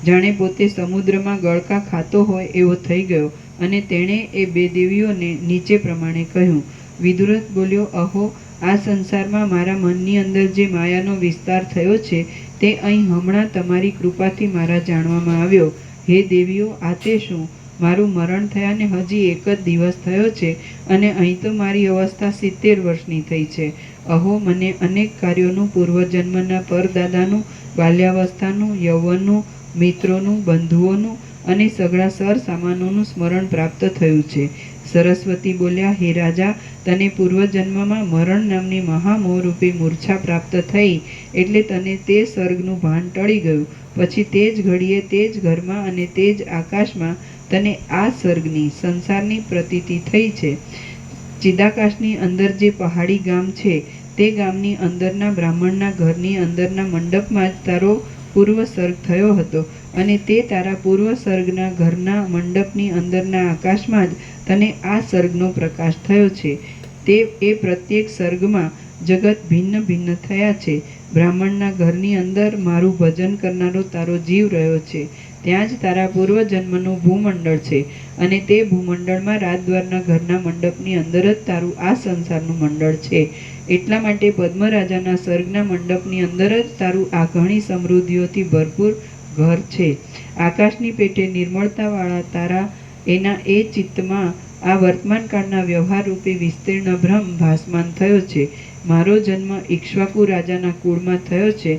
જાણે પોતે સમુદ્રમાં ગળકા ખાતો હોય એવો થઈ ગયો અને તેણે એ બે દેવીઓને નીચે પ્રમાણે કહ્યું. વિદુરથ બોલ્યો, અહો, આ સંસારમાં મારા મનની અંદર જે માયાનો વિસ્તાર થયો છે તે અહીં હમણાં તમારી કૃપાથી મારા જાણવામાં આવ્યો. હે દેવીઓ, આ તે શું? મારું મરણ થયાને હજી 1 જ દિવસ થયો છે અને અહીં તો મારી અવસ્થા 70 વર્ષની થઈ છે. અહો, મને અનેક કાર્યોનું, પૂર્વજન્મના પરદાદાનું, બાલ્યાવસ્થાનું, યૌવનનું, મિત્રોનું, બંધુઓનું અને સઘળા સર સામાનોનું સ્મરણ પ્રાપ્ત થયું છે. સરસ્વતી બોલ્યા, હે રાજા, તને પૂર્વજન્મમાં મરણ નામની મહામોહરૂપી મૂર્છા પ્રાપ્ત થઈ એટલે તને તે સર્ગનું ભાન ટળી ગયું. પછી તે જ ઘડીએ, તે જ ઘરમાં અને તે જ આકાશમાં તને આ સર્ગની, સંસારની પ્રતીતિ થઈ છે. ચિદાકાશની અંદર જે પહાડી ગામ છે તે ગામની અંદરના બ્રાહ્મણના ઘરની અંદરના મંડપમાં જ તારો પૂર્વ સર્ગ થયો હતો અને તે તારા પૂર્વ સર્ગના ઘરના મંડપની અંદરના આકાશમાં જ તને આ સર્ગનો પ્રકાશ થયો છે. એ પ્રત્યેક સર્ગમાં જગત ભિન્ન ભિન્ન થયા છે. બ્રાહ્મણના ઘરની અંદર મારું ભજન કરનારો તારો જીવ રહ્યો છે. ત્યાં જ તારા પૂર્વજન્મનું ભૂમંડળ છે અને તે ભૂમંડળમાં રાજદ્વારના ઘરના મંડપની અંદર જ તારું આ સંસારનું મંડળ છે. એટલા માટે પદ્મરાજાના સર્ગના મંડપની અંદર જ તારું આ ઘણી સમૃદ્ધિઓથી ભરપૂર ઘર છે. આકાશની પેટે નિર્મળતાવાળા તારા એના એ ચિત્તમાં આ વર્તમાન કાળના વ્યવહારરૂપી વિસ્તીર્ણ ભ્રમ ભાસમાન થયો છે. મારો જન્મ ઇક્ષ્વાકુ રાજાના કુળમાં થયો છે.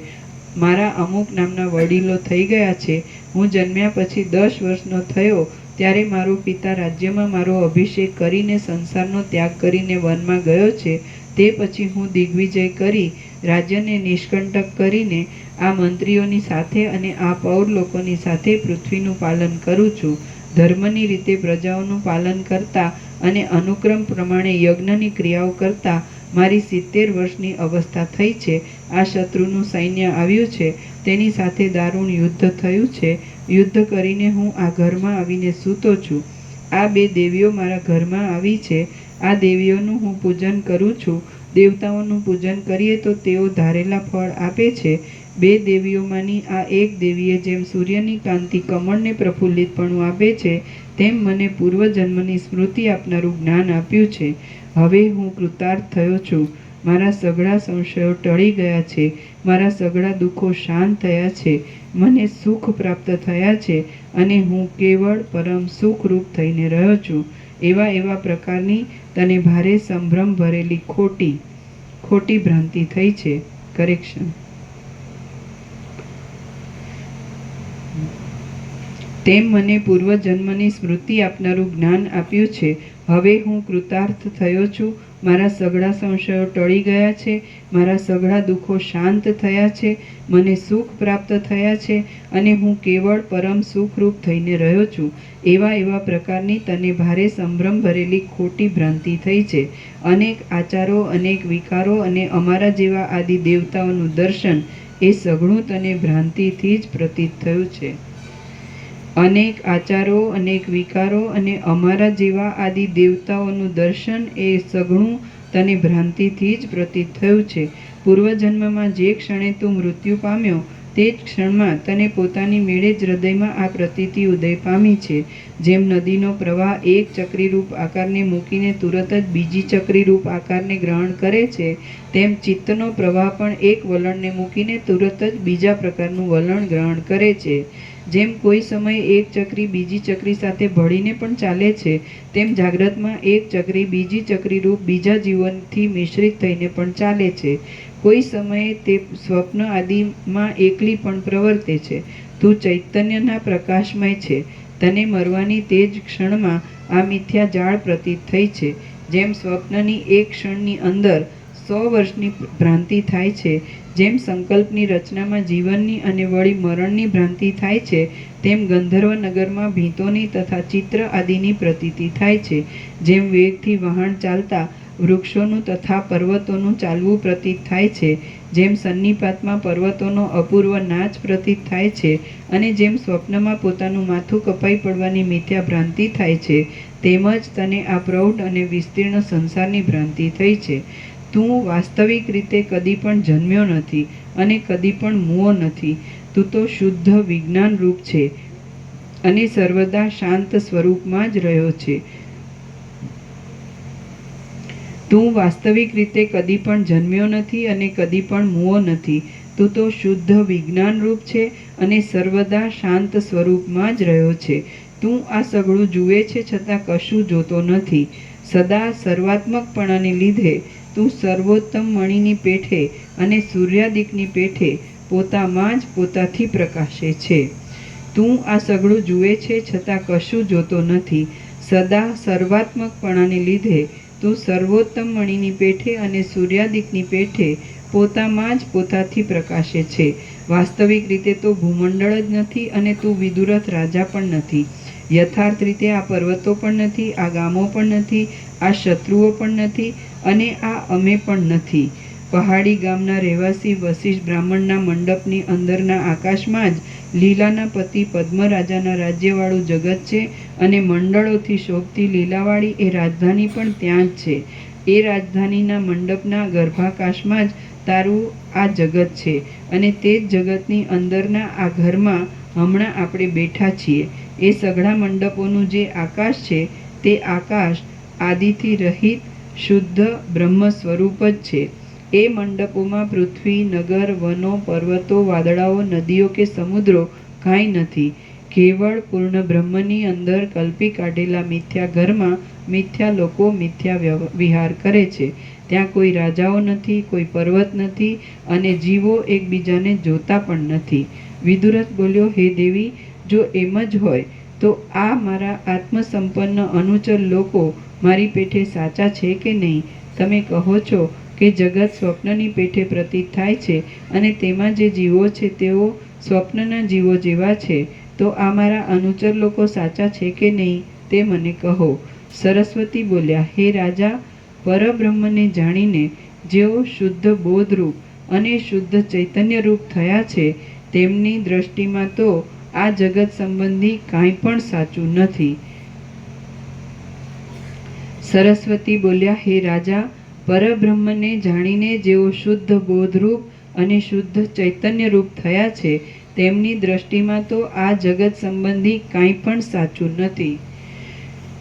મારા અમુક નામના વડીલો થઈ ગયા છે. હું જન્મ્યા પછી 10 વર્ષનો થયો ત્યારે મારો પિતા રાજ્યમાં મારો અભિષેક કરીને સંસારનો ત્યાગ કરીને વનમાં ગયો છે. તે પછી હું દિગ્વિજય કરી રાજ્યને નિષ્કંટક કરીને આ મંત્રીઓની સાથે અને આ પૌર લોકોની સાથે પૃથ્વીનું પાલન કરું છું. ધર્મની રીતે પ્રજાઓનું પાલન કરતા અને અનુક્રમ પ્રમાણે યજ્ઞની ક્રિયાઓ કરતા મારી 70 વર્ષની અવસ્થા થઈ છે. આ શત્રુનું સૈન્ય આવ્યું છે, તેની સાથે દારૂણ યુદ્ધ થયું છે. યુદ્ધ કરીને હું આ ઘરમાં આવીને સૂતો છું. આ 2 દેવીઓ મારા ઘરમાં આવી છે. આ દેવીઓનું હું પૂજન કરું છું. દેવતાઓનું પૂજન કરીએ તો તેઓ ધારેલા ફળ આપે છે. 2 દેવીઓમાંની આ એક દેવીએ જેમ સૂર્યની કાંતિ કમળને પ્રફુલ્લિતપણું આપે છે તેમ મને પૂર્વજન્મની સ્મૃતિ આપનારું જ્ઞાન આપ્યું છે. હવે હું કૃતાર્થ થયો છું. મારા સઘળા સંશયો ટળી ગયા છે. મારા સઘળા દુઃખો શાંત થયા છે. મને સુખ પ્રાપ્ત થયા છે અને હું કેવળ પરમ સુખરૂપ થઈને રહ્યો છું. એવા પ્રકારની તને ભારે સંભ્રમ ભરેલી ખોટી ભ્રાંતિ થઈ છે. કરેક્શન. તેમ મને પૂર્વજન્મની સ્મૃતિ આપનારું જ્ઞાન આપ્યું છે. હવે હું કૃતાર્થ થયો છું મારા સઘળા સંશયો ટળી ગયા છે, મારા સઘળા દુઃખો શાંત થયા છે, મને સુખ પ્રાપ્ત થયા છે અને હું કેવળ પરમ સુખરૂપ થઈને રહ્યો છું. એવા પ્રકારની તને ભારે સંભ્રમ ભરેલી ખોટી ભ્રાંતિ થઈ છે. અનેક આચારો, અનેક વિકારો અને અમારા જેવા આદિ દેવતાઓનું દર્શન એ સઘળું તને ભ્રાંતિથી જ પ્રતીત થયું છે. અનેક આચારો, અનેક વિકારો અને અમારા જેવા આદિ દેવતાઓનું દર્શન એ સઘળું તને ભ્રાંતિથી જ પ્રતીત થયું છે. પૂર્વજન્મમાં જે ક્ષણે તું મૃત્યુ પામ્યો તે જ ક્ષણમાં તને પોતાની મેળે જ હૃદયમાં આ પ્રતીતિ ઉદય પામી છે. જેમ નદીનો પ્રવાહ એક ચક્રીરૂપ આકારને મૂકીને તુરત જ બીજી ચક્રીરૂપ આકારને ગ્રહણ કરે છે, તેમ ચિત્તનો પ્રવાહ પણ એક વલણને મૂકીને તુરત જ બીજા પ્રકારનું વલણ ગ્રહણ કરે છે. જેમ કોઈ સમયે એક ચક્રી બીજી ચક્રી સાથે ભળીને પણ ચાલે છે, તેમ જાગ્રતમાં એક ચક્રી બીજી ચક્રીરૂપ બીજા જીવનથી મિશ્રિત થઈને પણ ચાલે છે. કોઈ સમયે તે સ્વપ્ન આદિમાં એકલી પણ પ્રવર્તે છે. તું ચૈતન્યના પ્રકાશમય છે. તને મરવાની તે જ ક્ષણમાં આ મિથ્યા જાળ પ્રતીત થઈ છે. જેમ સ્વપ્નની એક ક્ષણની અંદર 100 વર્ષની ભ્રાંતિ થાય છે, જેમ સંકલ્પની રચનામાં જીવનની અને વળી મરણની ભ્રાંતિ થાય છે, તેમ ગંધર્વ નગરમાં ભીતોની તથા ચિત્ર આદિની પ્રતીતિ થાય છે. જેમ વેગથી વહાણ ચાલતા વૃક્ષોનું તથા પર્વતોનું ચાલવું પ્રતીત થાય છે, જેમ સન્નિપાતમાં પર્વતોનો અપૂર્વ નાચ પ્રતીત થાય છે અને જેમ સ્વપ્નમાં પોતાનું માથું કપાઈ પડવાની મિથ્યા ભ્રાંતિ થાય છે, તેમજ તને આ પ્રૌઢ અને વિસ્તીર્ણ સંસારની ભ્રાંતિ થઈ છે. તું વાસ્તવિક રીતે કદી પણ જન્મ્યો નથી અને કદી પણ મૂવો નથી. તું તો શુદ્ધ વિજ્ઞાન રૂપ છે અને સર્વદા શાંત સ્વરૂપમાં જ રહ્યો છે. તું વાસ્તવિક રીતે કદી પણ જન્મ્યો નથી અને કદી પણ મૂવો નથી. તું તો શુદ્ધ વિજ્ઞાન રૂપ છે અને સર્વદા શાંત સ્વરૂપમાં જ રહ્યો છે. તું આ સઘળું જુએ છે છતાં કશું જોતો નથી. સદા સર્વાત્મકપણાને લીધે તું સર્વોત્તમ મણિની પેઠે અને સૂર્યાદિકની પેઠે પોતામાં જ પોતાથી પ્રકાશે છે. તું આ સઘળું જુએ છે છતાં કશું જોતો નથી. સદા સર્વાત્મકપણાને લીધે તું સર્વોત્તમ મણિની પેઠે અને સૂર્યાદિકની પેઠે પોતામાં જ પોતાથી પ્રકાશે છે. વાસ્તવિક રીતે તો ભૂમંડળ જ નથી અને તું વિદુરથ રાજા પણ નથી. યથાર્થ રીતે આ પર્વતો પણ નથી, આ ગામો પણ નથી, આ શત્રુઓ પણ નથી અને આ અમે પણ નથી. પહાડી ગામના રહેવાસી વશિષ્ઠ બ્રાહ્મણના મંડપની અંદરના આકાશમાં જ લીલાના પતિ પદ્મરાજાના રાજ્યવાળું જગત છે અને મંડળોથી શોભતી લીલાવાળી એ રાજધાની પણ ત્યાં જ છે. એ રાજધાનીના મંડપના ગર્ભાકાશમાં જ તારું આ જગત છે અને તે જ જગતની અંદરના આ ઘરમાં હમણાં આપણે બેઠા છીએ. એ સઘળા મંડપોનું જે આકાશ છે તે આકાશ આદિથી રહિત શુદ્ધ બ્રહ્મ સ્વરૂપ જ છે. એ મંડપોમાં પૃથ્વી, નગર, વનો, પર્વતો, વાદળાઓ, નદીઓ કે સમુદ્રો કાંઈ નથી. કેવળ પૂર્ણ બ્રહ્મની અંદર કલ્પી કાઢેલા મિથ્યા ઘરમાં મિથ્યા લોકો મિથ્યા વિહાર કરે છે. ત્યાં કોઈ રાજાઓ નથી, કોઈ પર્વત નથી અને જીવો એકબીજાને જોતા પણ નથી. વિદુરથ બોલ્યો, હે દેવી, જો એમ જ હોય તો આ મારા આત્મસંપન્ન અનુચર લોકો મારી પેઠે સાચા છે કે નહીં? તમે કહો છો કે જગત સ્વપ્નની પેઠે પ્રતીત થાય છે અને તેમાં જે જીવો છે તેઓ સ્વપ્નના જીવો જેવા છે, તો આ મારા અનુચર લોકો સાચા છે કે નહીં તે મને કહો. સરસ્વતી બોલ્યા, હે રાજા, પરબ્રહ્મને જાણીને જેઓ શુદ્ધ બોધરૂપ અને શુદ્ધ ચૈતન્યરૂપ થયા છે, તેમની દ્રષ્ટિમાં તો આ જગત સંબંધી કાંઈ પણ સાચું નથી. સરસ્વતી બોલ્યા, હે રાજા, પરબ્રહ્મને જાણીને જેઓ શુદ્ધ બોધરૂપ અને શુદ્ધ ચૈતન્યરૂપ થયા છે, તેમની દ્રષ્ટિમાં તો આ જગત સંબંધી કાંઈ પણ સાચું નથી.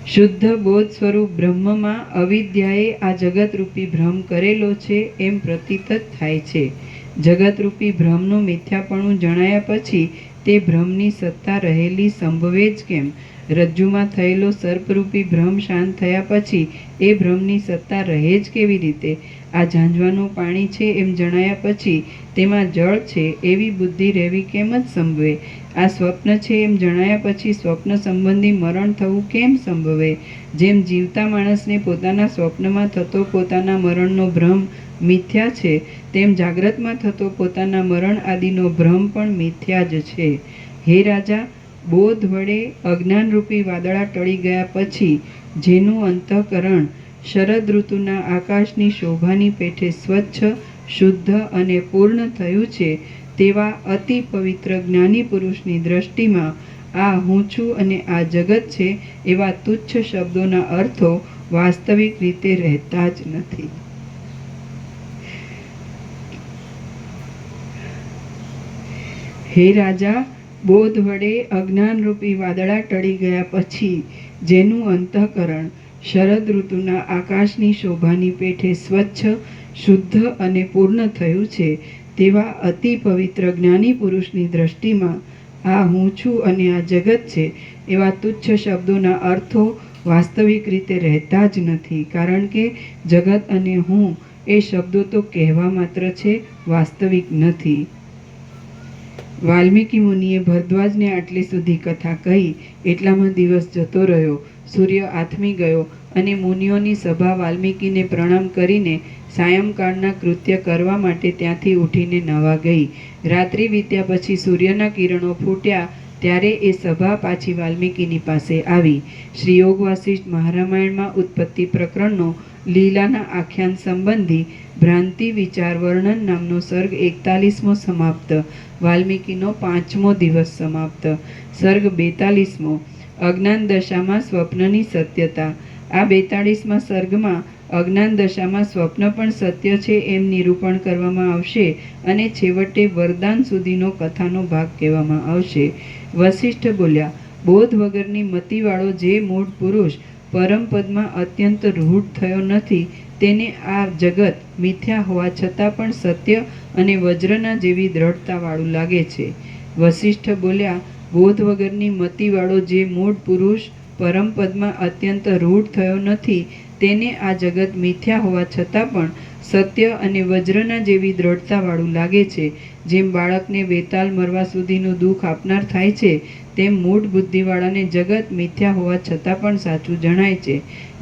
શુદ્ધ બોધ સ્વરૂપ બ્રહ્મમાં અવિદ્યાએ આ જગતરૂપી ભ્રમ કરેલો છે એમ પ્રતીત જ થાય છે. જગતરૂપી ભ્રમનું મિથ્યાપણું જણાયા પછી તે ભ્રમની સત્તા રહેલી સંભવે જ કેમ? રજ્જુમાં થયેલો સર્પરૂપી ભ્રમ શાંત થયા પછી એ ભ્રમની સત્તા રહે જ કેવી રીતે? આ ઝાંઝવાનું પાણી છે એમ જણાયા પછી તેમાં જળ છે એવી બુદ્ધિ રહેવી કેમ જ સંભવે? આ સ્વપ્ન છે એમ જણાયા પછી સ્વપ્ન સંબંધી મરણ થવું કેમ સંભવે? જેમ જીવતા માણસને પોતાના સ્વપ્નમાં થતો પોતાના મરણનો ભ્રમ મિથ્યા છે, તેમ જાગ્રતમાં થતો પોતાના મરણ આદિનો ભ્રમ પણ મિથ્યા જ છે. હે રાજા, બોધ વડે અજ્ઞાનરૂપી વાદળા ટળી ગયા પછી જેનું અંતઃકરણ શરદ ઋતુના આકાશની શોભાની પેઠે સ્વચ્છ, શુદ્ધ અને પૂર્ણ થયું છે, તેવા અતિ પવિત્ર જ્ઞાની પુરુષની દ્રષ્ટિમાં આ હું છું અને આ જગત છે એવા તુચ્છ શબ્દોના અર્થો વાસ્તવિક રીતે રહેતા જ નથી. હે રાજા, બોધ વડે અજ્ઞાનરૂપી વાદળા ટળી ગયા પછી જેનું અંતઃકરણ શરદ ઋતુના આકાશની શોભાની પેઠે સ્વચ્છ, શુદ્ધ અને પૂર્ણ થયું છે, તેવા અતિ પવિત્ર જ્ઞાની પુરુષની દ્રષ્ટિમાં આ હું છું અને આ જગત છે એવા તુચ્છ શબ્દોના અર્થો વાસ્તવિક રીતે રહેતા જ નથી. કારણ કે જગત અને હું એ શબ્દો તો કહેવા માત્ર છે, વાસ્તવિક નથી. વાલ્મીકી મુનિએ ભરદ્વાજને આટલી સુધી કથા કહી એટલામાં દિવસ જતો રહ્યો. સૂર્ય આથમી ગયો અને મુનિઓની સભા વાલ્મીકીને પ્રણામ કરીને સાયંકાળના કૃત્ય કરવા માટે ત્યાંથી ઉઠીને નવા ગઈ. રાત્રિ વીત્યા પછી સૂર્યના કિરણો ફૂટ્યા ત્યારે એ સભા પાછી વાલ્મીકીની પાસે આવી. શ્રી યોગ વાસિષ્ઠ મહારામાયણમાં ઉત્પત્તિ પ્રકરણનો લીલાના આખ્યાન સંબંધી ભ્રાંતિ વિચાર વર્ણન નામનો સર્ગ 41મો સમાપ્ત. વાલ્મીકીનો 5મો દિવસ સમાપ્ત. સર્ગ 42મો અજ્ઞાન દશામાં સ્વપ્નની સત્યતા. આ 42મા સર્ગમાં અજ્ઞાન દશામાં સ્વપ્ન પણ સત્ય છે એમ નિરૂપણ કરવામાં આવશે અને છેવટે વરદાન સુધીનો કથાનો ભાગ કહેવામાં આવશે. વસિષ્ઠ બોલ્યા, બોધ વગરની મતિવાળો જે મૂળ પુરુષ પરમપદમાં અત્યંત રૂઢ થયો નથી તેને આ જગત મિથ્યા હોવા છતાં પણ સત્ય અને વજ્રના જેવી દ્રઢતાવાળું લાગે છે. વસિષ્ઠ બોલ્યા, બોધ વગરની મતિવાળો જે મૂળ પુરુષ પરમપદમાં અત્યંત રૂઢ થયો નથી તેને આ જગત મિથ્યા હોવા છતાં પણ સત્ય અને વજ્રના જેવી દ્રઢતાવાળું લાગે છે. જેમ બાળકને વેતાલ મરવા સુધીનું દુઃખ આપનાર થાય છે તેમ મૂઢ બુદ્ધિવાળાને જગત મિથ્યા હોવા છતાં પણ સાચું જણાય છે.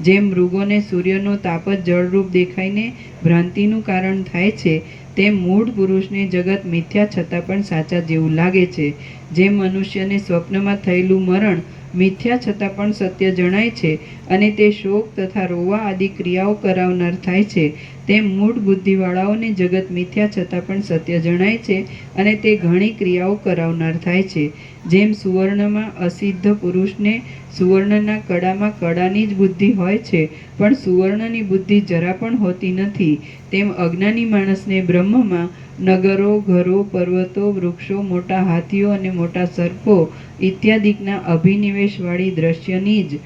જેમ મૃગોને સૂર્યનો તાપ જ જળરૂપ દેખાઈને ભ્રાંતિનું કારણ થાય છે તેમ મૂઢ પુરુષને જગત મિથ્યા છતાં પણ સાચા જેવું લાગે છે. જેમ મનુષ્યને સ્વપ્નમાં થયેલું મરણ મિથ્યા છતાં પણ સત્ય જણાય છે અને તે શોક તથા રોવા આદિ ક્રિયાઓ કરાવનાર થાય છે, તેમ મૂઢ બુદ્ધિવાળાઓને જગત મિથ્યા છતાં પણ સત્ય જણાય છે અને તે ઘણી ક્રિયાઓ કરાવનાર થાય છે. જેમ સુવર્ણમાં અસિદ્ધ પુરુષને સુવર્ણના કડામાં કડાની જ બુદ્ધિ હોય છે પણ સુવર્ણની બુદ્ધિ જરા પણ હોતી નથી, તેમ અજ્ઞાની માણસને બ્રહ્મમાં નગરો, ઘરો, પર્વતો, વૃક્ષો, મોટા હાથીઓ અને મોટા સર્પો ઇત્યાદિકના અભિનિવેશવાળી દ્રશ્યની જ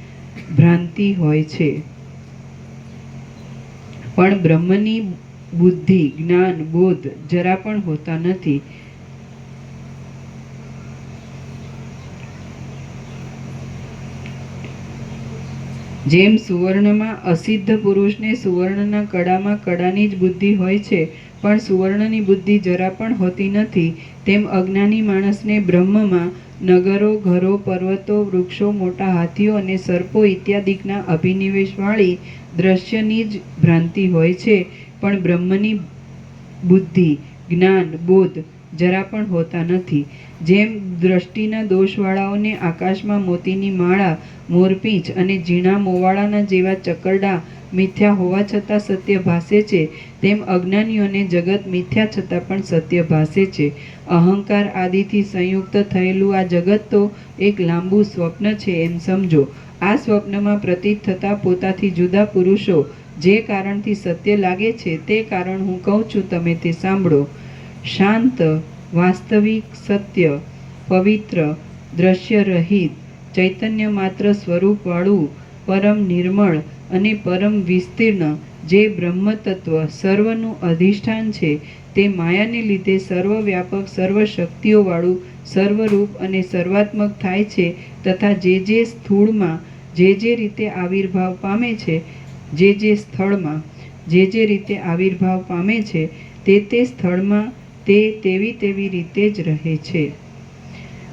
ભ્રાંતિ હોય છે. પણ બ્રહ્મની બુદ્ધિ, જ્ઞાન, બોધ જરા પણ હોતા નથી. જેમ સુવર્ણમાં અસિદ્ધ પુરુષને સુવર્ણના કડામાં કડાની જ બુદ્ધિ હોય છે પણ સુવર્ણની બુદ્ધિ જરા પણ હોતી નથી, તેમ અજ્ઞાની માણસને બ્રહ્મમાં નગરો, ઘરો, પર્વતો, વૃક્ષો, મોટા હાથીઓ અને સર્પો ઇત્યાદિકના અભિનિવેશવાળી દ્રશ્યની જ ભ્રાંતિ હોય છે પણ બ્રહ્મની બુદ્ધિ, જ્ઞાન, બોધ જરા પણ હોતા નથી. જેમ દ્રષ્ટિના દોષવાળાઓને આકાશમાં મોતીની માળા, મોરપીંછ અને ઝીણા મોવાળાના જેવા ચકરડા મિથ્યા હોવા છતાં સત્ય ભાસે છે, તેમ અજ્ઞાનીઓને જગત મિથ્યા છતાં પણ સત્ય ભાસે છે. અહંકાર આદિથી સંયુક્ત થયેલું આ જગત તો એક લાંબુ સ્વપ્ન છે એમ સમજો. આ સ્વપ્નમાં પ્રતીત થતા પોતાથી જુદા પુરુષો જે કારણથી સત્ય લાગે છે તે કારણ હું કહું છું, તમે તે સાંભળો. શાંત, વાસ્તવિક, સત્ય, પવિત્ર, દ્રશ્ય રહિત, ચૈતન્ય માત્ર સ્વરૂપવાળું, પરમ નિર્મળ અને પરમ વિસ્તીર્ણ જે બ્રહ્મ તત્વ સર્વનું અધિષ્ઠાન છે તે માયાને લીધે સર્વવ્યાપક, સર્વશક્તિઓવાળું, સર્વરૂપ અને સર્વાત્મક થાય છે તથા જે સ્થૂળમાં જે રીતે આવિર્ભાવ પામે છે, જે સ્થળમાં જે રીતે આવિર્ભાવ પામે છે તે સ્થળમાં તે તેવી રીતે જ રહે છે.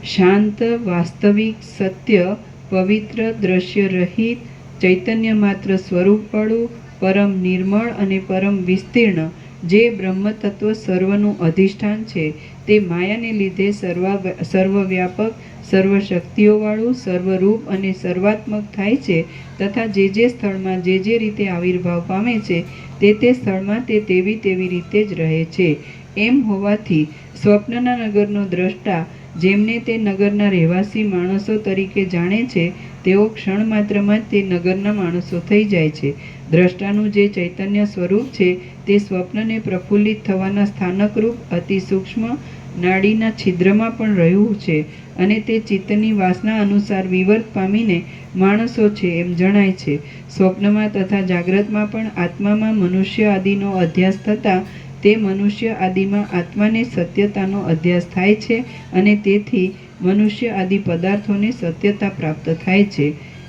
શાંત, વાસ્તવિક, સત્ય, પવિત્ર, દ્રશ્ય રહિત, ચૈતન્ય માત્ર સ્વરૂપવાળું, પરમ નિર્મળ અને પરમ વિસ્તીર્ણ જે બ્રહ્મ તત્વ સર્વનું અધિષ્ઠાન છે, તે માયાને લીધે સર્વવ્યાપક, સર્વશક્તિઓવાળું, સર્વરૂપ અને સર્વાત્મક થાય છે તથા જે સ્થળમાં જે રીતે આવિર્ભાવ પામે છે તે સ્થળમાં તે તેવી રીતે જ રહે છે. એમ હોવાથી સ્વપ્નના નગરનો દ્રષ્ટા જેમને તે નગરના રહેવાસી માણસો તરીકે જાણે છે તેઓ ક્ષણ માત્રમાં જ તે નગરના માણસો થઈ જાય છે. દ્રષ્ટાનું જે ચૈતન્ય સ્વરૂપ છે તે સ્વપ્નને પ્રફુલ્લિત થવાના સ્થાનકરૂપ અતિ સૂક્ષ્મ નાડીના છિદ્રમાં પણ રહ્યું છે અને તે ચિત્તની વાસના અનુસાર વિવર્ત પામીને માણસો છે એમ જણાય છે. સ્વપ્નમાં તથા જાગ્રતમાં પણ આત્મામાં મનુષ્ય આદિનો અધ્યાસ થતાં તે મનુષ્ય આદિમાં આત્માને સત્યતાનો અધ્યાસ થાય છે અને તેથી મનુષ્ય આદિ પદાર્થોને સત્યતા પ્રાપ્ત થાય છે.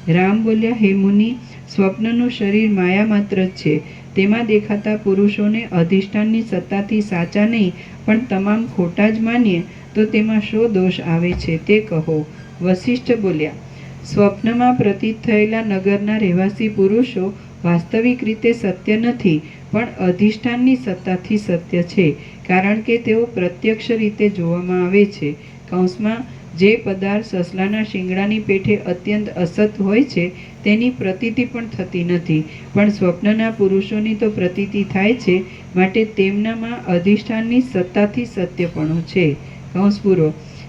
રામ બોલ્યા, હે મુનિ, સ્વપ્નનું શરીર માયા માત્ર જ છે. તેમાં દેખાતા પુરુષોને અધિષ્ઠાનની સત્તાથી સાચા નહીં પણ તમામ ખોટા જ માનીએ તો તેમાં શો દોષ આવે છે તે કહો. વસિષ્ઠ બોલ્યા, સ્વપ્નમાં પ્રતીત થયેલા નગરના રહેવાસી પુરુષો વાસ્તવિક રીતે સત્ય નથી પણ અધિષ્ઠાનની સત્તાથી સત્ય છે, કારણ કે તેઓ પ્રત્યક્ષ રીતે જોવામાં આવે છે. કૌંસમાં જે પદાર્થ સસલાના શિંગડાની પેઠે અત્યંત અસત હોય છે તેની પ્રતીતિ પણ થતી નથી, પણ સ્વપ્નના પુરુષોની તો પ્રતીતિ થાય છે, માટે તેમનામાં અધિષ્ઠાનની સત્તાથી સત્યપણું છે. કૌંસ પૂરો.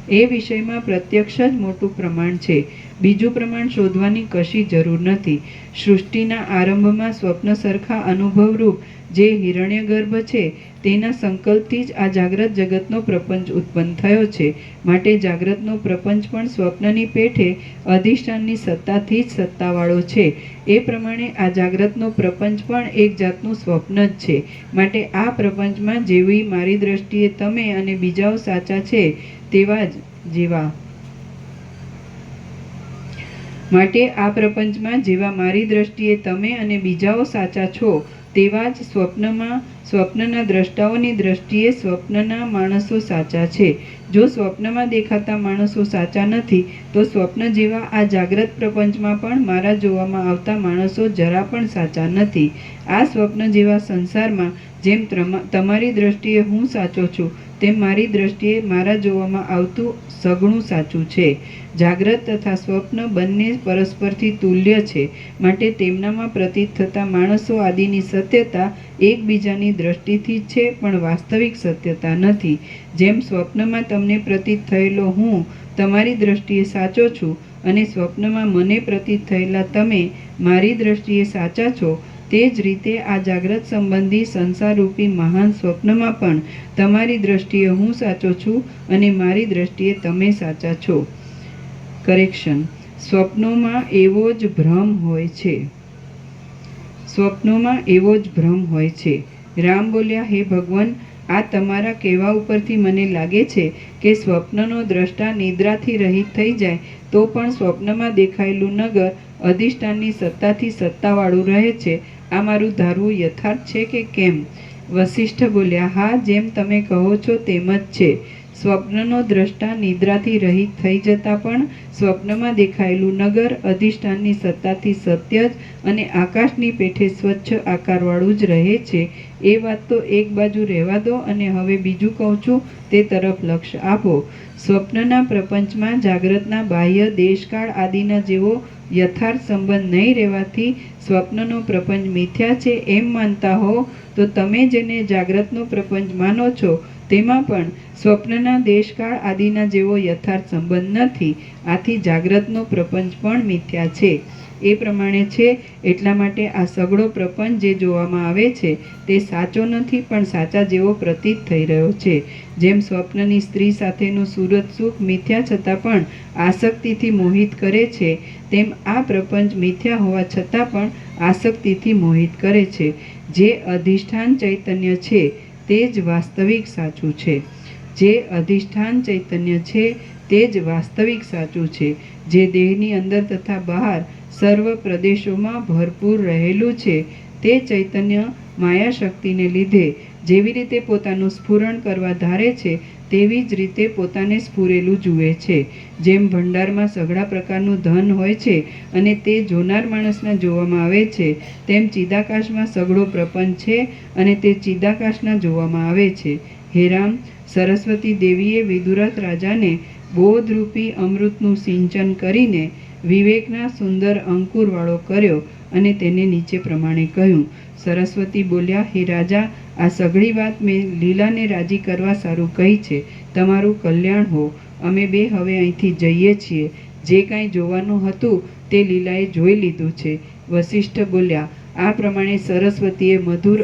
એ વિષયમાં પ્રત્યક્ષ જ મોટું પ્રમાણ છે. બીજું પ્રમાણ શોધવાની કશી જરૂર નથી. સૃષ્ટિના આરંભમાં સ્વપ્ન સરખા અનુભવરૂપ જે હિરણ્યગર્ભ છે તેના સંકલ્પથી જ આ જાગ્રત જગતનો પ્રપંચ ઉત્પન્ન થયો છે, માટે જાગ્રતનો પ્રપંચ પણ સ્વપ્નની પેઠે અધિષ્ઠાનની સત્તાથી જ સત્તાવાળો છે. એ પ્રમાણે આ જાગ્રતનો પ્રપંચ પણ એક જાતનું સ્વપ્ન જ છે, માટે આ પ્રપંચમાં જેવી મારી દ્રષ્ટિએ તમે અને બીજાઓ સાચા છે તેવા જ જેવા માટે આ પ્રપંચમાં જેવા મારી દ્રષ્ટિએ તમે અને બીજાઓ સાચા છો તેવા જ સ્વપ્નના દ્રષ્ટાઓની દ્રષ્ટિએ સ્વપ્નના માણસો સાચા છે. જો સ્વપ્નમાં દેખાતા માણસો સાચા નથી તો સ્વપ્ન જેવા આ જાગ્રત પ્રપંચમાં પણ મારા જોવામાં આવતા માણસો જરા પણ સાચા નથી. આ સ્વપ્ન જેવા સંસારમાં જેમ તમારી દ્રષ્ટિએ હું સાચો છું તેમ મારી દ્રષ્ટિએ મારા જોવામાં આવતું સઘળું સાચું છે. જાગ્રત તથા સ્વપ્ન બંને પરસ્પરથી તુલ્ય છે, માટે તેમનામાં પ્રતીત થતા માણસો આદિની સત્યતા એકબીજાની દ્રષ્ટિથી જ છે પણ વાસ્તવિક સત્યતા નથી. જેમ સ્વપ્નમાં તમને પ્રતીત થયેલો હું તમારી દ્રષ્ટિએ સાચો છું અને સ્વપ્નમાં મને પ્રતીત થયેલા તમે મારી દ્રષ્ટિએ સાચા છો, તે જ રીતે આ જાગ્રત સંબંધી સંસારરૂપી મહાન સ્વપ્નમાં પણ તમારી દ્રષ્ટિએ હું સાચો છું અને મારી દ્રષ્ટિએ તમે સાચા છો. કરેક્શન. સ્વપ્નોમાં એવો જ ભ્રમ હોય છે. સ્વપ્નોમાં એવો જ ભ્રમ હોય છે. રામ બોલ્યા, હે ભગવાન, આ તમારા કહેવા ઉપરથી મને લાગે છે કે સ્વપ્નનો દ્રષ્ટા નિદ્રાથી રહિત થઈ જાય તો પણ સ્વપ્નમાં દેખાયેલું નગર અધિષ્ઠાનની સત્તાથી સત્તાવાળું રહે છે. આ મારું ધારવું યથાર્થ છે કે કેમ? વસિષ્ઠ બોલ્યા, હા, જેમ તમે કહો છો તેમ જ છે. સ્વપ્નનો દ્રષ્ટા નિદ્રાથી રહિત થઈ જતાં પણ સ્વપ્નમાં દેખાયેલું નગર અધિષ્ઠાનની સત્તાથી સત્ય જ અને આકાશની પેઠે સ્વચ્છ આકારવાળું જ રહે છે. એ વાત તો એક બાજુ રહેવા દો અને હવે બીજું કહું છું તે તરફ લક્ષ્ય આપો. સ્વપ્નના પ્રપંચમાં જાગ્રતના બાહ્ય દેશકાળ આદિના જેવો યથાર્થ સંબંધ નહીં રહેવાથી સ્વપ્નનો પ્રપંચ મિથ્યા છે એમ માનતા હો તો તમે જેને જાગ્રતનો પ્રપંચ માનો છો તેમાં પણ સ્વપ્નના દેશકાળ આદિના જેવો યથાર્થ સંબંધ નથી. આથી જાગ્રતનો પ્રપંચ પણ મિથ્યા છે. એ પ્રમાણે છે એટલા માટે આ સઘળો પ્રપંચ જે જોવામાં આવે છે તે સાચો નથી પણ સાચા જેવો પ્રતીત થઈ રહ્યો છે. જેમ સ્વપ્નની સ્ત્રી સાથેનું સુરત સુખ મિથ્યા છતાં પણ આસક્તિથી મોહિત કરે છે, તેમ આ પ્રપંચ મિથ્યા હોવા છતાં પણ આસક્તિથી મોહિત કરે છે. જે અધિષ્ઠાન ચૈતન્ય છે તે જ વાસ્તવિક સાચું છે. જે અધિષ્ઠાન ચૈતન્ય છે તે જ વાસ્તવિક સાચું છે. જે દેહની અંદર તથા બહાર સર્વ પ્રદેશોમાં ભરપૂર રહેલું છે તે ચૈતન્ય માયા શક્તિને લીધે જેવી રીતે પોતાનું સ્ફુરણ કરવા ધારે છે તેવી જ રીતે પોતાને સ્ફુરેલું જુએ છે. જેમ ભંડારમાં સઘળા પ્રકારનું ધન હોય છે અને તે જોનાર માણસના જોવામાં આવે છે, તેમ ચિદાકાશમાં સઘળો પ્રપંચ છે અને તે ચિદાકાશના જોવામાં આવે છે. હે રામ, સરસ્વતી દેવીએ વિદુરથ રાજાને બોધરૂપી અમૃતનું સિંચન કરીને વિવેકના સુંદર અંકુરવાળો કર્યો અને તેને નીચે પ્રમાણે કહ્યું. સરસ્વતી બોલ્યા, હે રાજા, આ સઘળી વાત મેં લીલાને રાજી કરવા સારું કહી છે. તમારું કલ્યાણ હો. અમે બે હવે અહીંથી જઈએ છીએ. જે કાંઈ જોવાનું હતું તે લીલાએ જોઈ લીધું છે. વસિષ્ઠ બોલ્યા, આ પ્રમાણે સરસ્વતીએ મધુર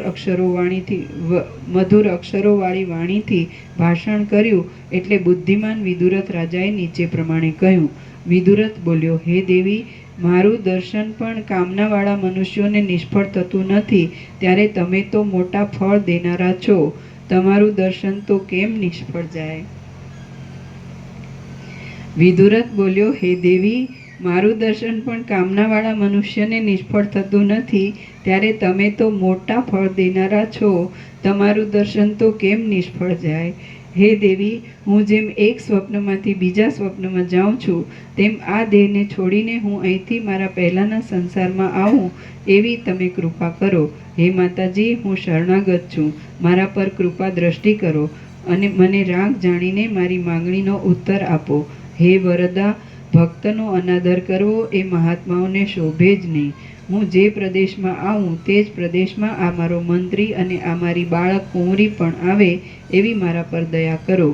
અક્ષરોવાળી વાણીથી ભાષણ કર્યું એટલે બુદ્ધિમાન વિદુરથ રાજાએ નીચે પ્રમાણે કહ્યું. વિદુરથ બોલ્યો, હે દેવી, મારું દર્શન પણ કામનાવાળા મનુષ્યોને નિષ્ફળ થતું નથી, ત્યારે તમે તો મોટા ફળ દેનારા છો. તમારું દર્શન તો કેમ નિષ્ફળ જાય? વિદુરથ બોલ્યો, હે દેવી, મારું દર્શન પણ કામનાવાળા મનુષ્યને નિષ્ફળ થતું નથી, ત્યારે તમે તો મોટા ફળ દેનારા છો. તમારું દર્શન તો કેમ નિષ્ફળ જાય? હે દેવી, હું જેમ એક સ્વપ્નમાંથી બીજા સ્વપ્નમાં જાઉં છું, તેમ આ દેહને છોડીને હું અહીંથી મારા પહેલાંના સંસારમાં આવું એવી તમે કૃપા કરો. હે માતાજી, હું શરણાગત છું. મારા પર કૃપા દ્રષ્ટિ કરો અને મને રાગ જાણીને મારી માંગણીનો ઉત્તર આપો. હે વરદા, ભક્તનો અનાદર કરવો એ મહાત્માઓને શોભે જ નહીં. હું જે પ્રદેશમાં આવું તે જ પ્રદેશમાં આ મારો મંત્રી અને આ મારી બાળક કુંવરી પણ આવે એવી મારા પર દયા કરો.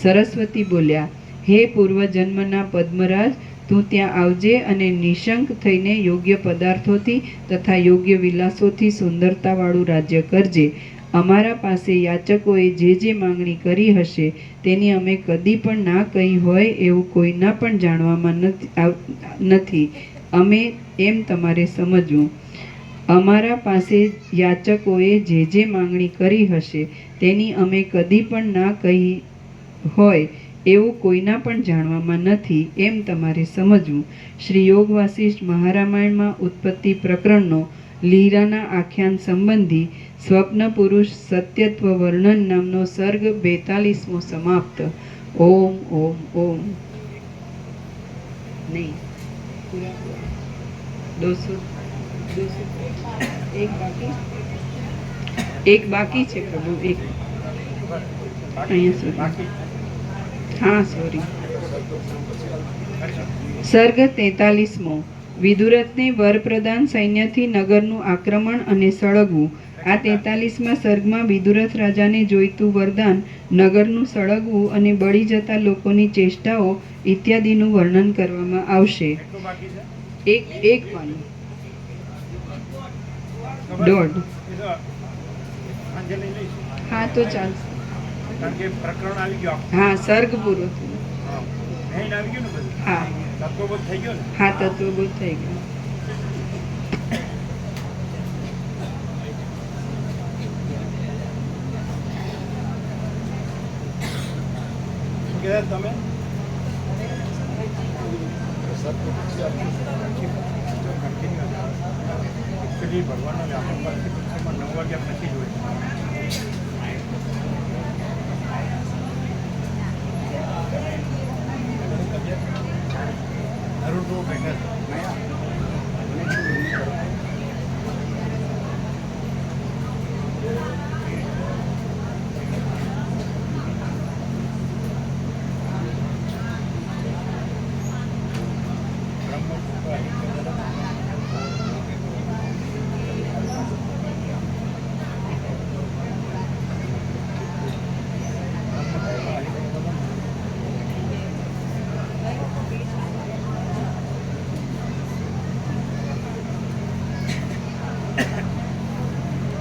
સરસ્વતી બોલ્યા, હે પૂર્વજન્મના પદ્મરાજ, તું ત્યાં આવજે અને નિશંક થઈને યોગ્ય પદાર્થોથી તથા યોગ્ય વિલાસોથી સુંદરતાવાળું રાજ્ય કરજે. અમારા પાસે યાચકોએ જે જે માંગણી કરી હશે તેની અમે કદી પણ ના કહી હોય એવું કોઈના પણ જાણવામાં નથી. અમે એમ તમારે સમજવું. અમારા પાસે યાચકોએ જે જે માંગણી કરી હશે તેની અમે કદી પણ ના કહી હોય એવું કોઈના પણ જાણવામાં નથી, એમ તમારે સમજવું. શ્રી યોગ વાસિષ્ઠ મહારામાયણમાં ઉત્પત્તિ પ્રકરણનો લીરાના આખ્યાન સંબંધી સ્વપ્ન પુરુષ સત્યત્વ વર્ણન નામનો સર્ગ 42મો સમાપ્ત. ઓમ ઓમ ઓમ. નહીં, એક બાકી છે પ્રભુ. એક અહીંયા સુધી. હા, સોરી. સર્ગ 43મો. વિદુરથને વરપ્રદાન સૈન્યથી નગરનું આક્રમણ અને સળગવું. આ 43મા સર્ગમાં વિદુરથ રાજાને જોઈતું વરદાન, નગરનું સળગવું અને બળી જતા લોકોની ચેષ્ટાઓ ઇત્યાદિનું વર્ણન કરવામાં આવશે. એક પાનું. દોઢ. હા, તો ચાલશે. હા, સર્ગ પૂરો થયો. હા હા, તત્વબોધ થઈ ગયો. તમે ભગવાનનો વ્યાપક 9 વાગ્યા પછી જોયું.